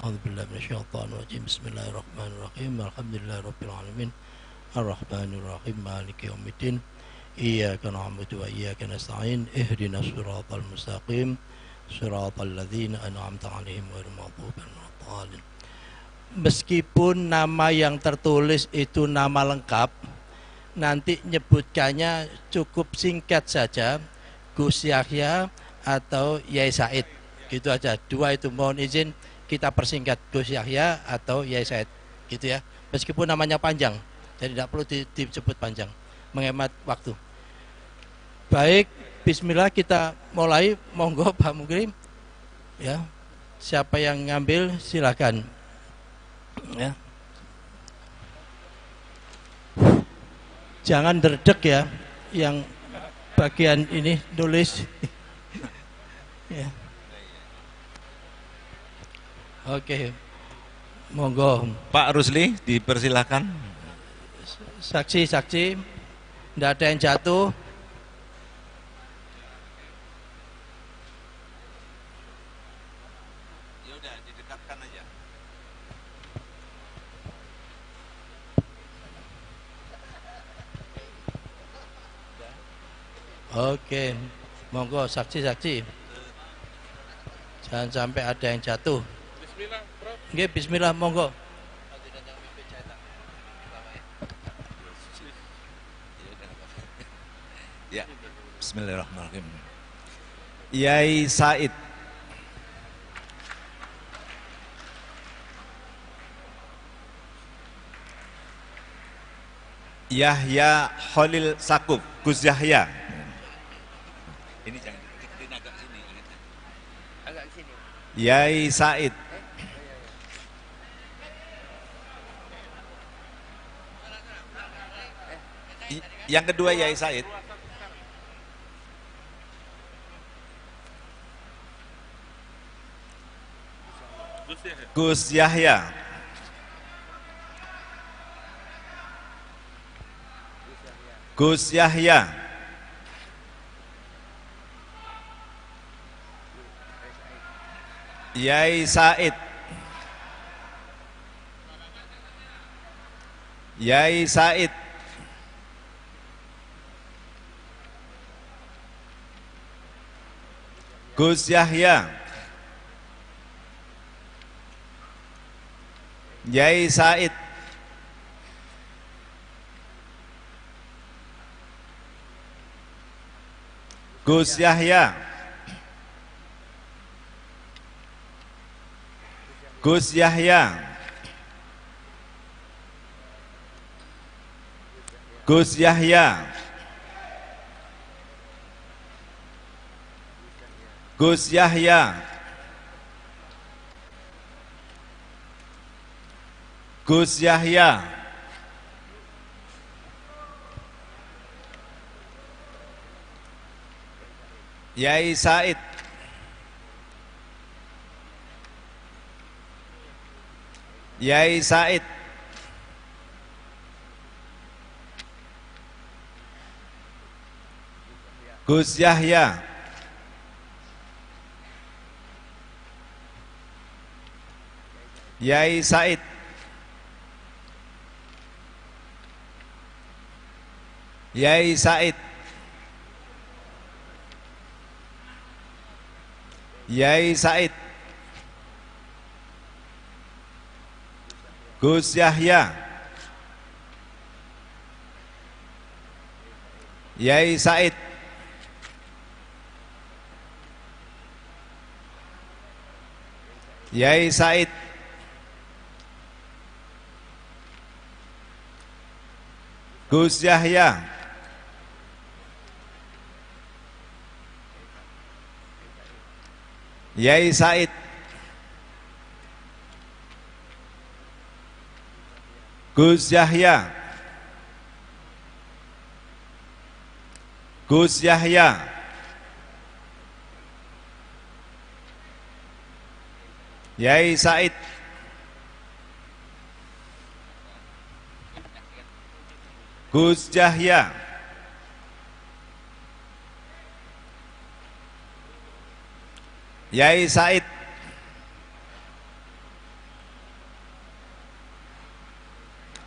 A'udzubillahi minasyaitonir rajim. Bismillahirrahmanirrahim. Alhamdulillahirabbil alamin. Arrahmanirrahim. Maliki yaumiddin. Iyyaka na'budu wa iyyaka nasta'in. Ihdinas siratal mustaqim. Siratal ladzina an'amta 'alaihim ghairil maghdubi 'alaihim waladdallin. Meskipun nama yang tertulis itu nama lengkap, nanti nyebutkannya cukup singkat saja, Gus Yahya atau Yai Said, gitu aja. Dua itu, mohon izin kita persingkat, Gus Yahya atau Yai Said, gitu ya. Meskipun namanya panjang, jadi tidak perlu disebut panjang, menghemat waktu. Baik, Bismillah, kita mulai. Monggo Pak Mukrim, ya. Siapa yang ngambil silakan. Ya. Jangan derdek ya, yang bagian ini nulis. Ya. Oke, monggo Pak Rusli dipersilahkan. Saksi, tidak ada yang jatuh. Ya udah, didekatkan aja. Oke, monggo saksi. Jangan sampai ada yang jatuh. Bismillah, Prof. Nggih, bismillah, monggo. Ya, bismillahirrahmanirrahim. Yai Said. Yahya Khalil Sakuf, Gus Yahya. Ini jangan deketin, agak sini. Agak sini. Yai Said. Yang kedua Yai Said. Gus Yahya. Gus Yahya. Yai Said. Yai Said. Gus Yahya. Yai Said. Gus Yahya. Gus Yahya. Gus Yahya. Gus Yahya. Gus Yahya. Yai Said. Yai Said. Gus Yahya. Yai Said. Yai Said. Yai Said. Gus Yahya. Yai Said. Yai Said. Gus Yahya. Yai Said. Gus Yahya. Gus Yahya. Yai Said. Gus Yahya. Yai Said.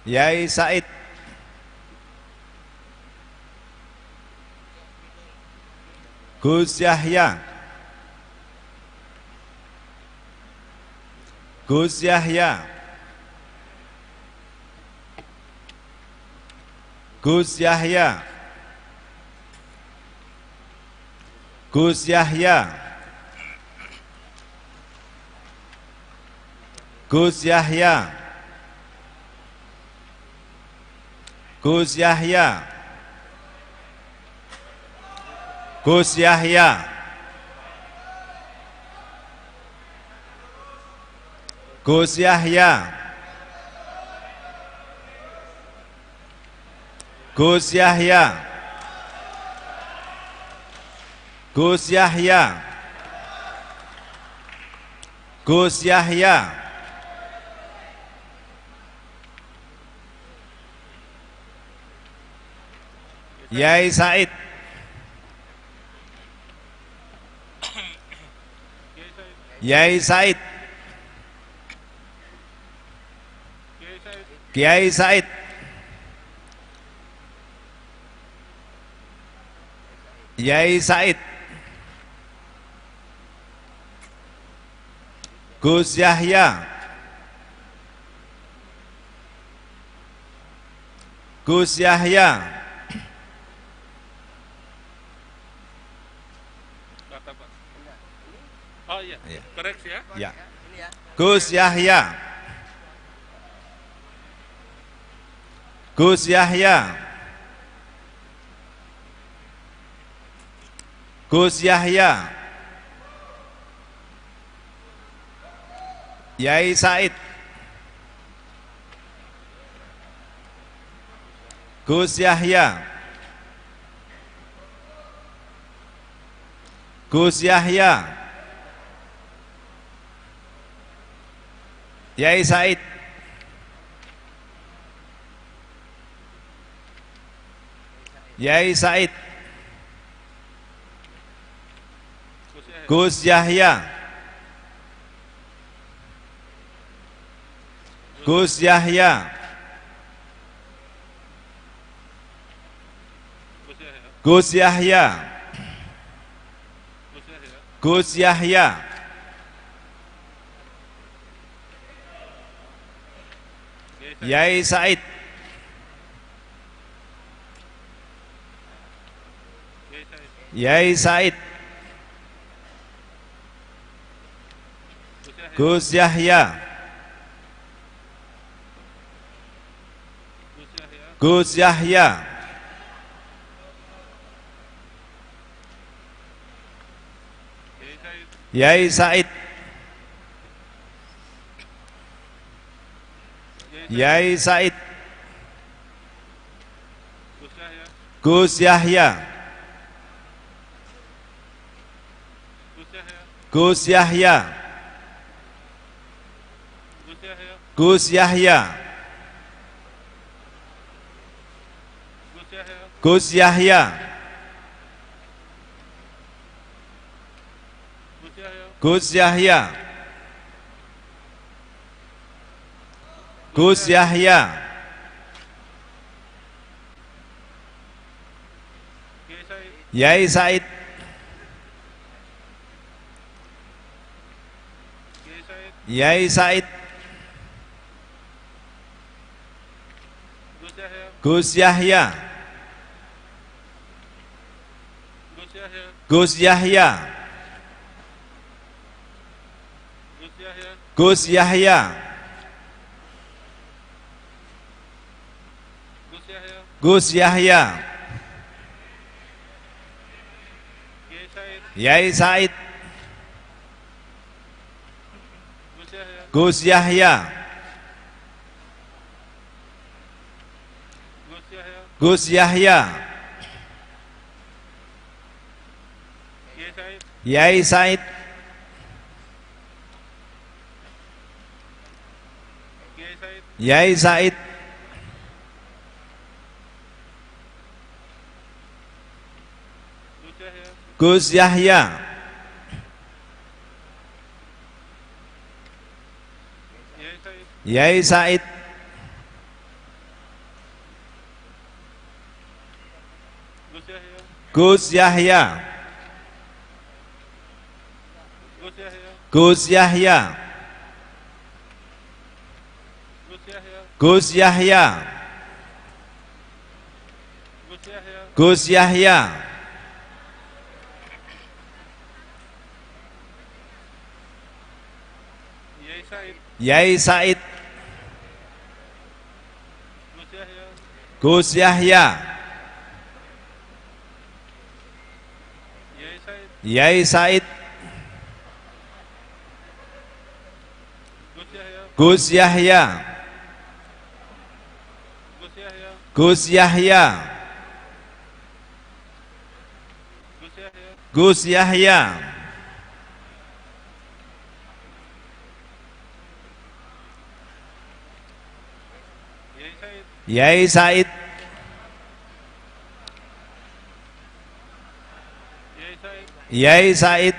Yai Said. Gus Yahya. Gus Yahya. Gus Yahya. Gus Yahya. Gus Yahya. Gus Yahya. Gus Yahya. Gus Yahya. Gus Yahya. Gus Yahya. Gus Yahya. Yai Said. Yai Said. Kiai Said. Yai Said. Gus Yahya. Gus Yahya. Oh iya, koreksi ya. Ya. Gus Yahya. Gus Yahya. Gus Yahya. Yai Said. Gus Yahya. Gus Yahya. Yai Said. Yai Said. Gus Yahya. Gus Yahya. Gus Yahya. Gus Yahya. Yai Said. Yai Said, Gus Yahya, Gus Yahya, Yai Said, Yai Said, Gus Yahya, Gus Yahya, Gus Yahya, Gus Yahya, Gus Yahya, Gus Yahya, Yai Said, Yai Said, Gus Yahya, Gus Yahya, Gus Yahya, Gus Yahya, Yai Said, Gus Yahya, Gus Yahya, Yai Said, Yai Said, Gus Yahya, Yai Said, Gus Yahya, Gus Yahya, Gus Yahya, Gus Yahya, Yai Said, Gus Yahya, Yai Said, Gus Yahya, Gus Yahya, Gus Yahya, Yai Said, Yai Said,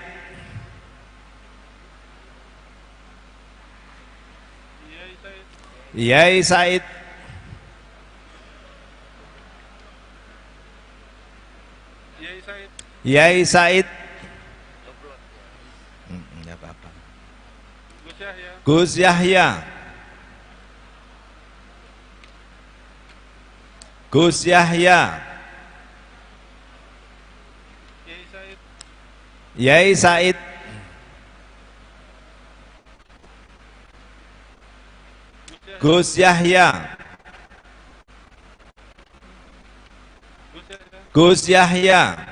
Yai Said, Yai Said, enggak apa-apa. Gus Yahya, Gus Yahya, Yai Said, Gus Yahya, Gus Yahya,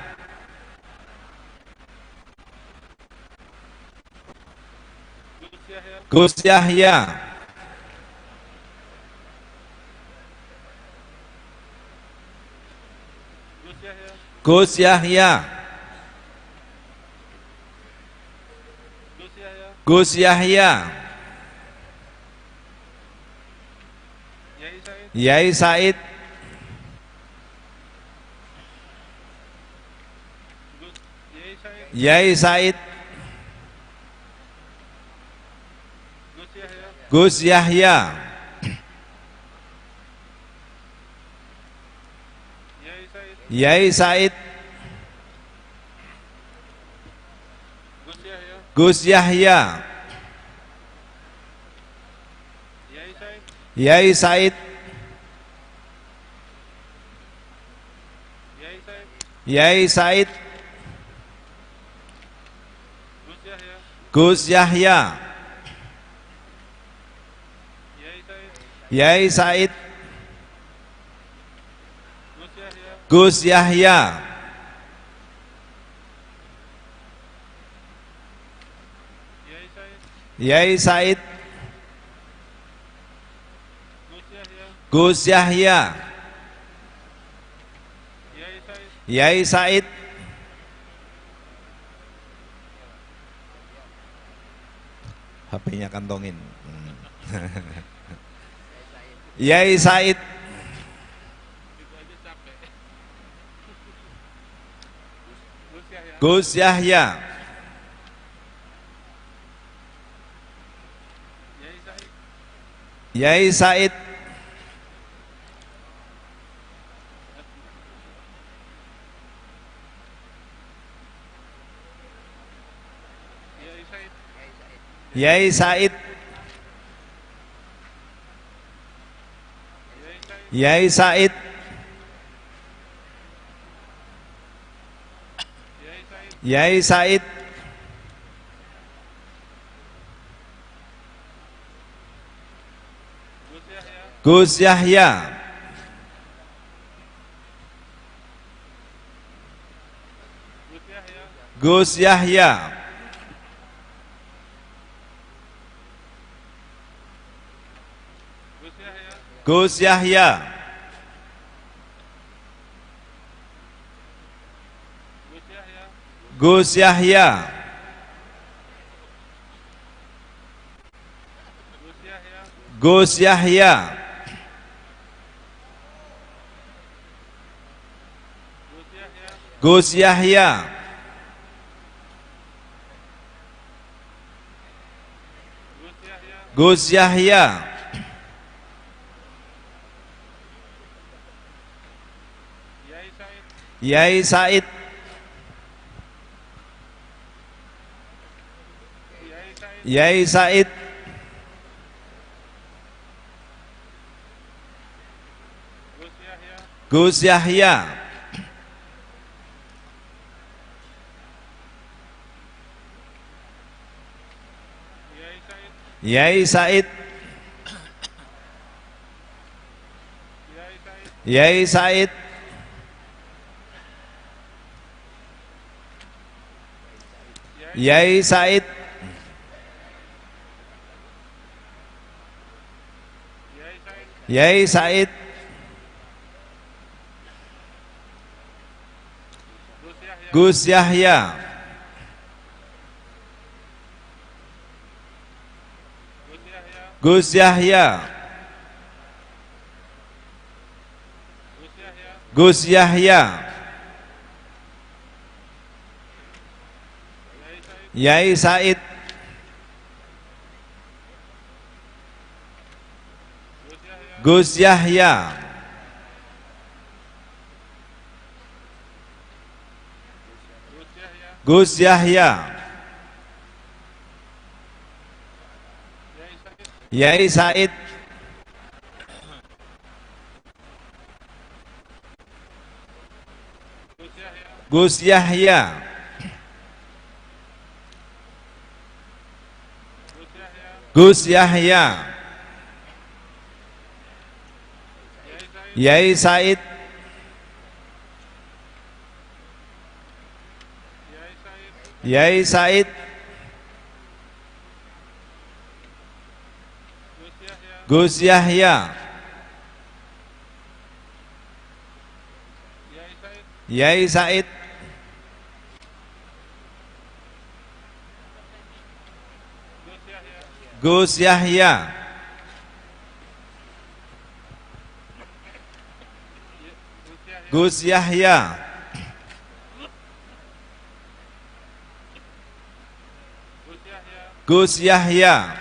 Gus Yahya, Gus Yahya, Gus Yahya, Yai Said, Yai Said, Gus Yahya, Yai Said, Gus Yahya, Yai Said, Yai Said, Gus Yahya, Yai Said, Gus Yahya, Yai Said, Gus Yahya, Yai Said, HP-nya kantongin. Yai Said, Gus Yahya, Yai Said, Yai Said, Yai Said, Yai Said, Gus Yahya, Gus Yahya, Gus Yahya, Gus Yahya, Gus Yahya, Gus Yahya, Gus Yahya, Yai Said, Yai Said, Gus Yahya, Yai Said, Yai Said, Yai Said, Yai Said, Gus Yahya, Gus Yahya, Gus Yahya, Yai Said, Gus Yahya, Gus Yahya, Yai Said, Gus Yahya, Gus Yahya, Yai Said, Yai Said, Gus Yahya, Yai Said, Gus Yahya, Gus Yahya, Gus Yahya,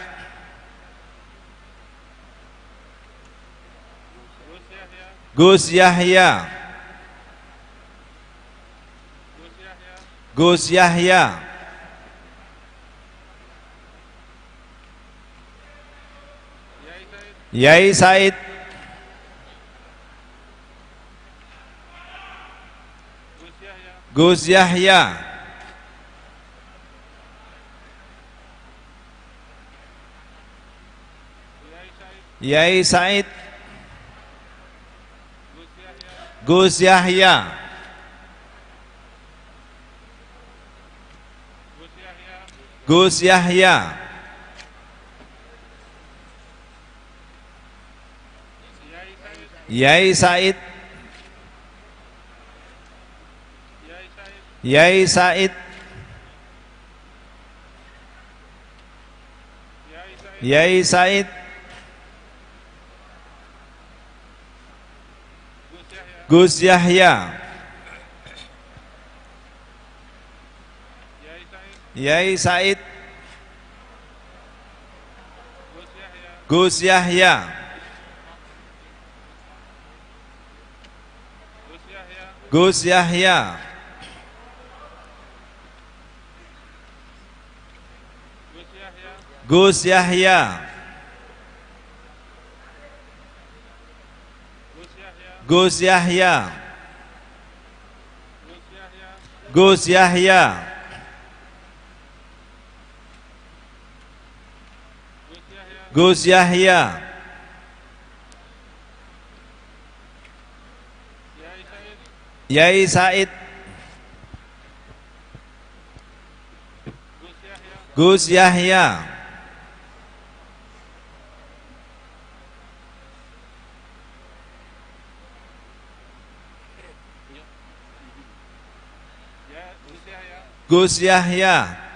Gus Yahya, Gus Yahya, Yai Said, Gus Yahya, Yai Said, Gus Yahya, Gus Yahya, Yai Said, Yai Said, Yai Said, Gus Yahya, Yai Said, Gus Yahya, Gus Yahya, Gus Yahya, Gus Yahya, Gus Yahya, Gus Yahya, Yai Said, Gus Yahya, Gus Yahya,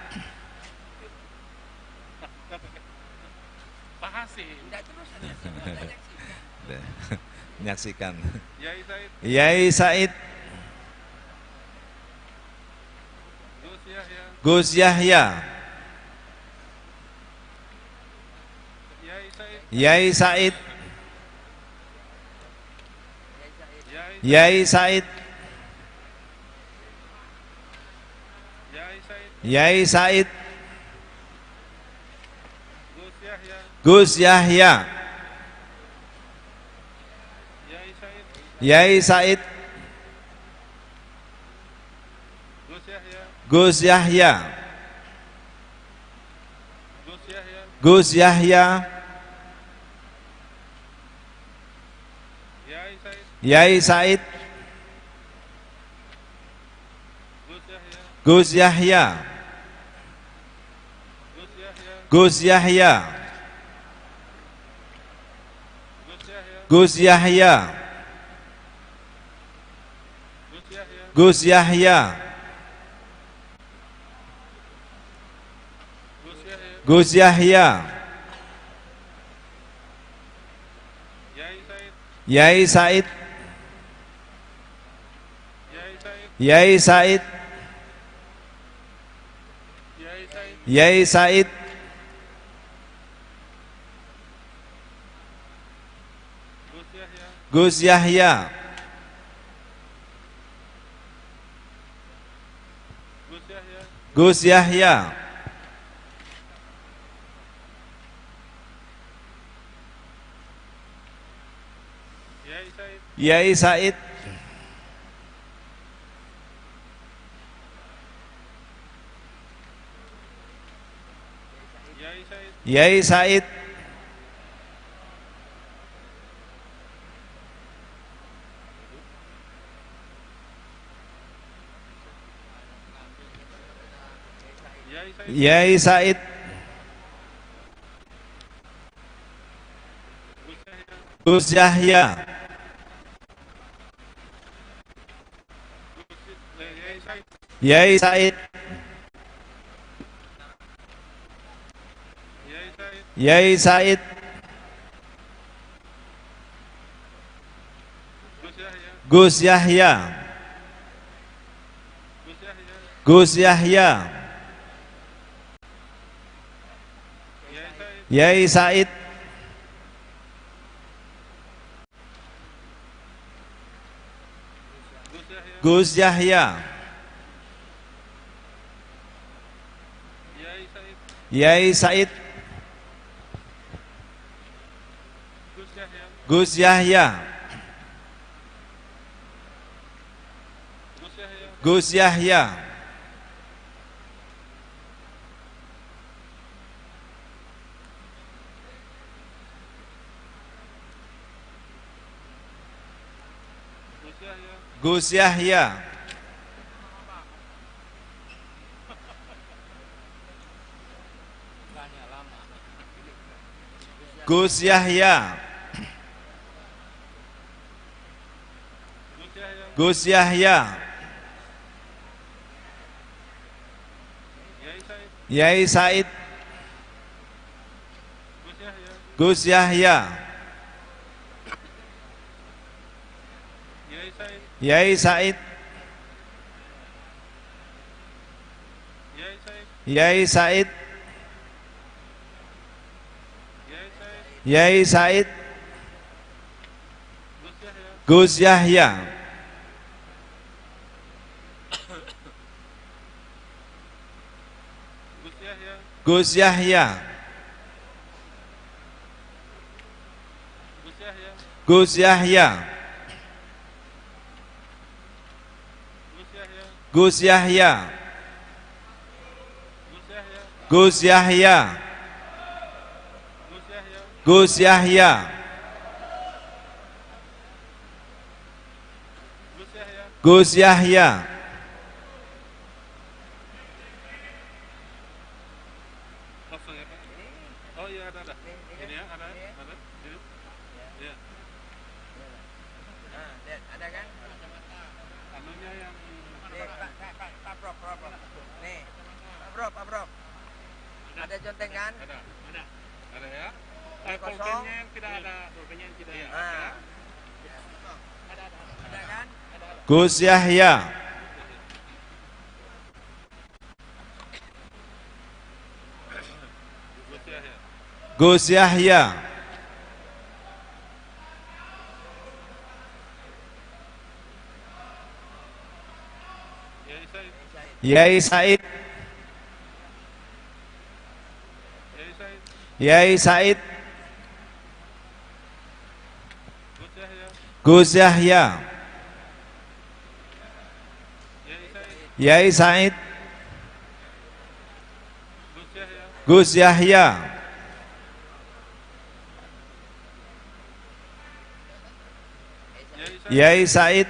menyaksikan. Yai Said, Gus Yahya, Yai Said, Yai Said, Yai Said, Gus Yahya, Yai Said, Gus Yahya, Gus Yahya, Yai Said, Gus Yahya, Gus Yahya, Gus Yahya, Gus Yahya, Gus Yahya, Yai Said, Yai Said, Yai Said, Gus Yahya, Gus Yahya, Yai Said, Yai Said, Yai Said, Gus Yahya, Yai Said, Yai Said, Gus Yahya, Gus Yahya, Yai Said, Gus Yahya, Yai Said, Gus Yahya, Gus Yahya, Gus Yahya. Gus Yahya. Gus Yahya. Yai Said. Gus Yahya. Yai Said. Yai Said. Yai Said. Gus Yahya. Gus Yahya. Gus Yahya. Gus Yahya. Gus Yahya. Gus Yahya. Gus Yahya. Langsung ya Pak? Oh iya ada. Ini ya ada. Ini. Ya. Nah, lihat ada kan? Anunya yang Nih, Pak Prof. Nih, Pak Prof. Ada conteng kan? ada ya. Kosong. Pulpennya yang tidak ada. Pulpennya yang tidak ada. Nah. Ada kan? Gus Yahya. Gus Yahya. Yai Said. Yai Said. Gus Yahya. Yai Said. Gus Yahya. Yai Said.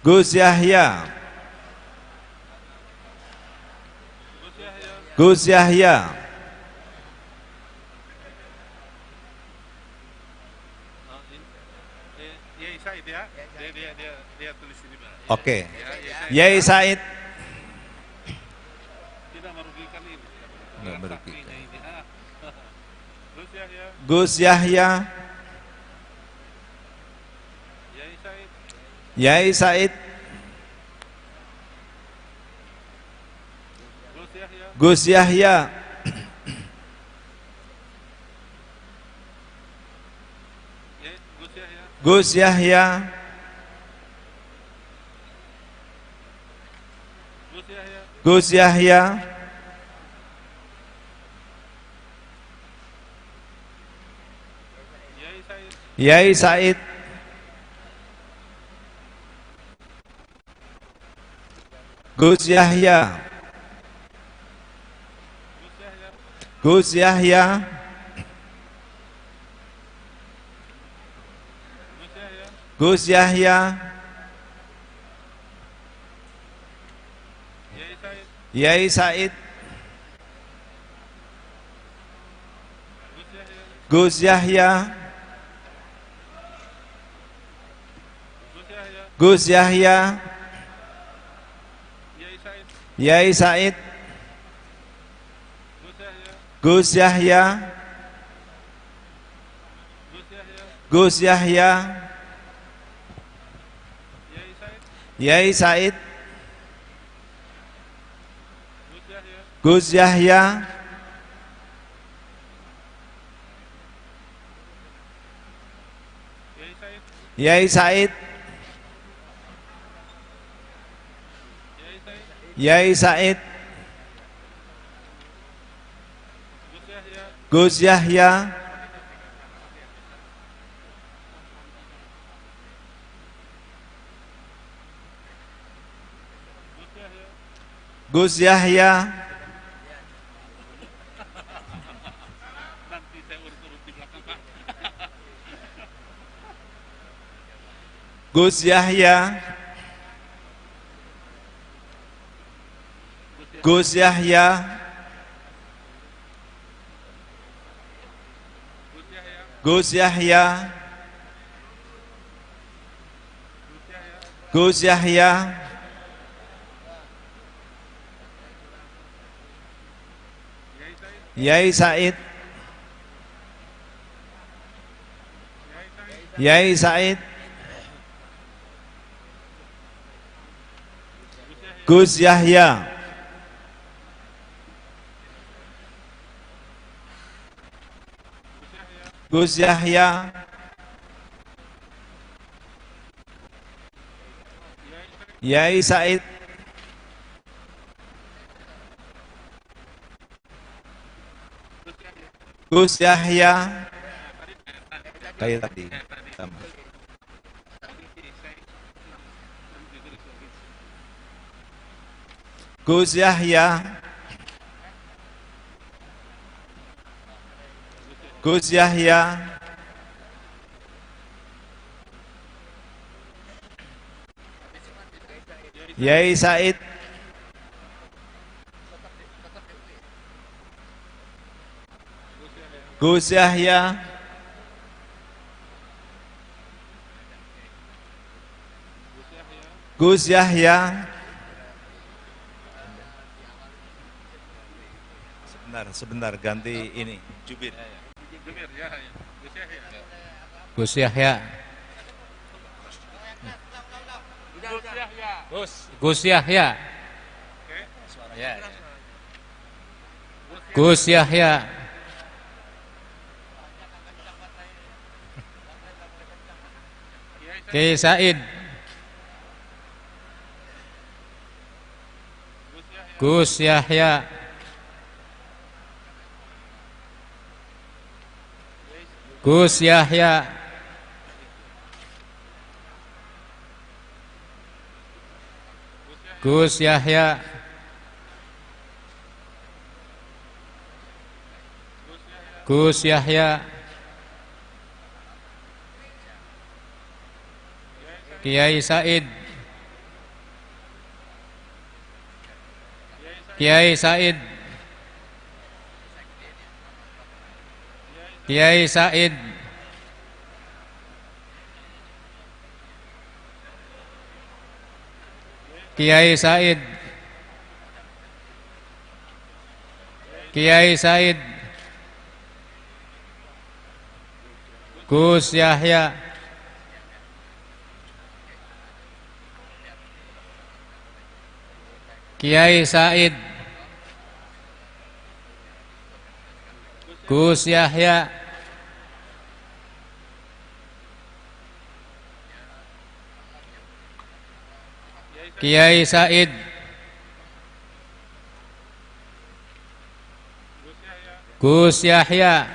Gus Yahya. Gus Yahya. Yai Said ya. Dia tulis ini Pak. Oke. Yai Said. Tidak merugikan ini. Nggak merugikan. Saksinya ini. Terus ya. Gus Yahya. Yai Said. Yai Said. Gus Yahya. Gus Yahya. Gus Yahya. Yai Said. Gus Yahya. Gus Yahya. Gus Yahya. Yai Said. Gus Yahya. Gus Yahya. Yai Said. Gus Yahya. Gus Yahya. Yai Said. Gus Yahya. Yai Said. Yai Said. Gus Yahya. Gus Yahya. Nanti saya urut-urut di belakang Pak. Gus Yahya, Gus Yahya, Gus Yahya, Gus Yahya, Yai Said, Yai Said, Gus Yahya, Gus Yahya, Yai Said, Gus Yahya, kayak tadi sama. Gus Yahya, Gus Yahya, Yai Said, Gus Yahya, Gus Yahya. Sebentar, ganti ini, Jubir. Gus Yahya. Gus Yahya. Gus Yahya. Kiai Said. Gus Yahya. Gus Yahya. Gus Yahya. Gus Yahya. Kiai Said. Kiai Said. Kiai Said. Kiai Said. Kiai Said. Gus Yahya. Kiai Said. Gus Yahya. Kiai Said. Gus Yahya.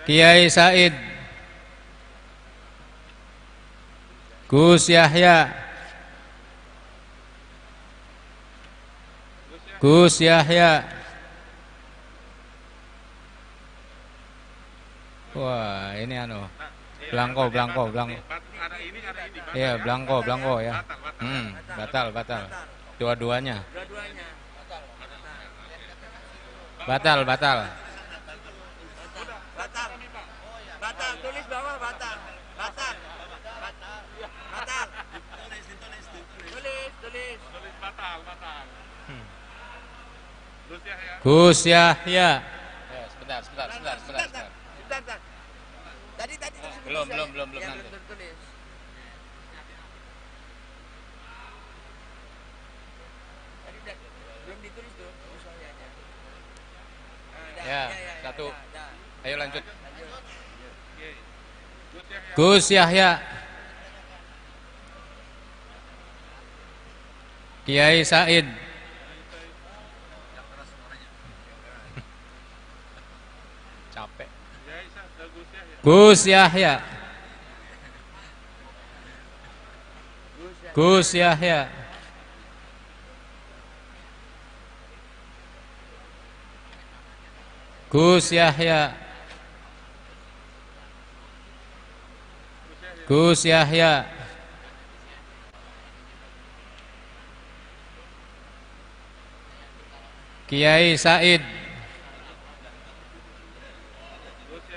Kiai Said. Gus Yahya. Gus Yahya. Wah, ini belangko. Iya, belangko ya. Batal. Dua-duanya. Batal. Tulis bawah batal. Tulis. Batal. Gus Yahya. Sebentar. Tadi Belum yang nanti. tertulis. Tadi belum ditulis tuh usulnya. Ya, satu. Ayo lanjut. Gus Yahya. Kiai Said. Capek. Gus Yahya. Gus Yahya. Gus Yahya. Gus Yahya, Kiai Said,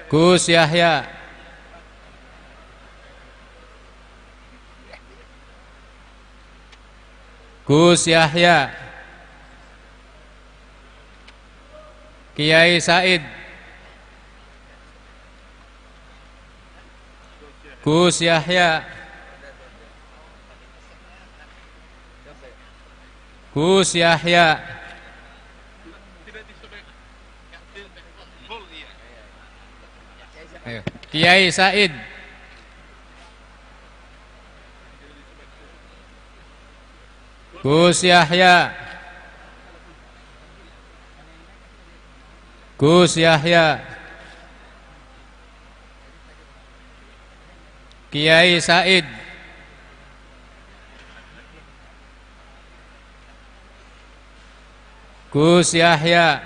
Gus Yahya, Gus Yahya, Kiai Said, Gus Yahya, Gus Yahya, ayo. Kiai Said, Gus Yahya, Gus Yahya, Kiai Said, Gus Yahya,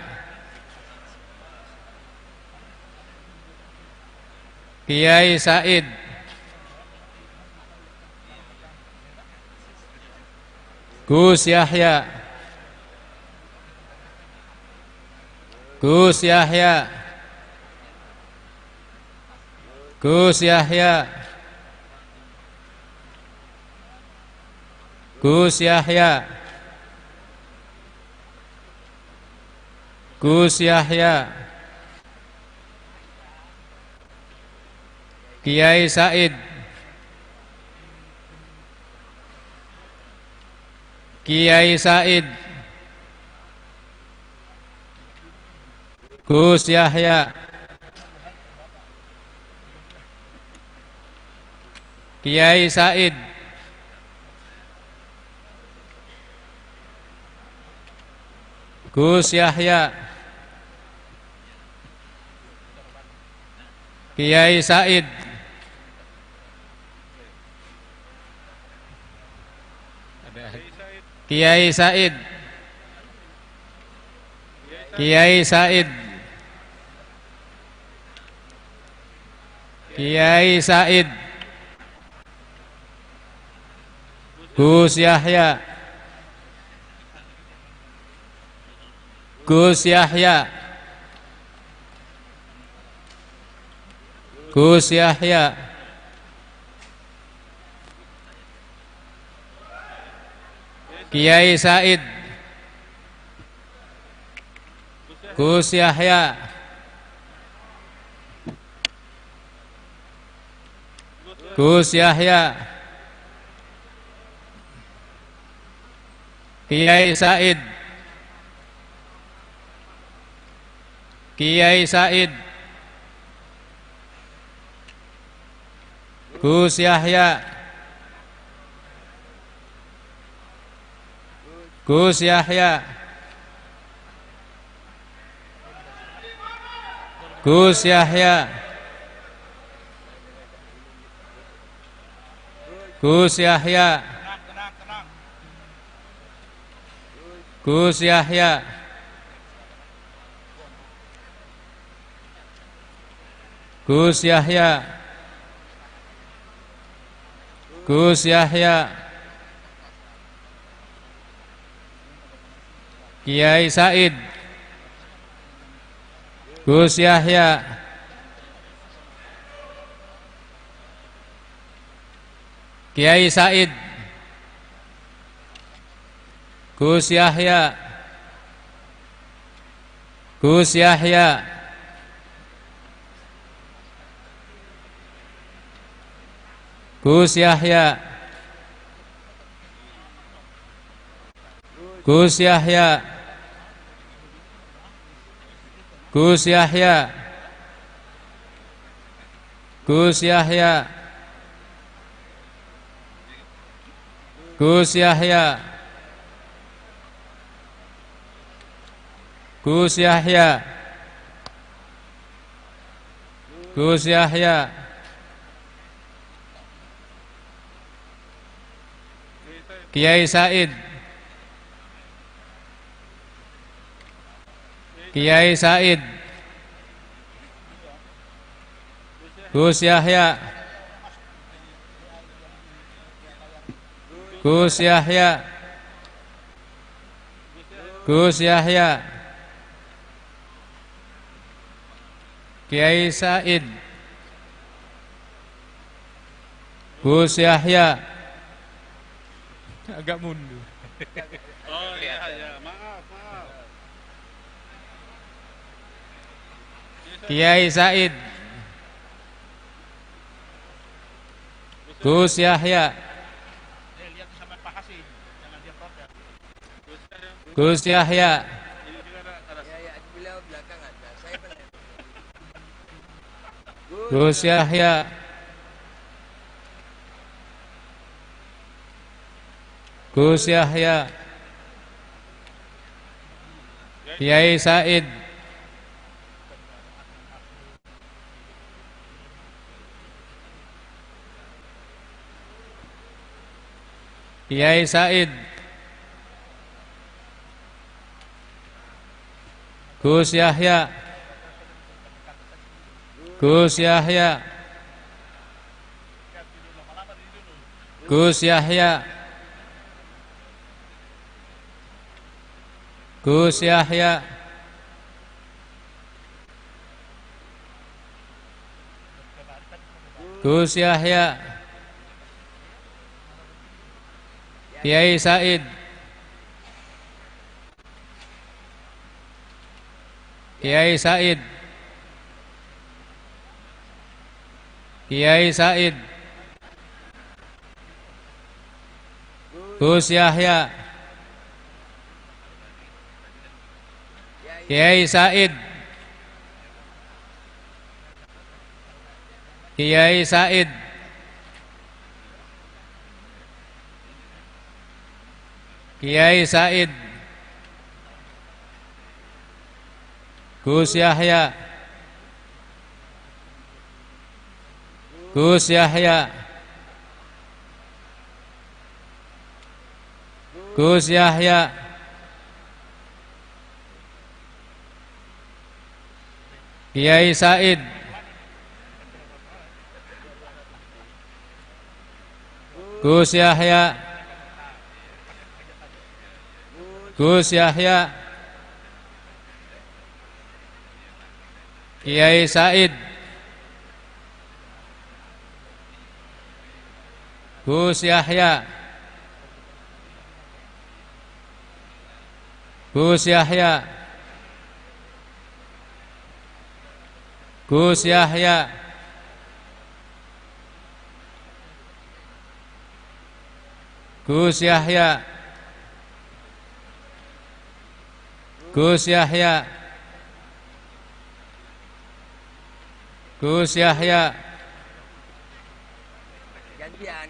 Kiai Said, Gus Yahya, Gus Yahya, Gus Yahya, Gus Yahya, Gus Yahya, Kiai Said, Kiai Said, Gus Yahya, Kiai Said, Gus Yahya, Kiai Said, Kiai Said, Kiai Said, Kiai Said, Gus Yahya, Gus Yahya, Gus Yahya, Kiai Said, Gus Yahya, Gus Yahya, Kiai Said, Kiai Said, Gus Yahya, Gus Yahya, Gus Yahya, Gus Yahya, Gus Yahya, Gus Yahya, Gus Yahya, Kiai Said, Gus Yahya, Kiai Said, Gus Yahya, Gus Yahya, Gus Yahya, Gus Yahya, Gus Yahya, Gus Yahya, Gus Yahya, Gus Yahya, Gus Yahya, Kiai Said, Kiai Said, Gus Yahya, Gus Yahya, Gus Yahya, Kiai Said, Gus Yahya, agak mundur. Oh iya, ya, maaf. Kiai Said, Gus Yahya, Gus Yahya, Gus Yahya, Gus Yahya, Kiai Said, Kiai Said, Gus Yahya, Gus Yahya, Gus Yahya, Gus Yahya, Gus Yahya, Kiai Said, Kiai Said, Kiai Said, Gus Yahya, Kiai Said, Kiai Said, Kiai Said, Gus Yahya, Gus Yahya, Gus Yahya, Kiai Said, Gus Yahya, Gus Yahya, Kiai Said, Gus Yahya, Gus Yahya, Gus Yahya, Gus Yahya, Gus Yahya, Gus Yahya, Gantian.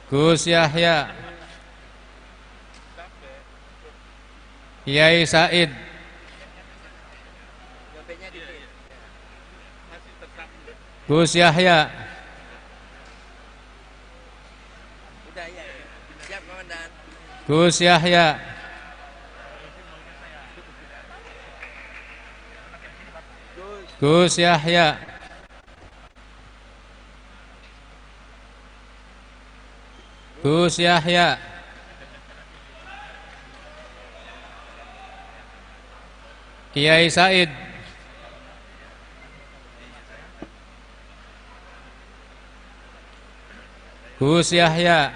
Gus Yahya, Kiai Said, Gus Yahya, Gus Yahya, Gus Yahya, Gus Yahya, Kiai Said, Gus Yahya,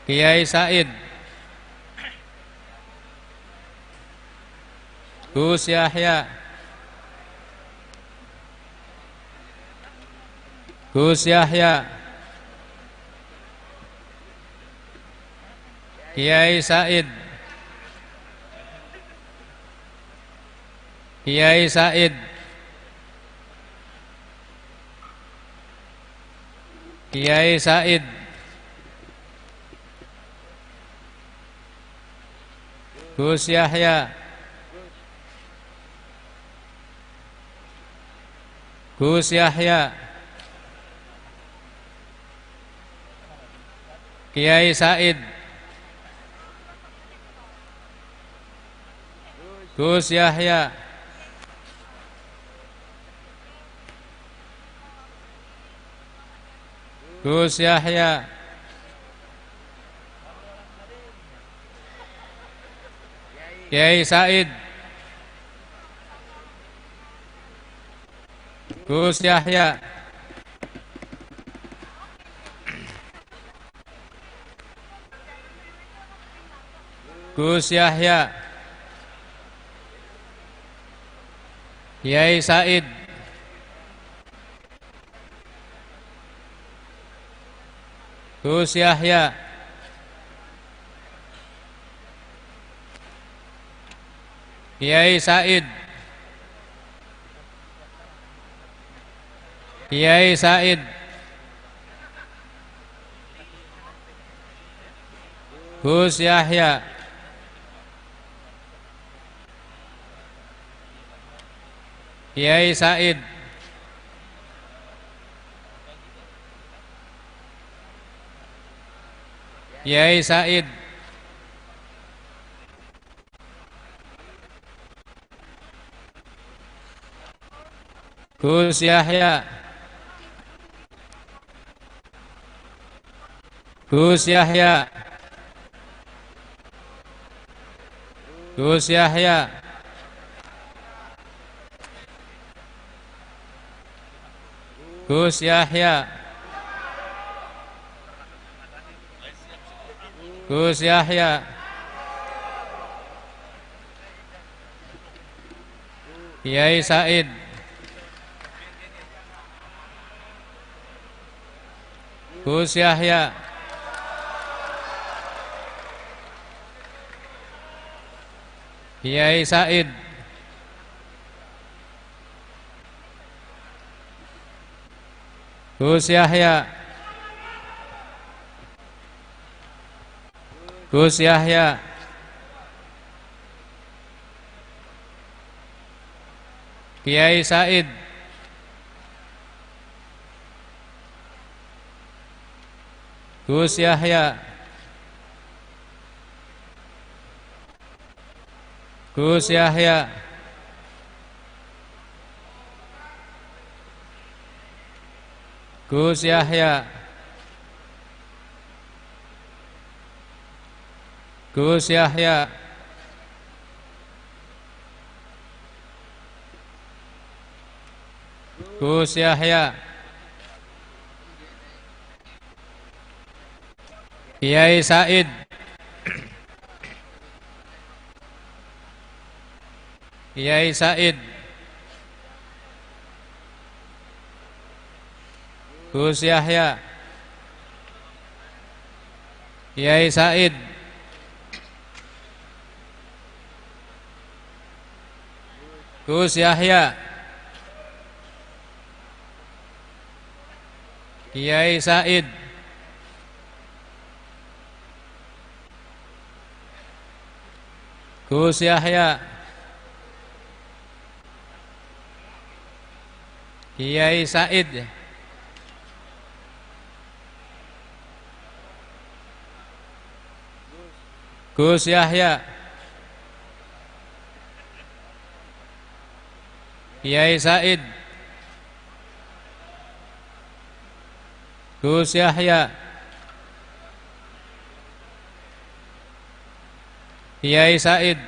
Kiai Said, Gus Yahya, Gus Yahya, Kiai Said, Kiai Said, Kiai Said, Gus Yahya, Gus Yahya, Kiai Said, Gus Yahya, Gus Yahya, Kiai Said, Gus Yahya, Gus Yahya, Kiai Said, Gus Yahya, Kiai Said, Kiai Said, Gus Yahya, Kiai Said, Kiai Said, Gus Yahya, Gus Yahya, Gus Yahya, Gus Yahya, Gus Yahya, Kiai Said, Gus Yahya, Kiai Said, Gus Yahya, Gus Yahya, Kiai Said, Gus Yahya, Gus Yahya, Gus Yahya, Gus Yahya, Gus Yahya, Kiai Said, Kiai Said, Gus Yahya, Kiai Said, Gus Yahya, Kiai Said, Gus Yahya, Kiai Said, Gus Yahya, Kiai Said, Gus Yahya, Kiai Said,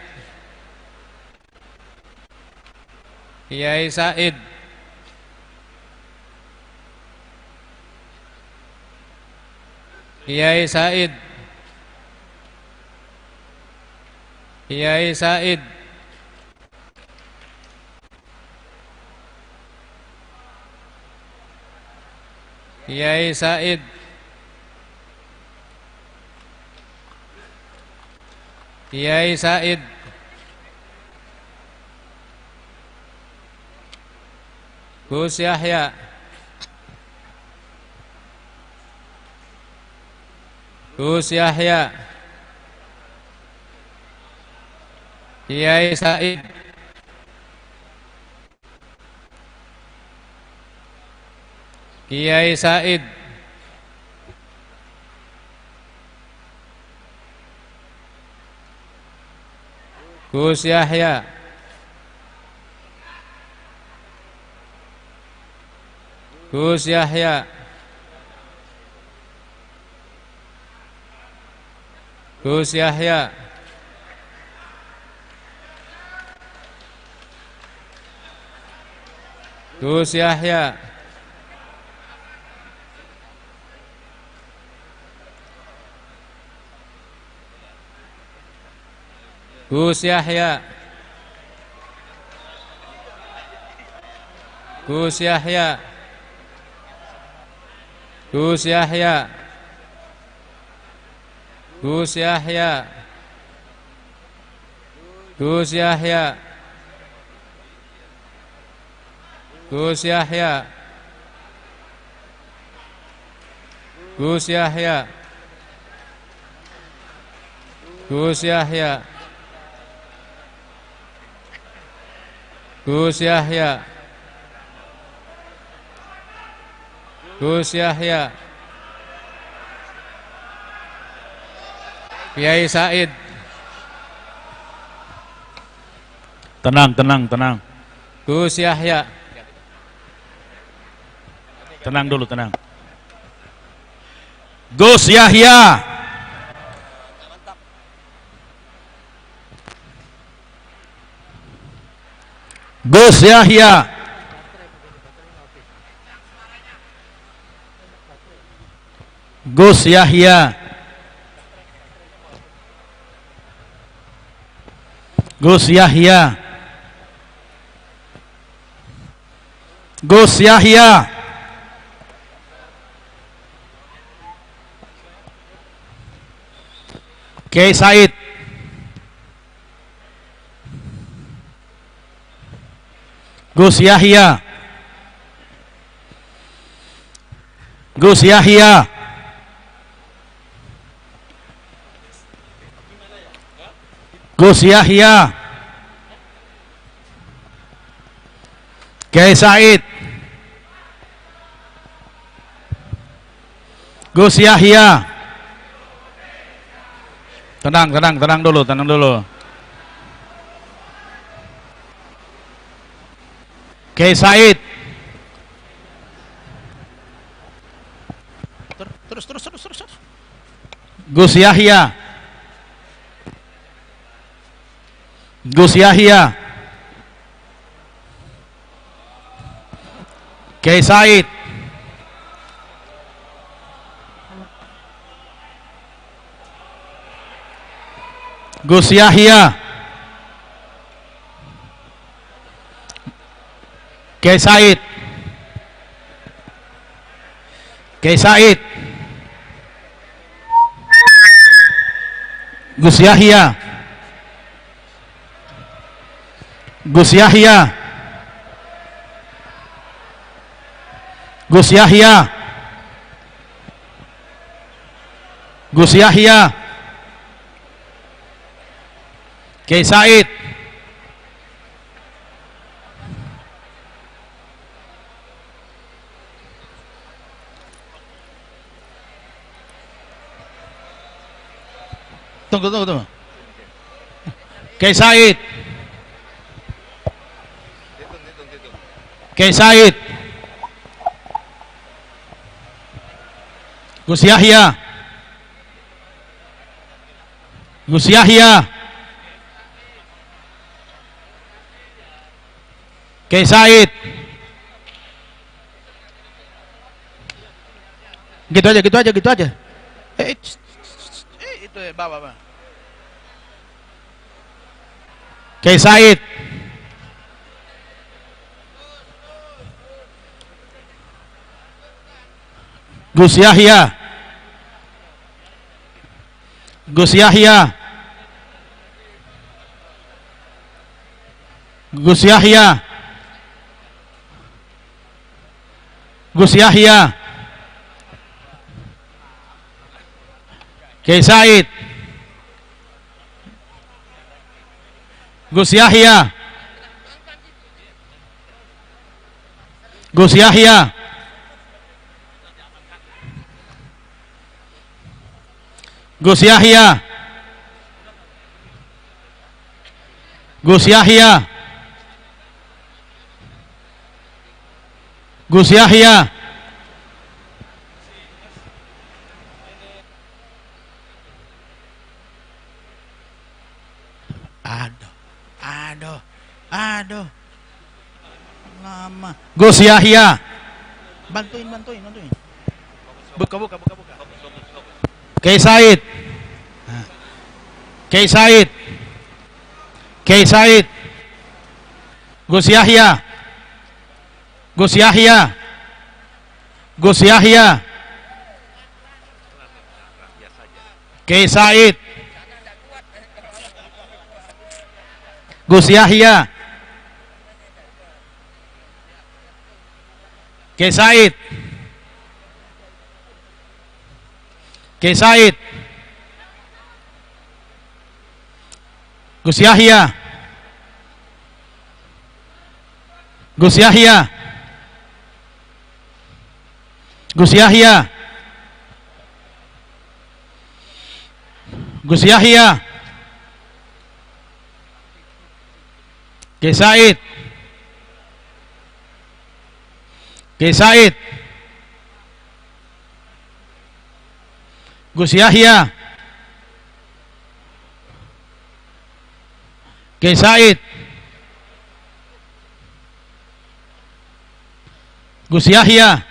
Kiai Said, Kiai Said, Kiai Said, Kiai Said, Kiai Said, Gus Yahya, Gus Yahya, Kiai Said, Kiai Said, Gus Yahya, Gus Yahya, Gus Yahya, Gus Yahya, Gus Yahya, Gus Yahya, Gus Yahya, Gus Yahya, Gus Yahya, Gus Yahya, Gus Yahya, Gus Yahya, Gus Yahya, Gus Yahya, Kiai Said. Tenang, tenang, tenang. Gus Yahya, Tenang dulu, tenang. Gus Yahya. Gus Yahya. Gus Yahya. Gus Yahya. Gus Yahya. Kiai Said. Gus Yahya. Gus Yahya. Gus Yahya. Kiai Said. Gus Yahya. Tenang, tenang, tenang dulu, tenang dulu. Kiai Said. Terus. Gus Yahya. Gus Yahya. Kiai Said. Gus Yahya. Kiai Said. Kiai Said. Gus Yahya. Gus Yahya. Gus Yahya. Gus Yahya. Kiai Said. Tunggu. Kiai Said. Kiai Said. Gus Yahya. Gus Yahya. Kiai Said. Gitu aja. Itu bawa. Kiai Said. Gus Yahya. Gus Yahya. Gus Yahya. Gus Yahya. Kiai Said. Gus Yahya. Gus Yahya. Gus Yahya. Gus Yahya. Gus Yahya. Aduh. Lama. Gus Yahya. Bantuin. Buka. Kiai Said. Kiai Said. Gus Yahya. Kiai Said. Gus Yahya. Kiai Said. Gus Yahya. Gus Yahya. Kiai Said. Gus Yahya. Kiai Said. Gus Yahya.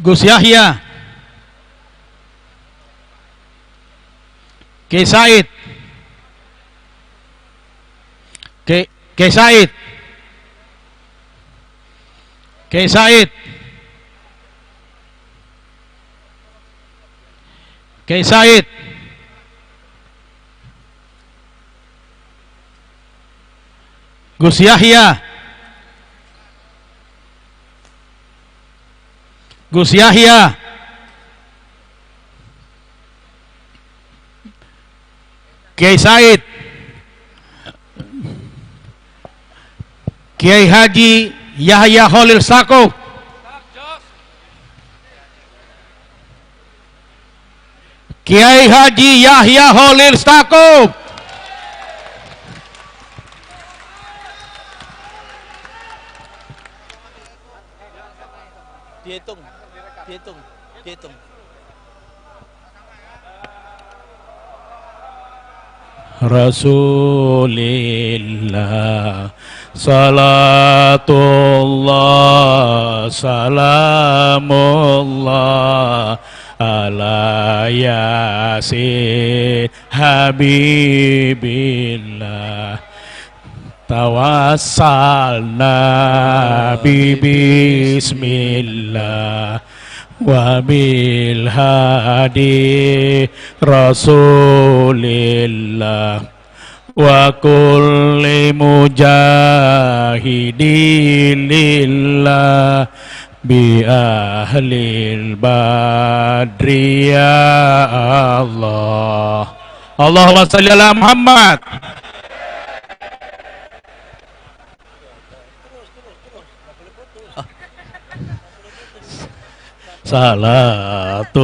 Gus Yahya. Kiai Said. Kiai Said. Kiai Said. Kiai Said. Gus Yahya. Gus Yahya. Kiai Said. Kiai Haji Yahya Khalil Stakuf. Kiai Haji Yahya Khalil Stakuf. Dihitung. Rasulillah salatullah salamullah ala yasin habibillah tawassalna bismillah wa bil hadi rasulillah wa kulli mujahidin lillah bi ahlil badri ya Allah. Allahumma shalli ala Muhammad. Salatullah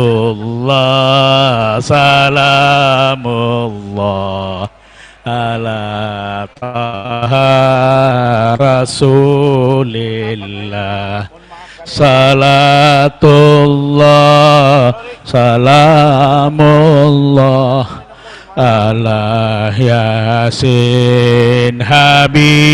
salamullah ala taha rasulillah salatullah salamullah ala yasin habibillah.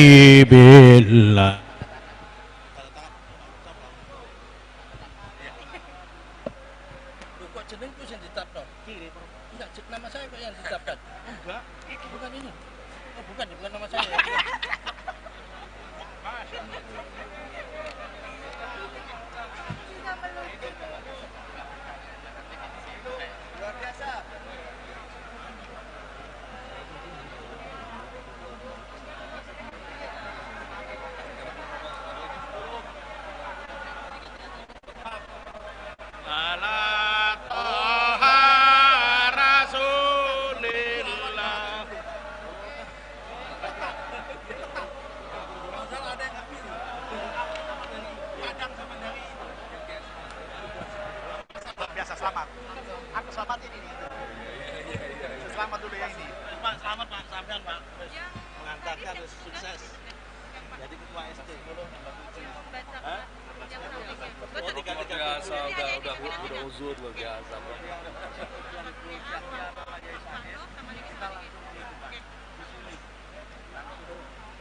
Udah uzur luar biasa.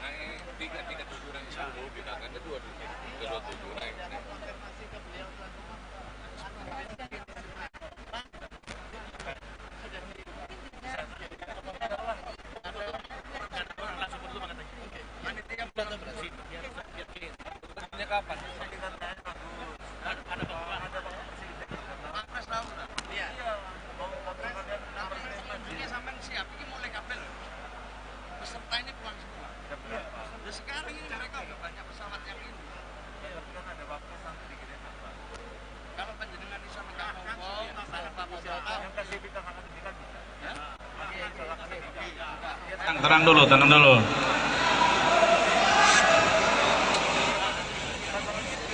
Naik 337 naik 10 kita kan ada 27 naik. Kapan? Ini sampai siap, ini mulai kabel. Peserta ini pulang semua. Dan sekarang ini mereka udah banyak pesawat yang ini. Kalau penjenengan bisa megang ngomong, tanah bapak-bapak, yang kasih kita sertifikat bisa. Tenang dulu, tenang dulu.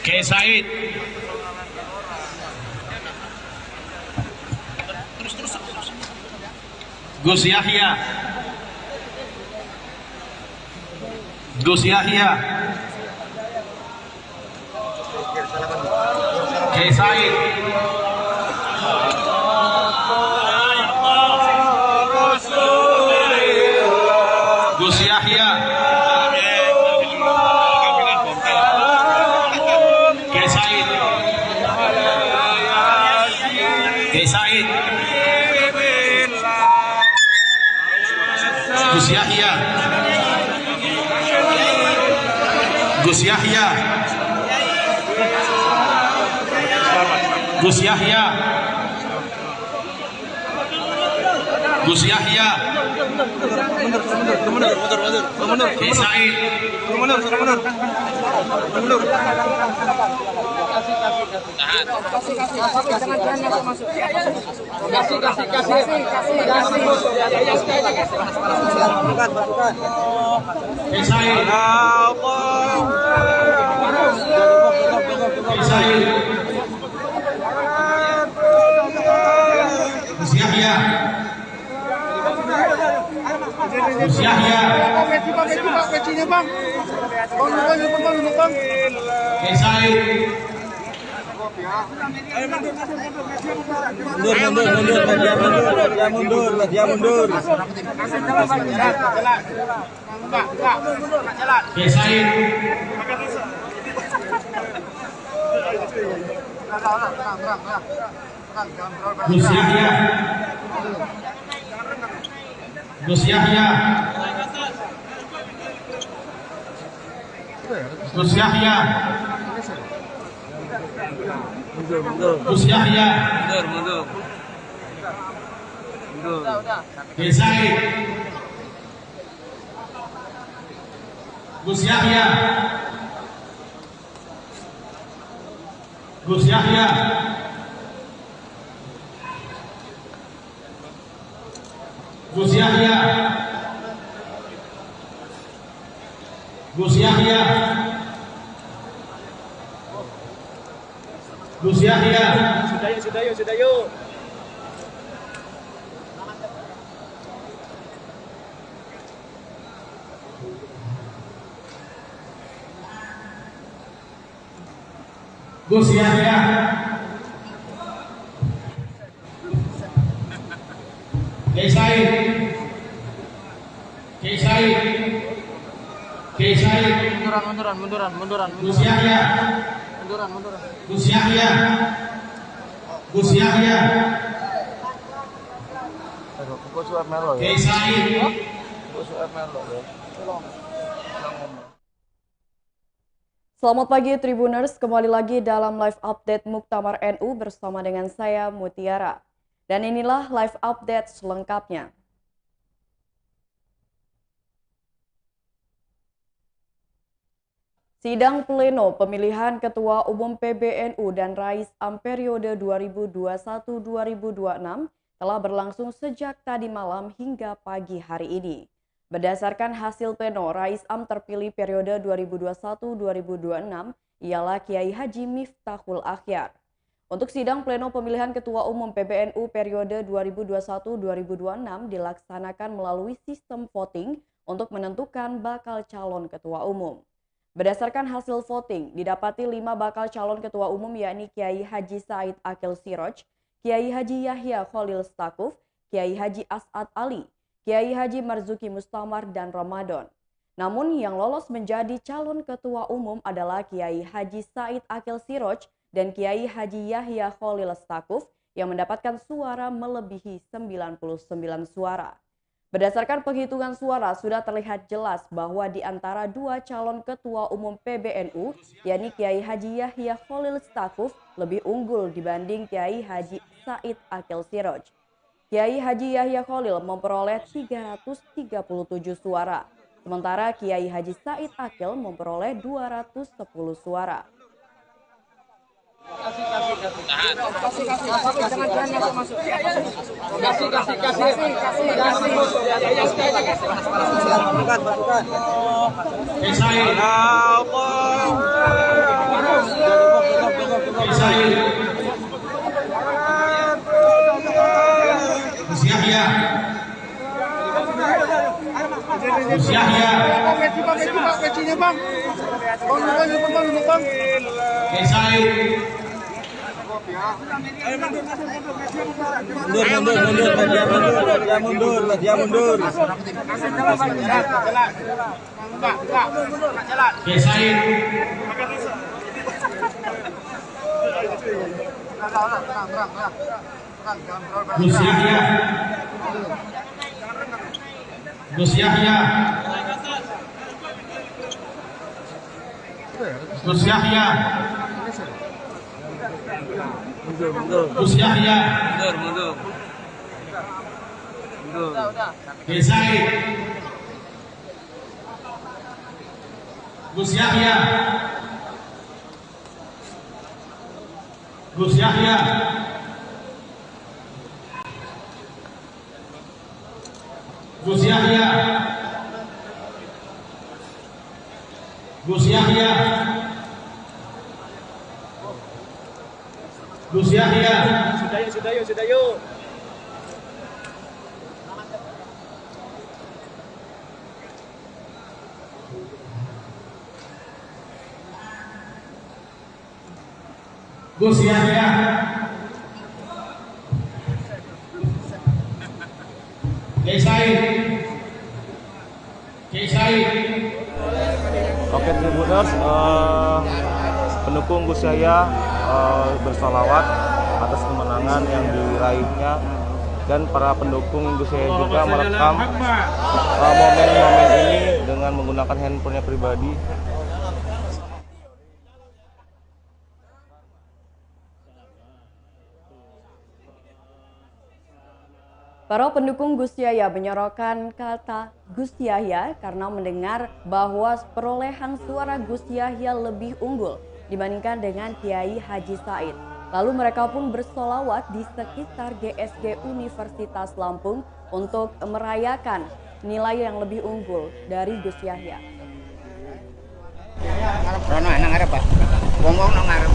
Oke, Said. Gus Yahya. Gus Yahya. Oke, Said. Gus Yahya. Said. Gus Yahya. Gus Yahya. Gus Yahya. Gus Yahya. Mundur. Said. Mundur. Gus Yahya. Mundur. Gus Yahya. Gus Yahya. Gus Yahya. Gus Yahya. Mundur. Said. Gus Yahya. Gus Yahya. Gus Yahya. Gus Yahya. Gus Yahya. Sudah yuk. Gus Yahya. Munduran. Gus Yahya. Gus Yahya. Gus Yahya. Selamat pagi Tribuners, kembali lagi dalam live update Muktamar NU bersama dengan saya Mutiara. Dan inilah live update selengkapnya. Sidang pleno pemilihan Ketua Umum PBNU dan Rais Am periode 2021-2026 telah berlangsung sejak tadi malam hingga pagi hari ini. Berdasarkan hasil pleno, Rais Am terpilih periode 2021-2026 ialah Kiai Haji Miftahul Akhyar. Untuk sidang pleno pemilihan Ketua Umum PBNU periode 2021-2026 dilaksanakan melalui sistem voting untuk menentukan bakal calon Ketua Umum. Berdasarkan hasil voting, didapati 5 bakal calon ketua umum yakni Kiai Haji Said Akil Siroj, Kiai Haji Yahya Khalil Stakuf, Kiai Haji As'ad Ali, Kiai Haji Marzuki Mustamar, dan Ramadan. Namun yang lolos menjadi calon ketua umum adalah Kiai Haji Said Akil Siroj dan Kiai Haji Yahya Khalil Stakuf yang mendapatkan suara melebihi 99 suara. Berdasarkan penghitungan suara, sudah terlihat jelas bahwa di antara dua calon ketua umum PBNU, yakni Kiai Haji Yahya Khalil Stakuf, lebih unggul dibanding Kiai Haji Said Akil Siroj. Kiai Haji Yahya Khalil memperoleh 337 suara, sementara Kiai Haji Said Akil memperoleh 210 suara. Oke Tribuners, pendukung Gus Yahya bersolawat atas kemenangan yang diraihnya, dan para pendukung Gus Yahya juga merekam momen-momen ini dengan menggunakan handphonenya pribadi. Para pendukung Gus Yahya menyorokkan kata Gus Yahya karena mendengar bahwa perolehan suara Gus Yahya lebih unggul dibandingkan dengan Kiai Haji Said. Lalu mereka pun bersolawat di sekitar GSG Universitas Lampung untuk merayakan nilai yang lebih unggul dari Gus Yahya. Rono nang ngarep, Pak. Wong-wong nang ngarep.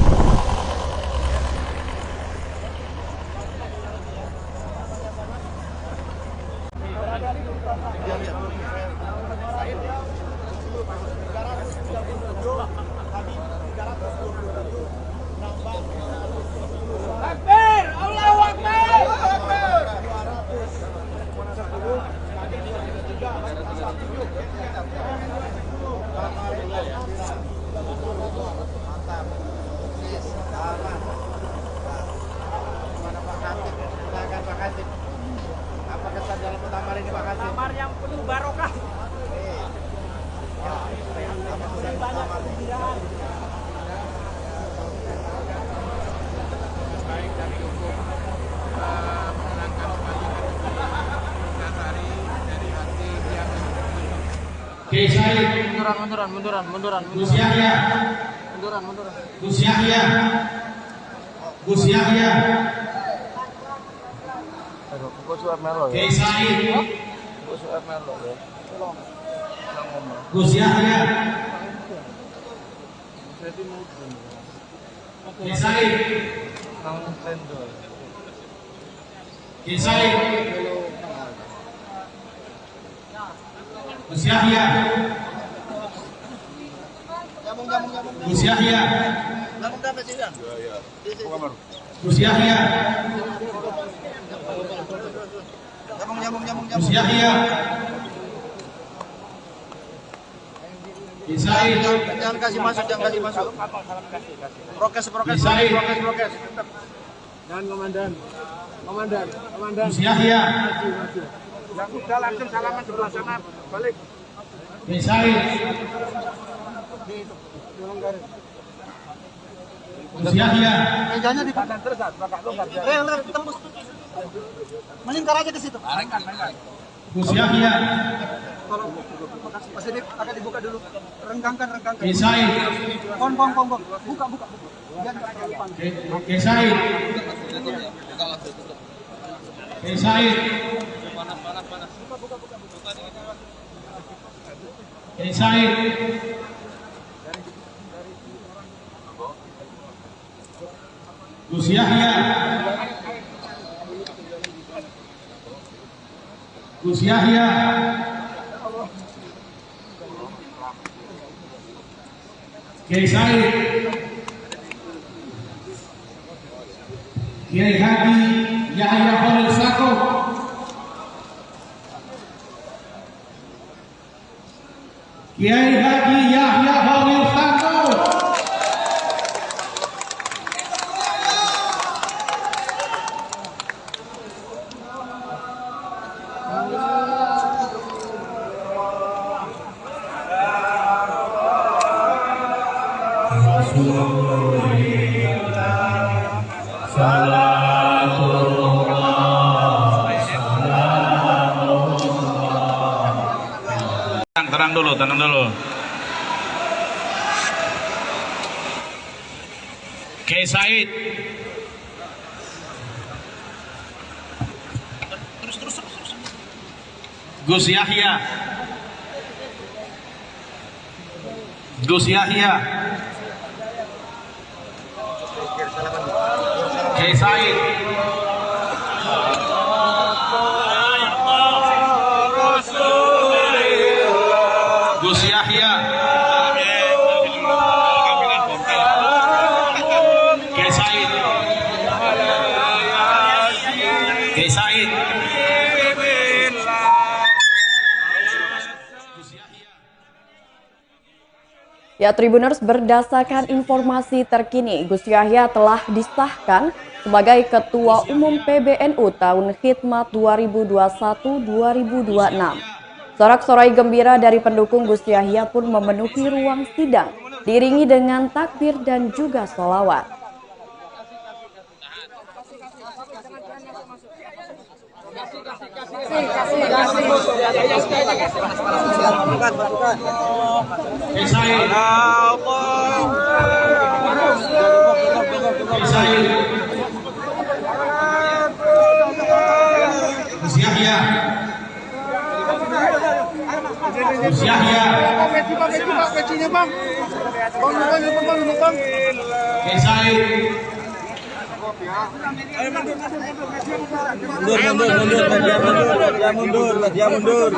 Kamar yang penuh barokah. Banyak kegembiraan. Baik dari hukum menangkan kembali Nasari dari hati yang munduran. Gus Yahya. Kiai Said. Gus Yahya. Kiai Said. Kiai Said. Gus Yahya. Gus Yahya. Gus Yahya. Gus Yahya. Isaid. Jangan kasih masuk, jangan kasih masuk. Prokes. Isaid. Dan komandan. Komandan. Gus Yahya. Yang udah langsung salaman sebelah sana. Balik. Isaid. Gus Yahya. Mejanya di kanan terus, Bapak longgar. Tembus. Melingkar aja ke situ. Gus Yahya. Pas ini akan dibuka dulu. Renggangkan. Isaid. Pon. Buka. Biar nggak terlalu panas. Isaid. Isaid. Isaid. Gus Yahya. Gus Yahya. Kiai Said. Kiai Haji Yahya Khalil Stakuf. Kiai Haji Yahya Khalil Stakuf. Tenang dulu. Kiai Said. Terus. Gus Yahya. Kiai Said. Gus Yahya. Kiai Said. Ya, Tribuners, berdasarkan informasi terkini, Gus Yahya telah disahkan sebagai Ketua Umum PBNU tahun Khidmat 2021-2026. Sorak-sorai gembira dari pendukung Gus Yahya pun memenuhi ruang sidang, diiringi dengan takbir dan juga sholawat. Gus Yahya. Gus Yahya. Pecinya, Bang. Bang. Mundur.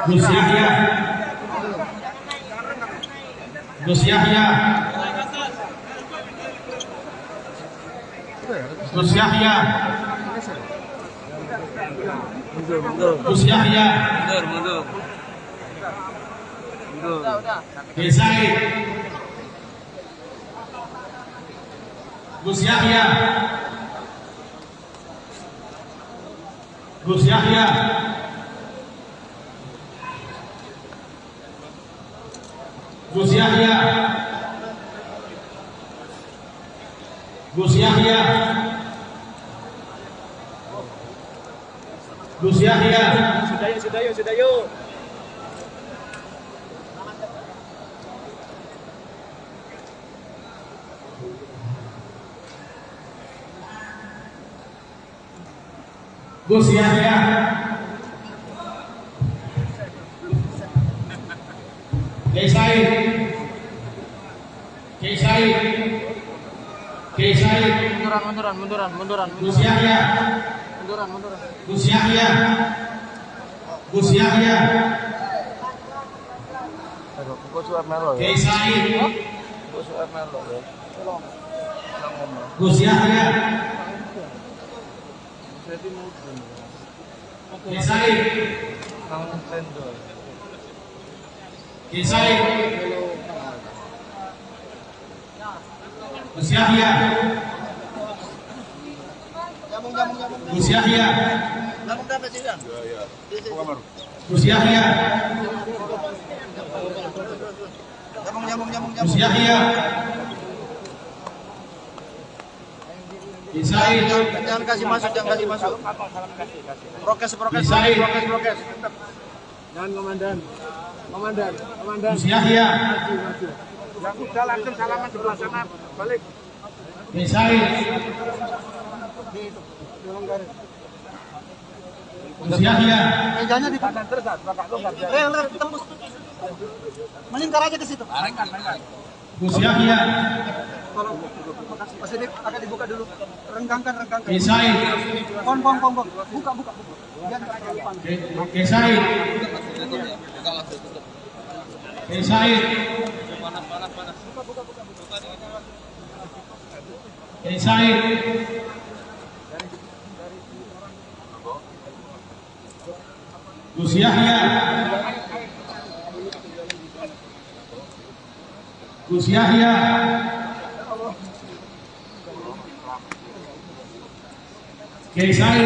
Gus Yahya. Gus Yahya. Gus Yahya. Gus Yahya. Mundur. Kiai Said. Gus Yahya. Gus Yahya. Gus Yahya. Gus Yahya. Gus Yahya. Sudah yuk. Gus Yahya. Kiai Said. munduran. Gus Yahya. Munduran. Gus Yahya. Gus Yahya. Kiai Said. Gus Yahya. Kiai Said. Kiai Said. Gus Yahya. Gus Yahya. Gus Yahya. Gus Yahya. Isaid. Jangan kasih masuk. Prokes. Isaid. Jangan komandan. Gus Yahya. Yang udah langsung salaman sebelah sana. Balik. Isaid. Gus Yahya. Mejanya di kanan terus, tembus. Melingkar aja ke situ. Gus Yahya. Tolong. Mas ini akan dibuka dulu. Renggangkan. Isaid. Pon. Buka. Biar enggak terlalu panas. Isaid. Isaid. Isaid. Gus Yahya. Gus Yahya. Kiai Said.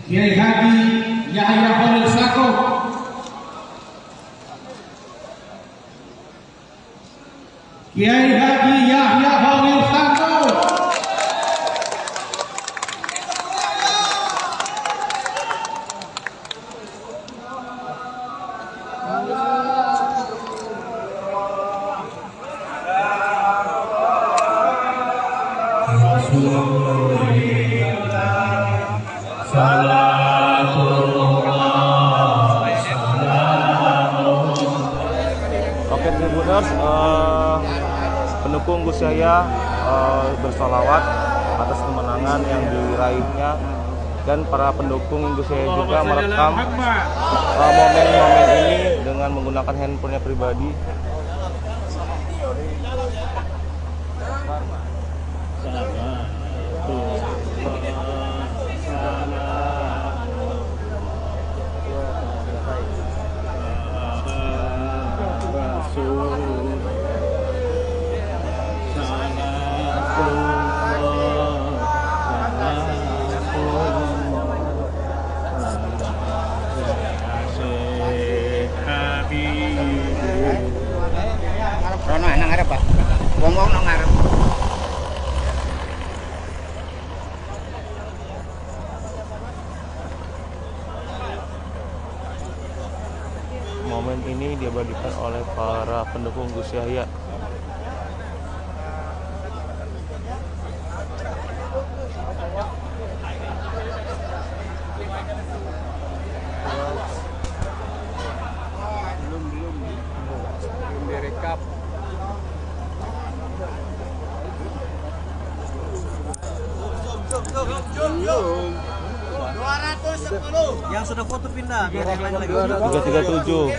Kiai Haji Yahya Khalil Sako. Kiai Haji Yahya Khalil Sako. Oke Tribuners, pendukung Gus Yahya bersolawat atas kemenangan yang diraihnya, dan para pendukung Gus Yahya juga merekam momen-momen ini dengan menggunakan handphonenya pribadi. Rono nang ngarep, Pak. Wong-wong nang ngarep. Momen ini diabadikan oleh para pendukung Gus Yahya. Belum direkap. Yang sudah foto pindah. 337.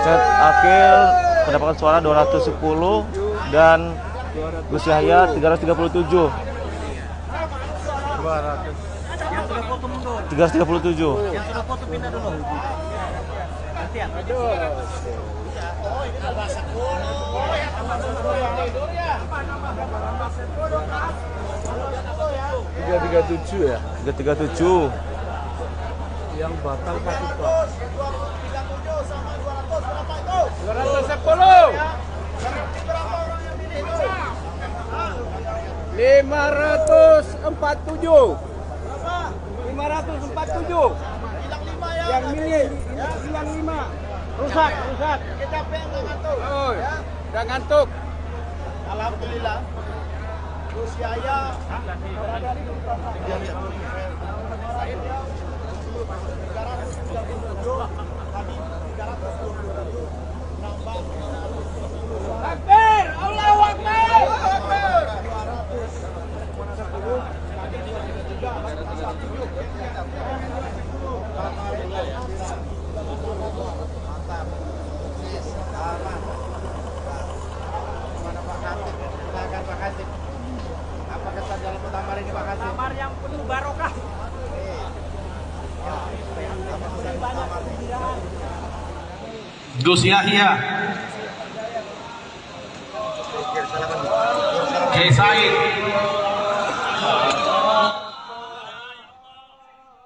Chat Akil mendapatkan suara 210 dan Gus Yahya 337. 200. Yang sudah foto mundur. 337. Yang sudah foto pindah dulu. Gantian. Tiga 337 ya. 337. Yang batal kasih Pak. 547. 547. Yang milih hilang 5. Rusak. Kecapean enggak ngantuk. Oh, enggak ngantuk. Alhamdulillah. Gus Yahya berada di tadi 327. Akbar, Allahu Akbar. Silakan Pak Kasih. Apa kesan dalam muktamar ini Pak Kasih? Muktamar yang penuh barokah. Gus Yahya, Kiai Said,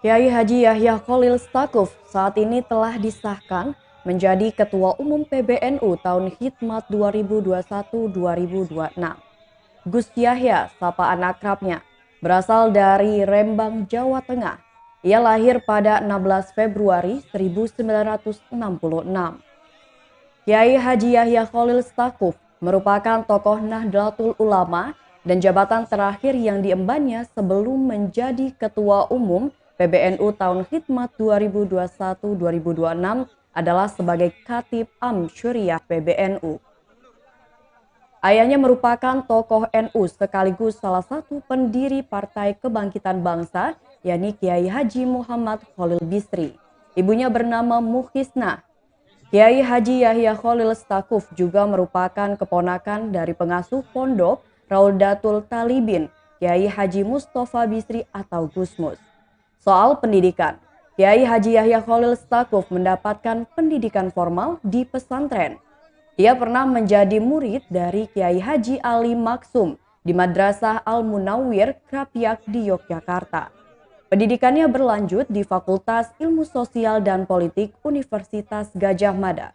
Kiai Haji Yahya Khalil Stakuf saat ini telah disahkan menjadi Ketua Umum PBNU tahun Hikmat 2021-2026. Gus Yahya, sapaan akrabnya, berasal dari Rembang, Jawa Tengah. Ia lahir pada 16 Februari 1966. Kiai Haji Yahya Khalil Stakuf merupakan tokoh Nahdlatul Ulama dan jabatan terakhir yang diembannya sebelum menjadi Ketua Umum PBNU tahun Hikmat 2021-2026 adalah sebagai Khatib Am Syuriah PBNU. Ayahnya merupakan tokoh NU sekaligus salah satu pendiri Partai Kebangkitan Bangsa, yakni Kiai Haji Muhammad Khalil Bisri. Ibunya bernama Mukhisnah. Kiai Haji Yahya Khalil Stakuf juga merupakan keponakan dari pengasuh pondok Raudatul Talibin, Kiai Haji Mustafa Bisri atau Gusmus. Soal pendidikan, Kiai Haji Yahya Khalil Stakuf mendapatkan pendidikan formal di pesantren. Ia pernah menjadi murid dari Kiai Haji Ali Maksum di Madrasah Al-Munawwir Krapyak di Yogyakarta. Pendidikannya berlanjut di Fakultas Ilmu Sosial dan Politik Universitas Gadjah Mada.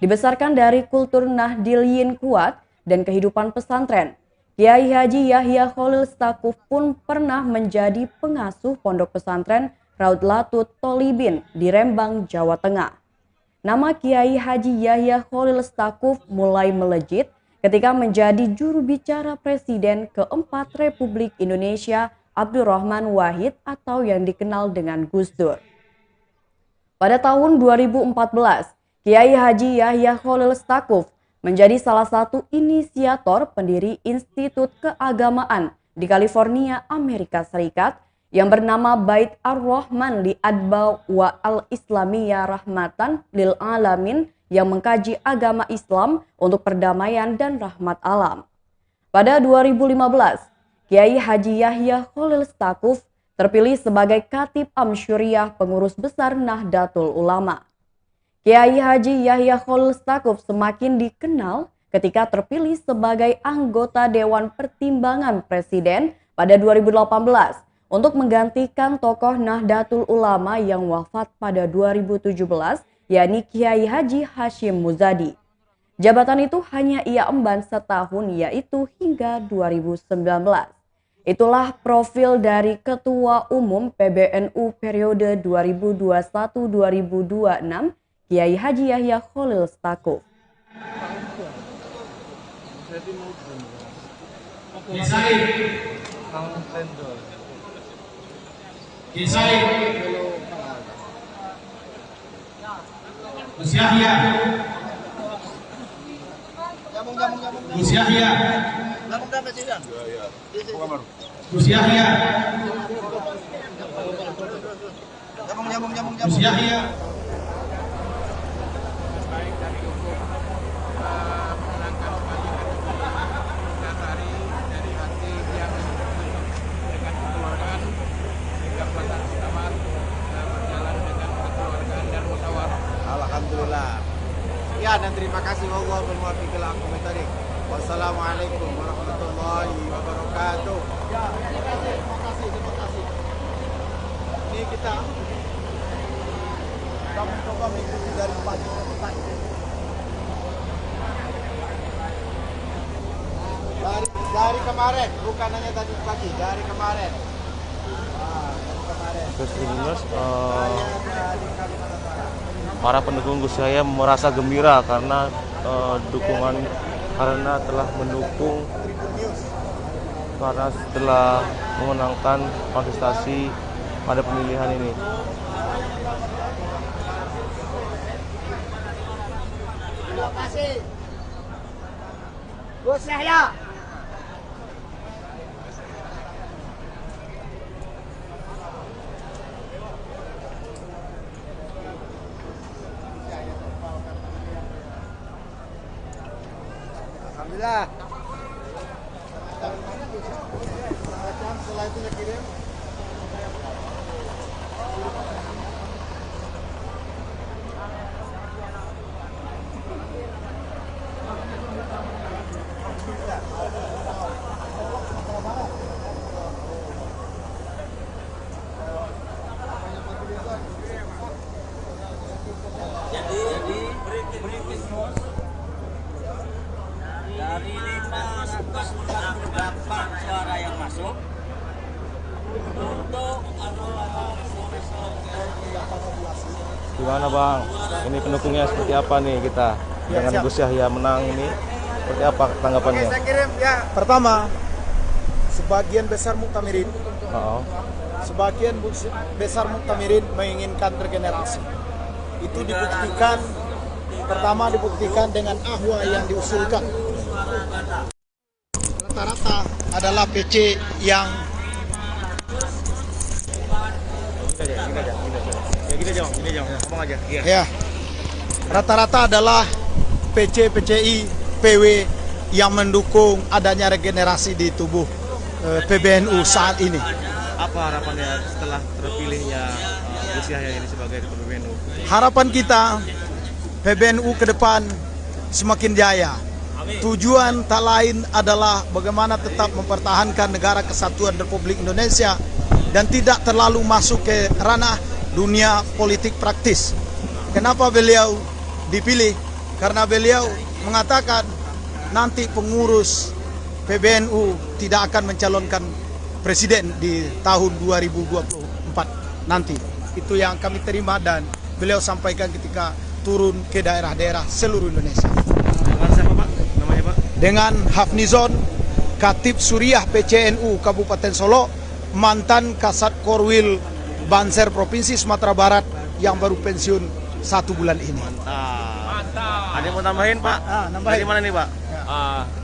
Dibesarkan dari kultur Nahdliyin kuat dan kehidupan pesantren, Kiai Haji Yahya Khalil Stakuf pun pernah menjadi pengasuh pondok pesantren Raudlatut Tolibin di Rembang, Jawa Tengah. Nama Kiai Haji Yahya Khalil Stakuf mulai melejit ketika menjadi juru bicara Presiden keempat Republik Indonesia Abdurrahman Wahid atau yang dikenal dengan Gus Dur. Pada tahun 2014, Kiai Haji Yahya Khalil Stakuf menjadi salah satu inisiator pendiri Institut Keagamaan di California, Amerika Serikat yang bernama Bait Ar-Rahman li Adba wa Al-Islamiyah Rahmatan lil Alamin yang mengkaji agama Islam untuk perdamaian dan rahmat alam. Pada 2015, Kiai Haji Yahya Khalil Stakuf terpilih sebagai Khatib Am Syuriah Pengurus Besar Nahdlatul Ulama. Kiai Haji Yahya Khalil Stakuf semakin dikenal ketika terpilih sebagai anggota Dewan Pertimbangan Presiden pada 2018 untuk menggantikan tokoh Nahdlatul Ulama yang wafat pada 2017, yakni Kiai Haji Hashim Muzadi. Jabatan itu hanya ia emban setahun, yaitu hingga 2019. Itulah profil dari Ketua Umum PBNU periode 2021-2026, Kiai Haji Yahya Khalil Stakuf. Kiai Said, Kiai Said, Gus Yahya, Gus Yahya, Gus Yahya, Gus Yahya. Alhamdulillah. Ya, dan terima kasih Allah bermuafiq ila aqwamit thariq. Wassalamualaikum warahmatullahi wabarakatuh. Ya, terima kasih. Ini kita mencoba mengikuti dari pagi sampai pagi. Dari kemarin, bukan hanya tadi pagi, dari kemarin. Terus para pendukung Gus Yahya merasa gembira karena karena telah mendukung karena setelah memenangkan kontestasi pada pemilihan ini. Gus Yahya. Alhamdulillah. Setelah itu saya kirim. Jadi British News dari 548 suara yang masuk untuk Gimana Bang? Ini pendukungnya seperti apa nih kita dengan Gus Yahya menang ini? Seperti apa tanggapannya? Oke, saya kirim ya. Pertama, sebagian besar muktamirin, sebagian besar muktamirin menginginkan regenerasi. Itu dibuktikan, pertama dibuktikan dengan ahwa yang diusulkan. Rata-rata adalah PC yang ya, rata-rata adalah PC, PCI, PW yang mendukung adanya regenerasi di tubuh PBNU saat ini. Apa harapannya setelah terpilihnya Gus Yahya ini sebagai ketua PBNU? Harapan kita PBNU ke depan semakin jaya. Tujuan tak lain adalah bagaimana tetap mempertahankan negara kesatuan Republik Indonesia dan tidak terlalu masuk ke ranah dunia politik praktis. Kenapa beliau dipilih? Karena beliau mengatakan nanti pengurus PBNU tidak akan mencalonkan presiden di tahun 2024 nanti. Itu yang kami terima dan beliau sampaikan ketika turun ke daerah-daerah seluruh Indonesia. Dengan siapa Pak? Namanya Pak? Dengan Hafnizon, Katib Suriah PCNU Kabupaten Solo, mantan Kasat Korwil Banser Provinsi Sumatera Barat yang baru pensiun 1 bulan ini. Mantap. Ada yang mau tambahin Pak? Nambahin. Dari mana nih Pak?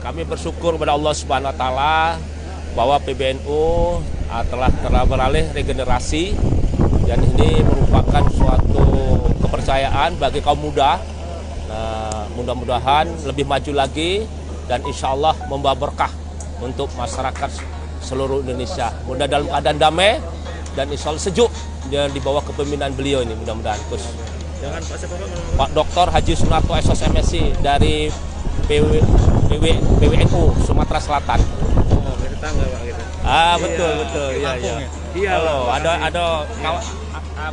Kami bersyukur kepada Allah Subhanahu Wa Taala bahwa PBNU telah beralih regenerasi dan ini merupakan suatu kepercayaan bagi kaum muda. Nah, mudah-mudahan lebih maju lagi dan insya Allah membawa berkah untuk masyarakat seluruh Indonesia. Mudah dalam keadaan damai dan insya Allah sejuk dan di bawah kepemimpinan beliau ini mudah-mudahan. Terus Jangan Pak siapa Pak? Pak Dr. Haji Sunarto SOS MSI dari PWNU Sumatera Selatan. Oh, dari tangga Pak gitu. Betul betul. Iya iya. Iya loh. Ada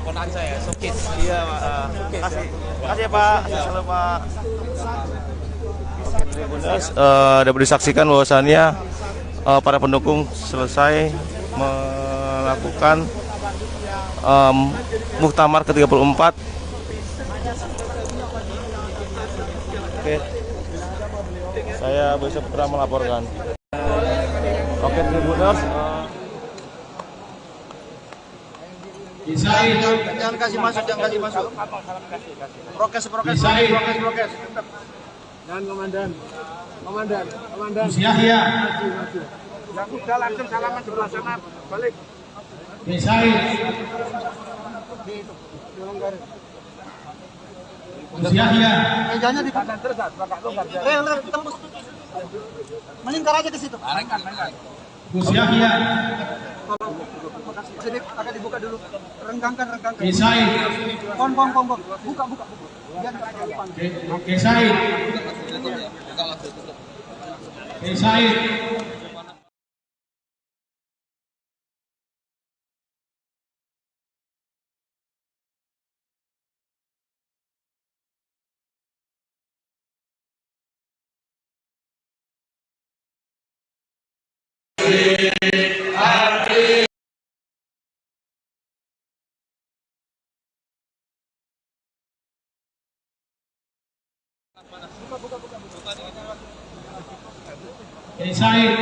ponakan saya Sukis. Iya Pak. Kasih ya Pak. Selalu Pak. Dapat disaksikan bahwasannya para pendukung selesai melakukan muktamar ke-34. Oke. Saya Besok Putra melaporkan. Oke, Tribuners. Jangan kasih masuk, jangan kasih masuk. Prokes. Dan komandan. Gus Yahya. Yang udah langsung salaman sebelah sana, balik. Besaid. Gus Yahya. Mejanya di kanan terus, tembus. Melingkar aja ke situ. Gus Yahya. Sini agak dibuka dulu. Renggangkan. Besaid. Pon. Buka. Biar Besaid. Besaid. Besaid.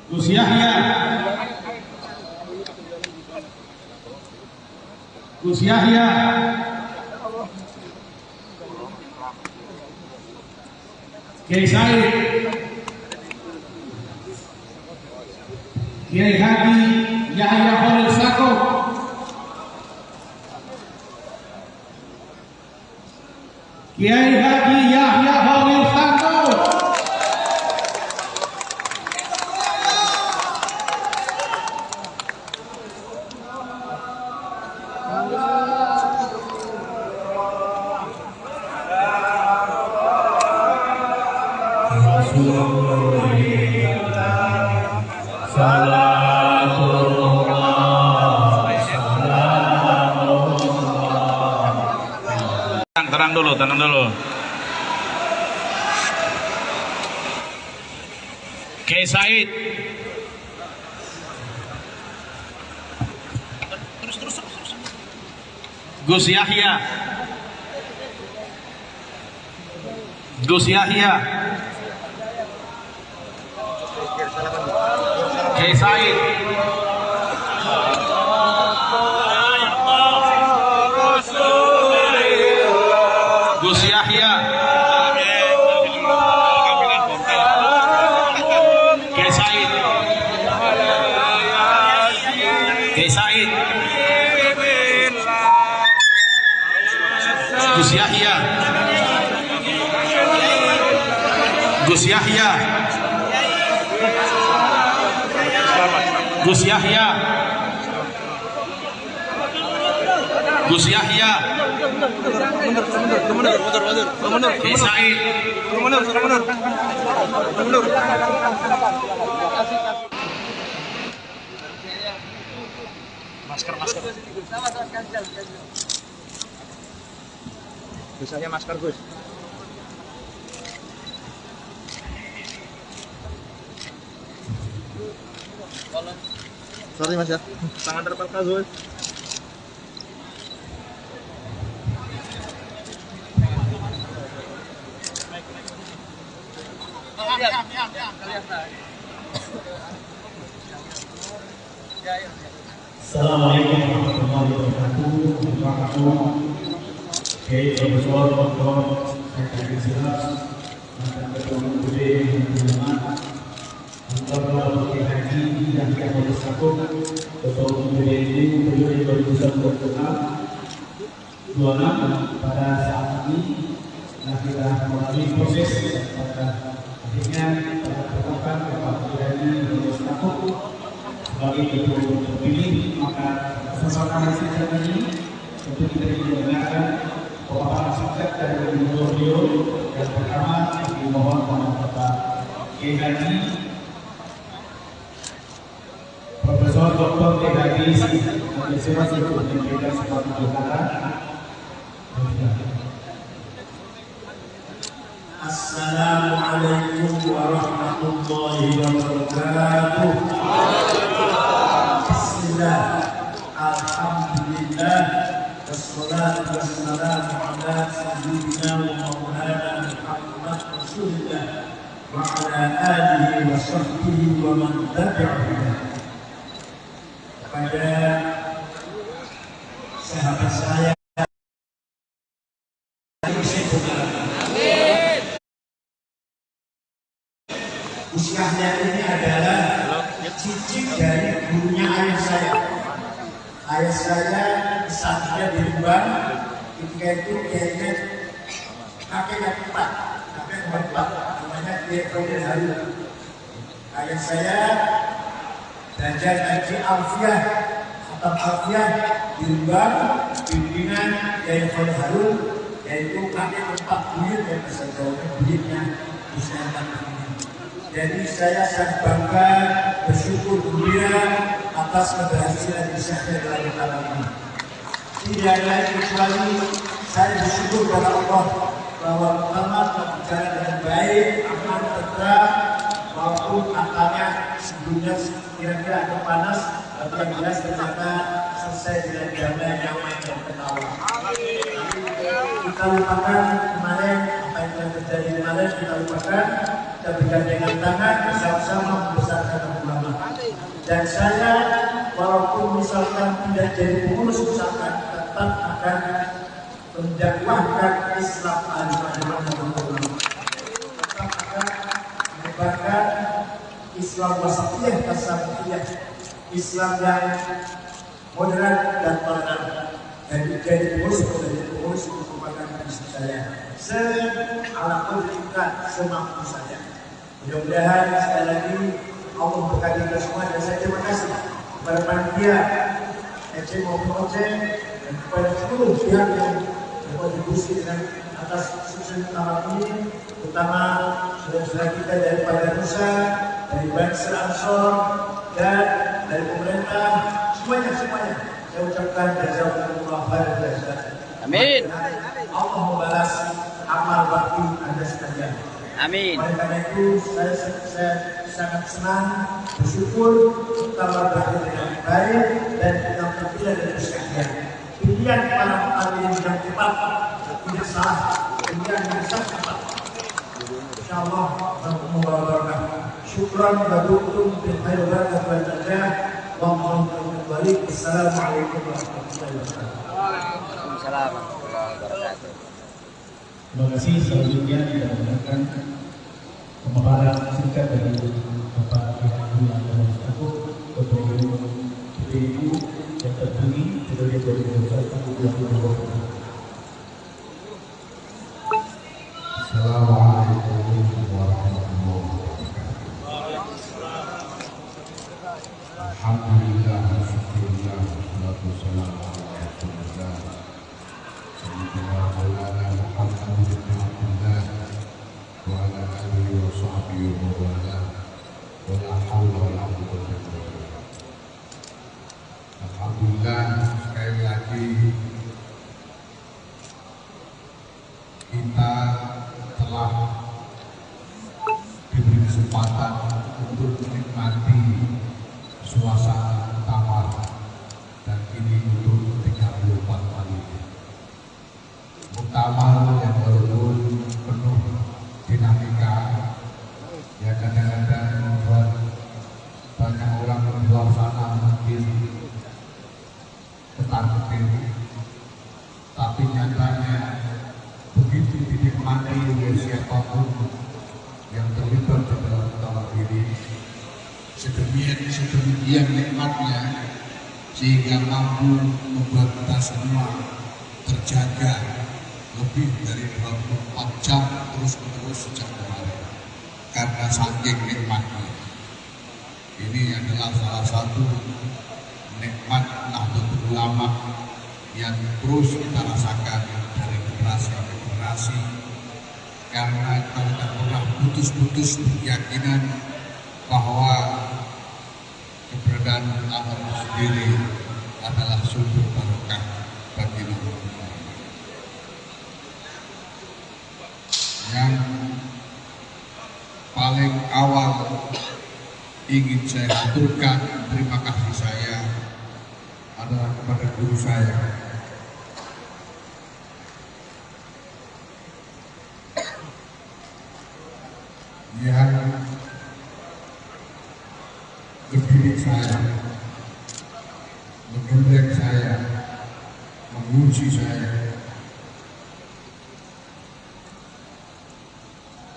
Gus Yahya. Gus Yahya, Kiai Said, Kiai Haji Yahya Khalil Stakuf, Kiai Haji Yahya Khalil Stakuf, tenang dulu. Kiai Said, Gus Yahya, Gus Yahya, Kiai Said, Gus Yahya, Kiai Said, Kiai Said, Gus Yahya, Gus Yahya, Gus Yahya, Gus Yahya, Kiai Said, masker. Gus saya masker Gus. Sorry Mas ya. Tangan terpelka Gus. Assalamualaikum warahmatullahi wabarakatuh. Kiai Profesor Dr. Syekh Silap, mantan Ketua UPD Ulama, Dr. Kiai Haji Yahya Khalil Stakuf, Ketua UPD periode 2021-2026. Pada saat ini kita melalui proses pada akhirnya pada penetapan Bapak Kiai Khalil Stakuf sebagai ketua terpilih, maka kesempatan hasil ini tentu kita didengarkan pemaparan singkat dari beliau. Yang pertama dimohon kepada Bapak Kiai Haji Profesor Dr. Kiai Haji Silap untuk menyampaikan sesuatu perkara. Assalamualaikum warahmatullahi wabarakatuh. Bismillah, alhamdulillah, wassalatu wassalamu ala sayyidina wa maulana Muhammad Rasulullah wa ala alihi wa sahbihi wa man tabi'ahu. Kepada sahabat saya Gus Yahya ini adalah cicit dari gurunya ayah saya. Ayah saya saatnya di Rembang, ketika itu kayaknya kakeknya empat, namanya Kiai Khalil Harun. Ayah saya belajar ngaji Alfiyah, atau Alfiyah di Rembang, pimpinan Kiai Khalil Harun, yaitu kakek empat buyut yang bahasa Jawanya buyutnya Gus Yahya. Jadi saya sangat bangga, bersyukur gembira atas keberhasilan saya dalam tahun ini. Tidak lain kecuali saya bersyukur kepada Allah bahwa pertama berbicara dengan baik, aman, tetap, walaupun katanya sebelumnya kira-kira agak panas, tapi yang jelas ternyata selesai dengan damai, nyaman, dan ketawa. Kita lupakan kemarin, apa yang telah terjadi kemarin, kita lupakan. Kita bergandengan tangan bersama-sama membesarkan ulama. Dan saya walaupun misalkan tidak jadi pengurus misalkan tetap akan mendakwahkan Islam al-Madinah, tetap akan menyebarkan Islam wasatiyah tasawufiyah, Islam yang moderat dan toleran, dan jadi pengurus merupakan visi saya ala kita semampu saya. Mudah-mudahan sekali lagi Allah berkati kita semua, dan saya terima kasih kepada panitia FC maupun OC dan kepada seluruh pihak yang berkontribusi dengan atas sukses utama ini, terutama saudara-saudara kita dari Pada Nusa, dari Banser Ansor, dan dari pemerintah, semuanya saya ucapkan jazakumullah khairan. Amin. Allah membalas amal bakti Anda sekalian. Amin. Oleh karena itu saya sangat senang, bersyukur kita berada dengan baik dan yang terpilih dari sekalian. Pilihan para pemilih yang tepat tidak salah, pilihan yang sangat tepat. Insyaallah membawa berkah. Syukran wa dukum bil khair wa barakatuh. Assalamualaikum warahmatullahi wabarakatuh. Waalaikumsalam warahmatullahi wabarakatuh. Terima kasih. Selanjutnya kita menggunakan pemaparan singkat dari Bapak Ibu Anwar Stakuf, Ketua Umum PBNU yang terpilih periode 2021-2022. Assalamualaikum warahmatullahi wabarakatuh. Alhamdulillah, syukurullah, wassalatu wassalamu ala rasulillah sayyidina maulana Muhammad bin Abdullah wa ala alihi wa sahbihi wa wala wa la hawla wa la quwwata illa billah. Alhamdulillah, sekali lagi kita telah diberi kesempatan untuk menikmati suasana tawar, dan ini untuk 34 kali. Muktamar yang walaupun penuh dinamika, ya kadang-kadang membuat banyak orang di luar sana mungkin ketar-ketir, tapi nyatanya begitu dinikmati oleh siapapun yang terlibat di dalam tawar ini, sedemikian nikmatnya sehingga mampu membuat kita semua terjaga lebih dari 24 jam terus-menerus sejak kemarin karena saking nikmatnya. Ini adalah salah satu nikmat Nahdlatul Ulama yang terus kita rasakan dari generasi ke generasi, karena kita tidak pernah putus-putus berkeyakinan bahwa keberadaan ulama sendiri adalah sumber barokah bagi manusia. Yang paling awal ingin saya aturkan terima kasih saya adalah kepada guru saya, yang mendidik saya, menggendek saya, menguji saya,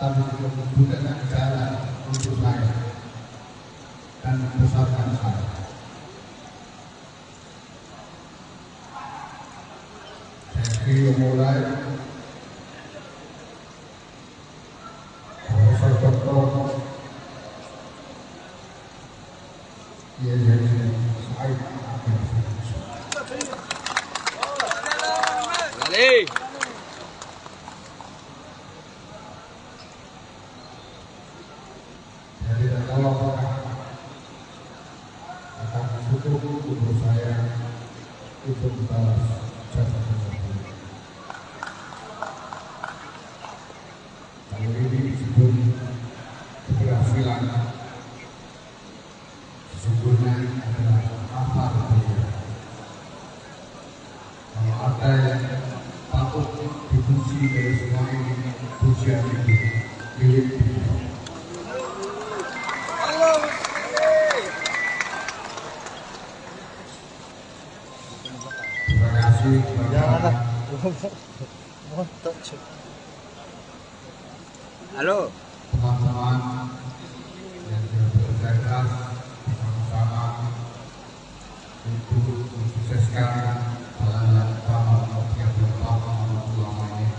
tapi juga membukakan jalan untuk saya dan membesarkan saya. Saya mulai Profesor Dr. Jadi kalau akan cukup untuk saya untuk membalas jasa tersebut. Kalau ini disebut keberhasilan, sesungguhnya adalah asal dia. Kalau ada yang patut dipuji dari semua ini, pujian itu milik dia. Terima kasih. Halo. Teman-teman yang bekerja bersama-sama untuk mensukseskan jalan yang utama yang pertama ulamanya.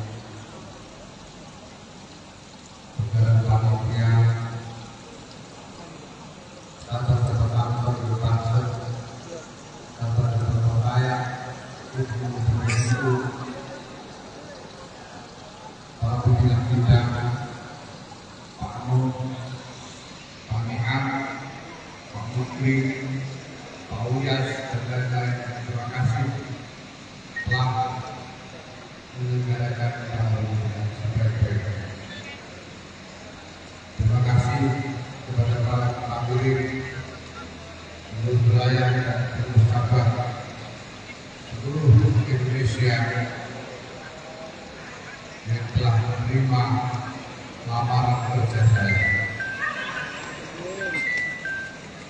Saudara panitia, kata-kata berkata, kata-kata saya itu para pimpinan kita, Pak Nur, Pak Nihan, Pak Mukri, Pak Uyas, dan lain-lain. Terima kasih telah menyelenggarakan acara ini dengan sebaik-baiknya. Terima kasih kepada para hadirin, seluruh wilayah dan seluruh sahabat seluruh Indonesia yang telah menerima lamaran kerja saya.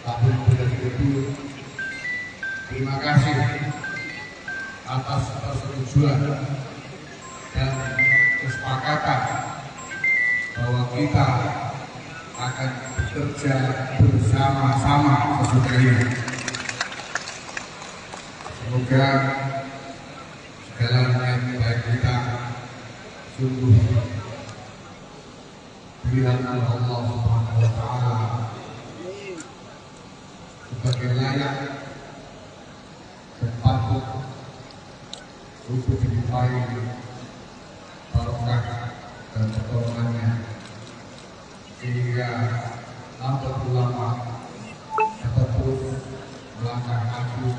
Tahun 2020, terima kasih atas persetujuan dan kesepakatan bahwa kita akan bekerja bersama-sama sesudah ini. Semoga segala niat baik kita sungguh pilihan Allah Subhanahu wa Ta'ala sebagai layak dan patut untuk dilupai barokah dan pertolongannya, sehingga Nahdlatul Ulama dapat terus melangkah maju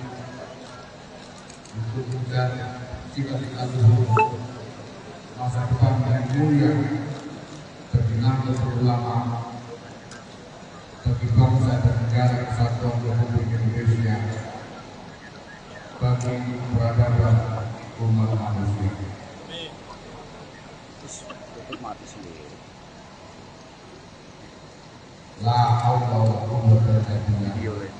untuk mencapai cita-cita luhur masa depan yang mulia bagi Nahdlatul Ulama, bagi bangsa dan negara kesatuan Republik Indonesia, bagi peradaban umat manusia. La haula wa la quwwata illa billah.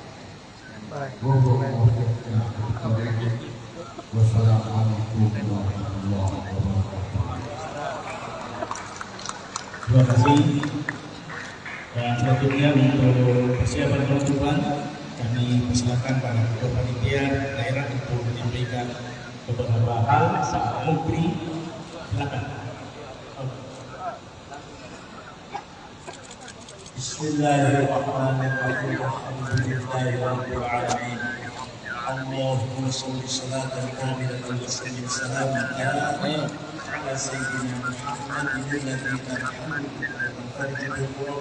Wassalamualaikum warahmatullahi wabarakatuh. Terima kasih. Dan selanjutnya untuk persiapan penutupan, kami persilakan para ketua panitia daerah untuk menyampaikan beberapa hal. Pak Mukri, silakan. Bismillahirrahmanirrahim. Alhamdulillahirabbil alamin. Allahumma shalli salatan kamilatan wa sallim salaman ala sayyidina Muhammadin alladhi tarhamuhu wa farjuhu wa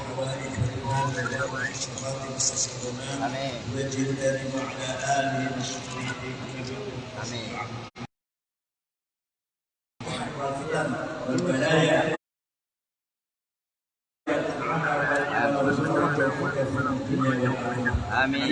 hawaij wa syafa'at mustasqina wa jildani wa ala alihi wa sahbihi amin. Amin.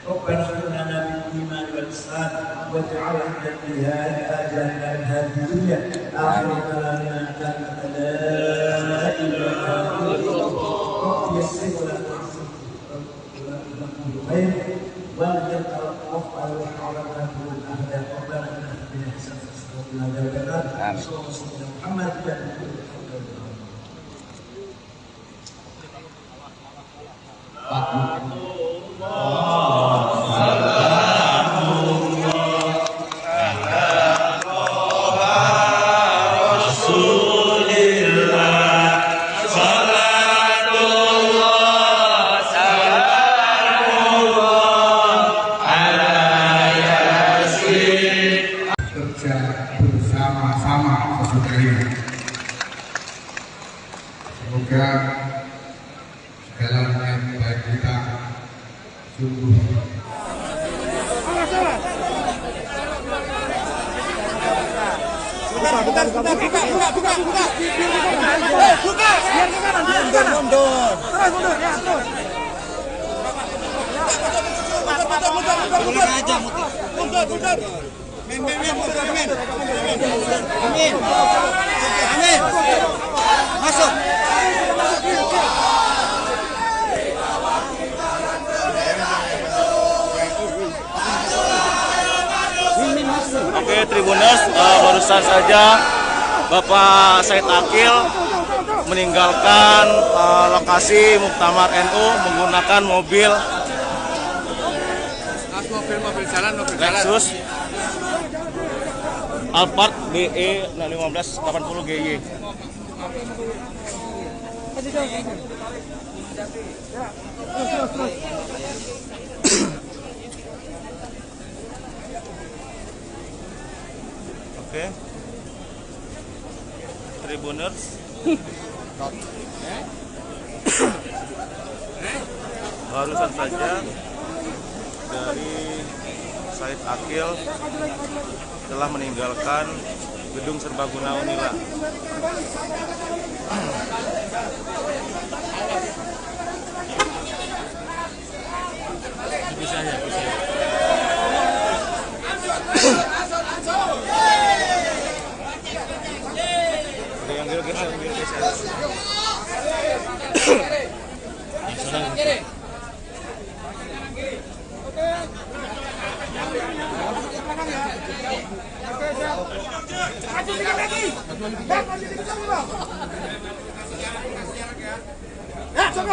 ربنا اغفر لنا بالايمان والاسلام واجعل عند الجهاد اجلنا من هذه الدنيا اخر كلامنا كلمه لا اله الا الله رب يسر ولا تعسر خير واجعل وفقا وحرمنا من الاهداف ربنا انك بنا حسنه وقنا عذاب النار صلى الله عليه محمد Rasulillah, salatu Masuk. Oke, Tribuners, barusan saja Bapak Said Akil meninggalkan lokasi Muktamar NU menggunakan mobil Lexus Alphard BE 1580 GY. Oke, Tribuners, barusan saja dari Said Akil telah meninggalkan gedung Serbaguna Unila.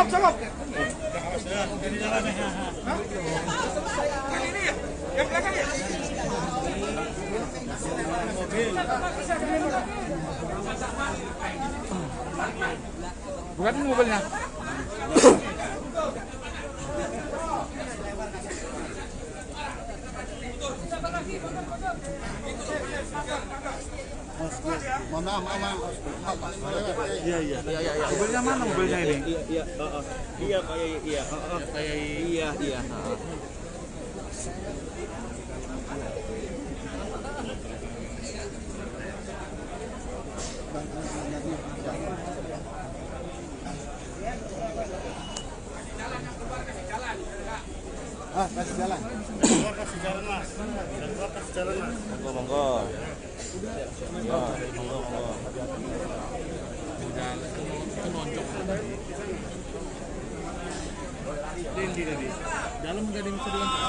Cukup. Bukan ini mobilnya. Iya. Mobilnya mana mobilnya ini? Iya, Pak. Iya. Kasih jalan. Kasih jalan, Mas. Monggo. Ya, monggo. Di dalam enggak ada yang bisa diloncat.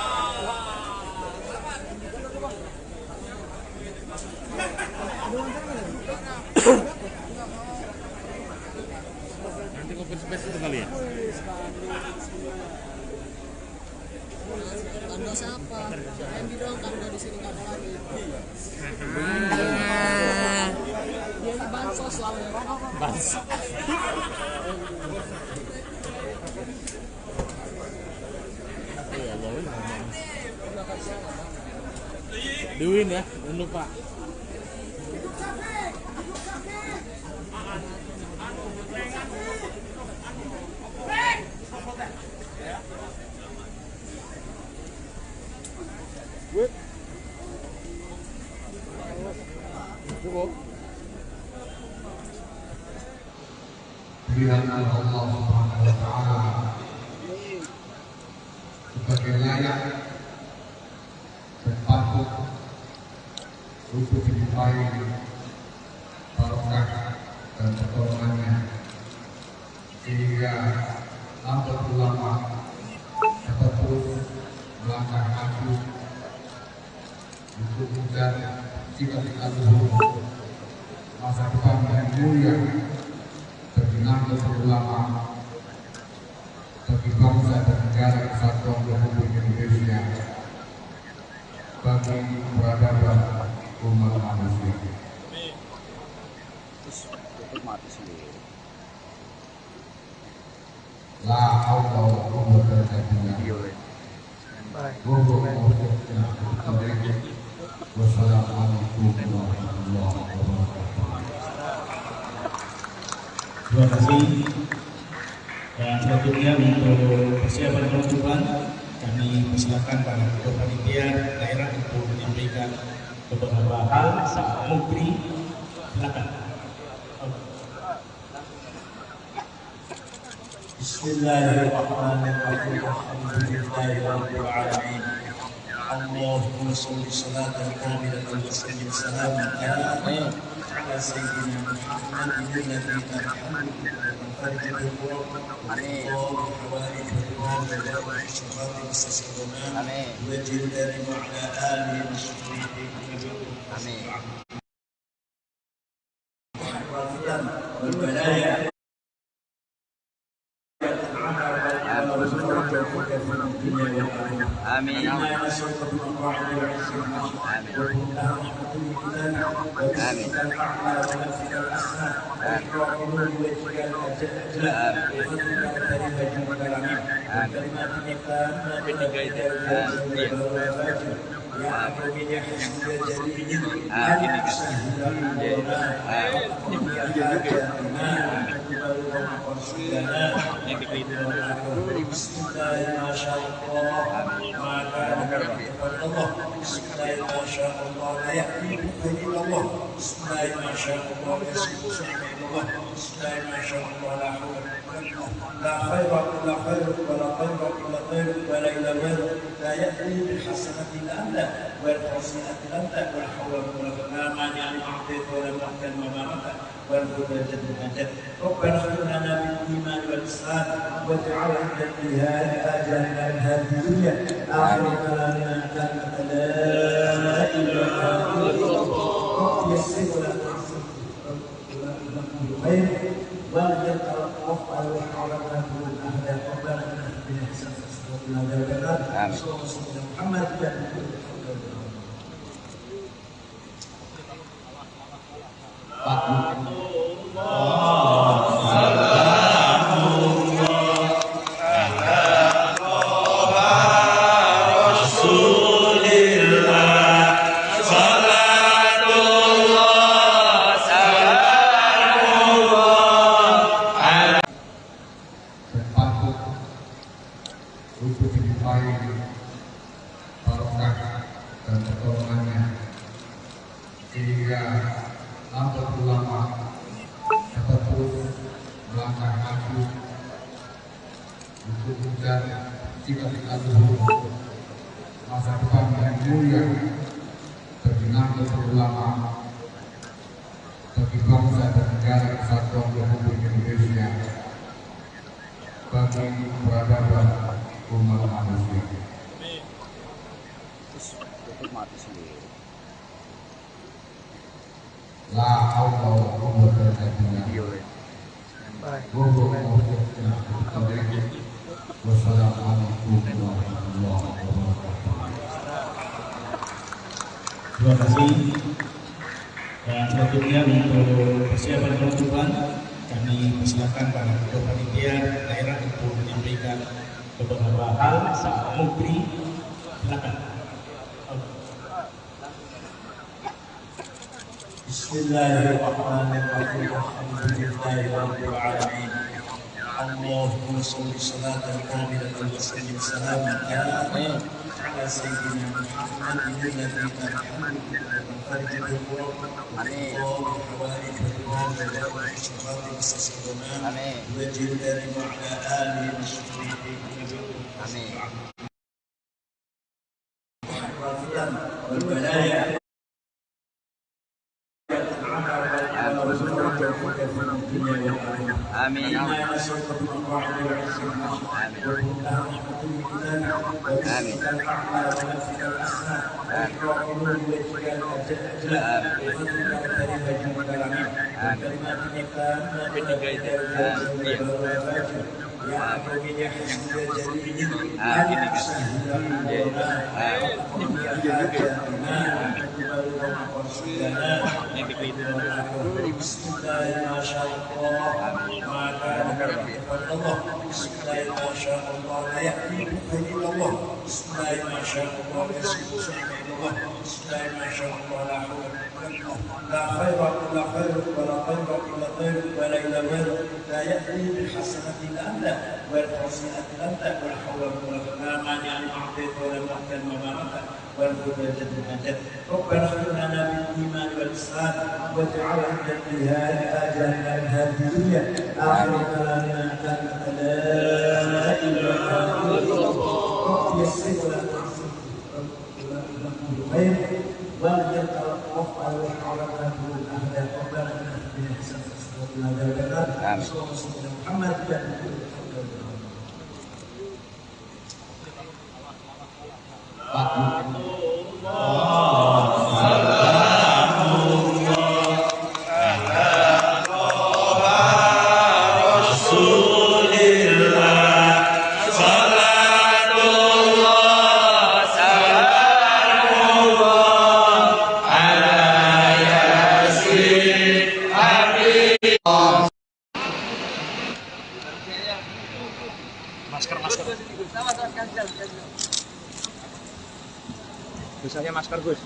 Nanti open space itu kali ya. Tanda siapa? Yang bilang tanda di sini nggak ada lagi. Dia ini bansos soalnya. Bansos. Duin ya, jangan lupa. Cukup. Pilihan Allah Subhanahu wa Ta'ala sebagai layak dan patut untuk dinyupai barokah dan pertolongannya, sehingga lambat ulama dapat terus melangkah maju untuk mengejar cita-cita luhur masa depan yang mulia bagi Nahdlatul Ulama, bagi bangsa dan negara kesatuan Republik Indonesia, bagi peradaban umat manusia. La haula wa la quwwata illa billah. Wassalamualaikum warahmatullahi wabarakatuh. Terima kasih. Dan selanjutnya untuk persiapan penutupan kami persilakan para ketua panitia daerah untuk menyampaikan beberapa hal Pak Mukri Silakan. Bismillahirrahmanirrahim. Alhamdulillahirabbil alamin. Allahumma shalli salatan kamilatan wa sallim salaman ala sayyidina Muhammadin alladhi tarhamuhu wa tarjuhu wa hawaij wa syafati mustasqina wa jildani wa ala alihi wa sahbihi amin. Wal balaya آمين. لا خير إلا خيرك ولا خير إلا خيرك ولا إلى غيرك لا يأتي بالحسنة إلا أنت والسيئة إلا أنت ولا حول ولا قوة لا مانع لما أعطيت ولا معطي لما منعت والهدى جد من جد ربنا اغفر لنا بالإيمان والإسلام واجعل عند الجهاد آجالنا من هذه الدنيا آخرتنا من كلمة لا إله إلا الله رب يسر ولا تعسر خير ولا يتوقف على حرمات الأهداف ربنا إنك بإحسان تسلمنا ذلك صلى الله عليه محمد untuk dilimpahi barokah dan pertolongannya sehingga Nahdlatul Ulama dapat terus melangkah maju untuk mencari cita-cita luhur masa depan yang mulia bagi Nahdlatul Ulama, bagi bangsa dan negara kesatuan Republik Indonesia, bagi peradaban umat manusia. La haula wa la quwwata illa billah. Wassalamualaikum warahmatullahi wabarakatuh. Terima kasih. Dan selanjutnya untuk persiapan penutupan kami persilakan para ketua panitia daerah untuk menyampaikan beberapa hal saat Mukri. Silakan. Bismillahirrahmanirrahim. Alhamdulillahirabbil alamin. Allahumma shalli salatan kamilatan wa sallim salaman ala sayyidina Muhammadin alladhi tarhamuhu wa tarjuhu wa hawaij wa syafati mustasqina wa jildani wa ala alihi wa sahbihi amin. Wal balaya آمين. لا خير إلا خيرك ولا خير إلا خيرك ولا إلى غيرك لا يأتي بالحسنة إلا أنت والسيئة إلا أنت ولا حول ولا قوة لا مانع لما أعطيت ولا معطي لما منعت والهدى والمدد ربنا اغفر لنا بالإيمان والإسلام واجعل عند النهاية آجالنا من هذه الدنيا آخر كلامنا أن لا إله إلا الله رب يسر ولا تعصر خير وأنت وفق وحرمنا من الأهداف ربنا إنك بإحسان وقنا عذاب النار صلى الله عليه محمد Misalnya masker Gus.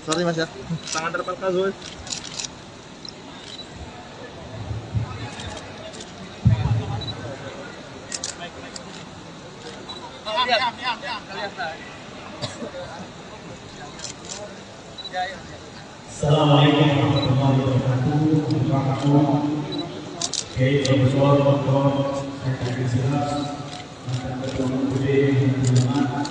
Sorry Mas ya. Tangan terpelka Gus. Assalamualaikum warahmatullahi wabarakatuh. Kiai Profesor Dr. Syekh Silas, mantan Ketua MUD Ulama,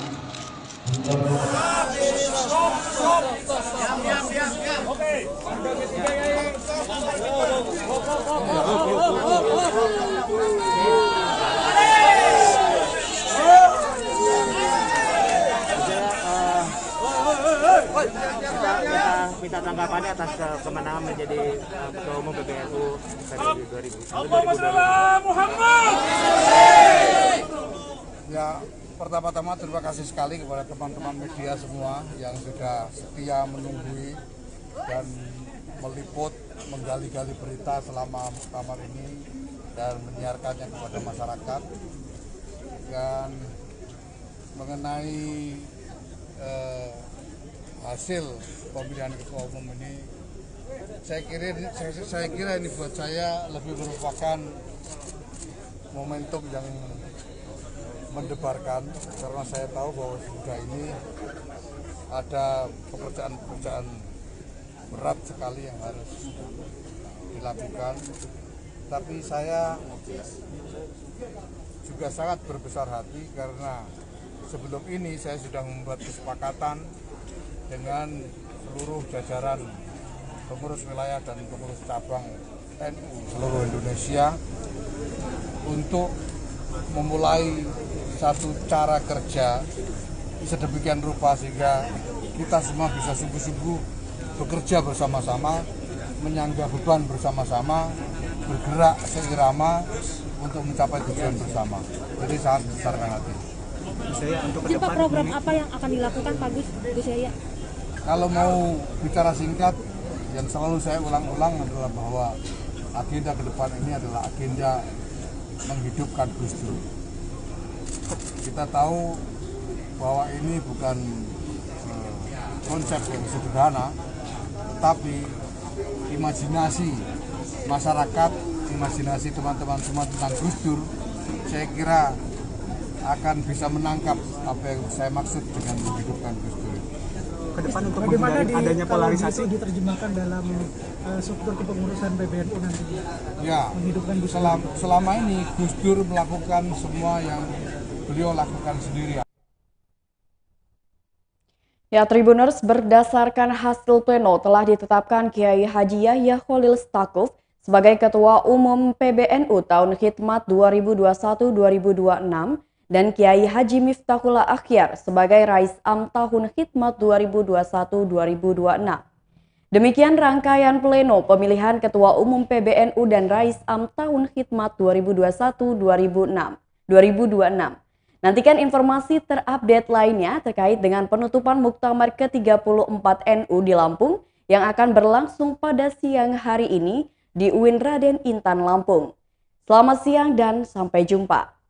minta tanggapannya atas kemenangan menjadi Ketua Umum PBNU periode 2000. Ya, pertama-tama terima kasih sekali kepada teman-teman media semua yang sudah setia menunggui dan meliput, menggali-gali berita selama muktamar ini dan menyiarkannya kepada masyarakat. Dan mengenai hasil pemilihan ketua umum ini, saya kira ini buat saya lebih merupakan momentum yang mendebarkan, karena saya tahu bahwa sudah ini ada pekerjaan berat sekali yang harus dilakukan. Tapi saya juga sangat berbesar hati karena sebelum ini saya sudah membuat kesepakatan dengan seluruh jajaran pengurus wilayah dan pengurus cabang NU seluruh Indonesia untuk memulai satu cara kerja sedemikian rupa sehingga kita semua bisa sungguh-sungguh bekerja bersama-sama, menyangga beban bersama-sama, bergerak seirama untuk mencapai tujuan bersama. Jadi sangat besarkan hati. Pak, program apa yang akan dilakukan Pak Gus Yahya? Kalau mau bicara singkat, yang selalu saya ulang-ulang adalah bahwa agenda ke depan ini adalah agenda menghidupkan Gus Dur. Kita tahu bahwa ini bukan konsep yang sederhana, tetapi imajinasi masyarakat, imajinasi teman-teman semua tentang Gus Dur, saya kira akan bisa menangkap apa yang saya maksud dengan menghidupkan Gus Dur. Ke depan untuk bagaimana adanya polarisasi diterjemahkan dalam struktur kepengurusan PBNU nanti? Ya, selama ini Gus Dur melakukan semua yang beliau lakukan sendiri. Ya, Tribuners, berdasarkan hasil pleno telah ditetapkan Kiai Haji Yahya Khalil Stakuf sebagai Ketua Umum PBNU tahun khidmat 2021-2026 dan Kiai Haji Miftahullah Akhyar sebagai Rais Am tahun khidmat 2021-2026. Demikian rangkaian pleno pemilihan Ketua Umum PBNU dan Rais Am tahun khidmat 2021-2026. Nantikan informasi terupdate lainnya terkait dengan penutupan Muktamar ke-34 NU di Lampung yang akan berlangsung pada siang hari ini di UIN Raden Intan Lampung. Selamat siang dan sampai jumpa.